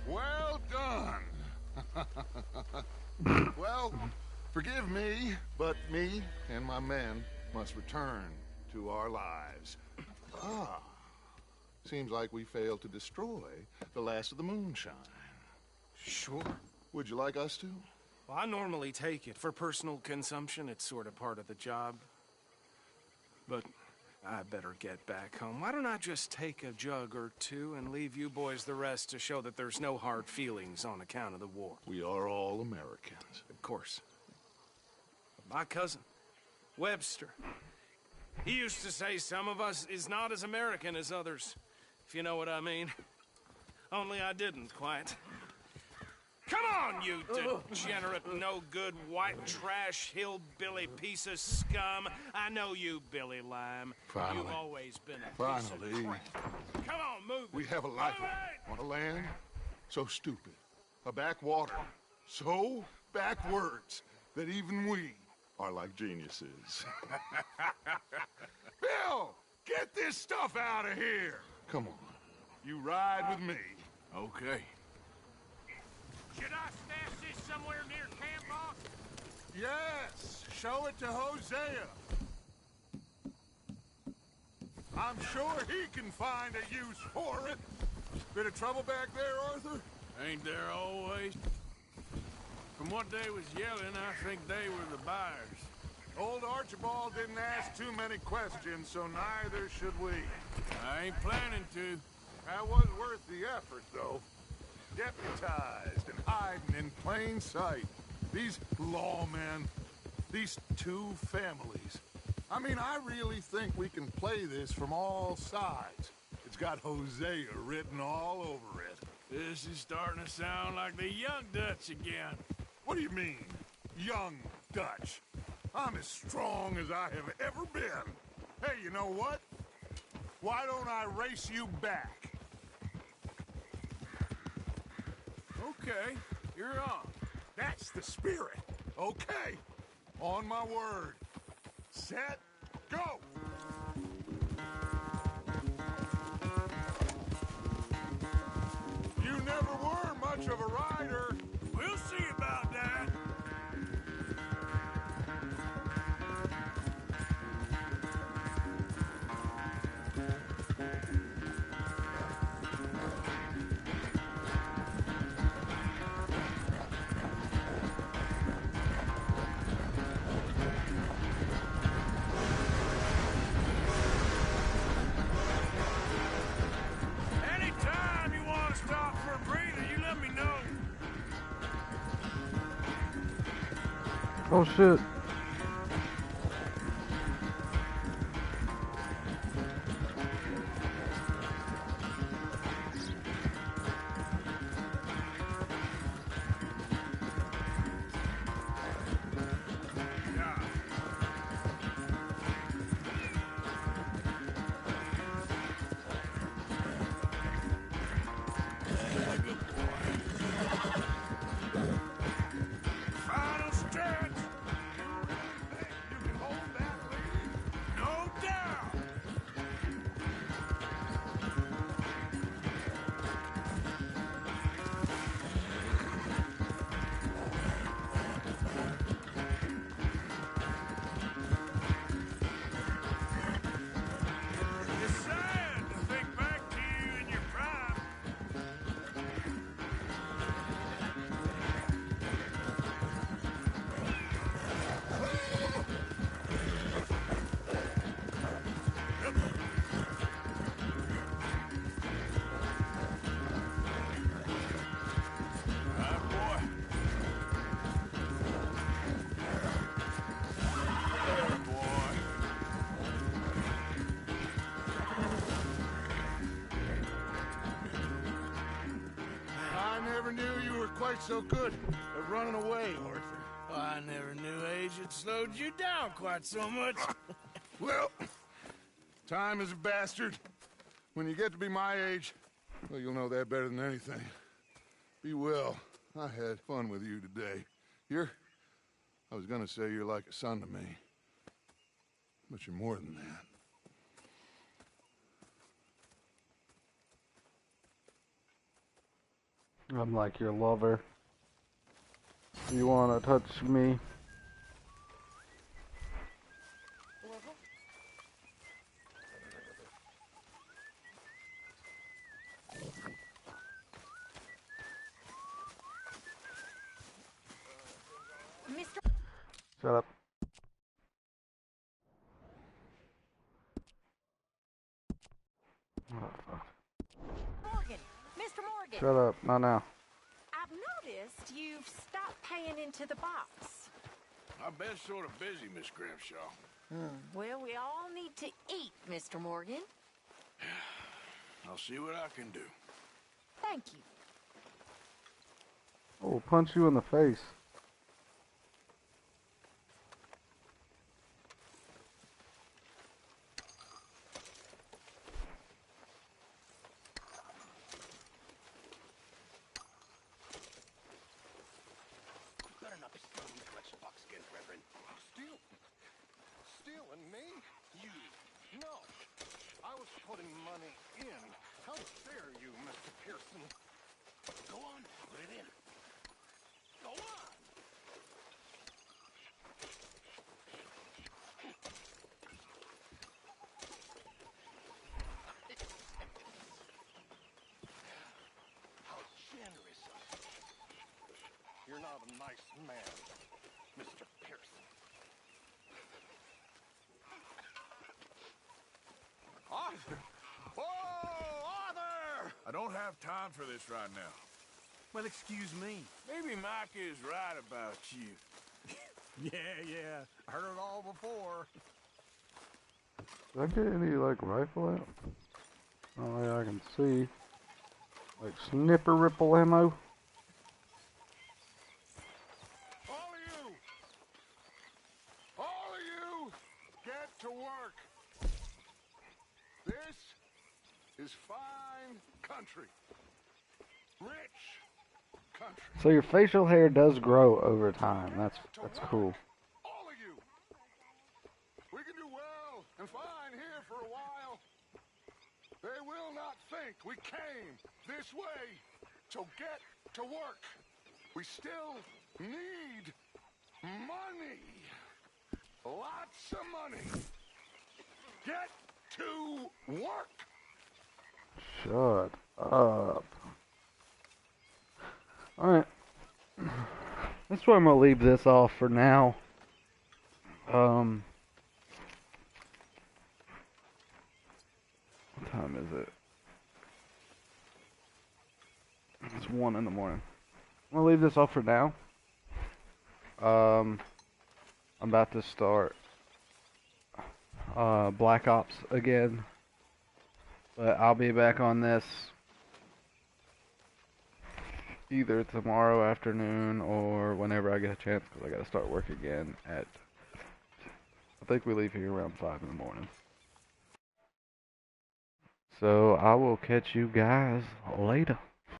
Well done. Well, forgive me, but me and my men must return to our lives. Ah, seems like we failed to destroy the last of the moonshine. Sure. Would you like us to? Well, I normally take it. For personal consumption, it's sort of part of the job. But I better get back home. Why don't I just take a jug or two and leave you boys the rest to show that there's no hard feelings on account of the war? We are all Americans. Of course. My cousin, Webster, he used to say some of us is not as American as others, if you know what I mean. Only I didn't quite. Come on, you degenerate, no-good, white trash, hillbilly piece of scum. I know you, Billy Lime. Finally. You've always been a piece of Finally. crap. Come on, move. We have a life on a land so stupid, a backwater so backwards that even we are like geniuses. Bill, get this stuff out of here. Come on, you ride with me. Okay. Should I stash this somewhere near camp, boss? Yes, show it to Hosea. I'm sure he can find a use for it. Bit of trouble back there, Arthur? Ain't there always? From what they was yelling, I think they were the buyers. Old Archibald didn't ask too many questions, so neither should we. I ain't planning to. That was worth the effort, though. Deputized and hiding in plain sight. These lawmen, these two families. I mean, I really think we can play this from all sides. It's got Hosea written all over it. This is starting to sound like the Young Dutch again. What do you mean, Young Dutch? I'm as strong as I have ever been. Hey, you know what? Why don't I race you back? Okay, you're on. That's the spirit. Okay. On my word. Set, go! You never were much of a rider. We'll see about that. Anytime you want to stop for a breather, you let me know. Oh shit. Final stretch. You never knew you were quite so good at running away, Arthur. I never knew age had slowed you down quite so much. Well, time is a bastard. When you get to be my age, well, you'll know that better than anything. Be well. I had fun with you today. I was gonna say you're like a son to me. But you're more than that. I'm like your lover. You wanna touch me? Mr. Shut up. Oh, fuck. Morgan! Mr. Morgan! Shut up. Not now. I've noticed you've stopped paying into the box. I've been sort of busy, Miss Grimshaw. Well, we all need to eat, Mr. Morgan. I'll see what I can do. Thank you. Oh, punch you in the face. Better not be stealing these collection box again, Reverend. Stealing me? You? No. I was putting money in. How dare you, Mr. Pearson? Go on, put it in. Go on! How generous of you. You're not a nice man, Mr. Pearson. Arthur! Oh, Arthur! I don't have time for this right now. Well, excuse me. Maybe Micah is right about you. Yeah. Heard it all before. Did I get any, like, rifle out? Oh, yeah, I can see. Like, snipper ripple ammo. All of you, get to work. This is fine country. Rich country. So your facial hair does grow over time. That's cool. All of you. We can do well and fine here for a while. They will not think we came this way. So get to work. We still need money. Lots of money. Get to work. Shut up. Alright. That's where I'm gonna leave this off for now. What time is it? It's 1 in the morning. I'm gonna leave this off for now. I'm about to start Black Ops again, but I'll be back on this either tomorrow afternoon or whenever I get a chance, because I gotta start work again at, I think we leave here around 5 in the morning. So I will catch you guys later.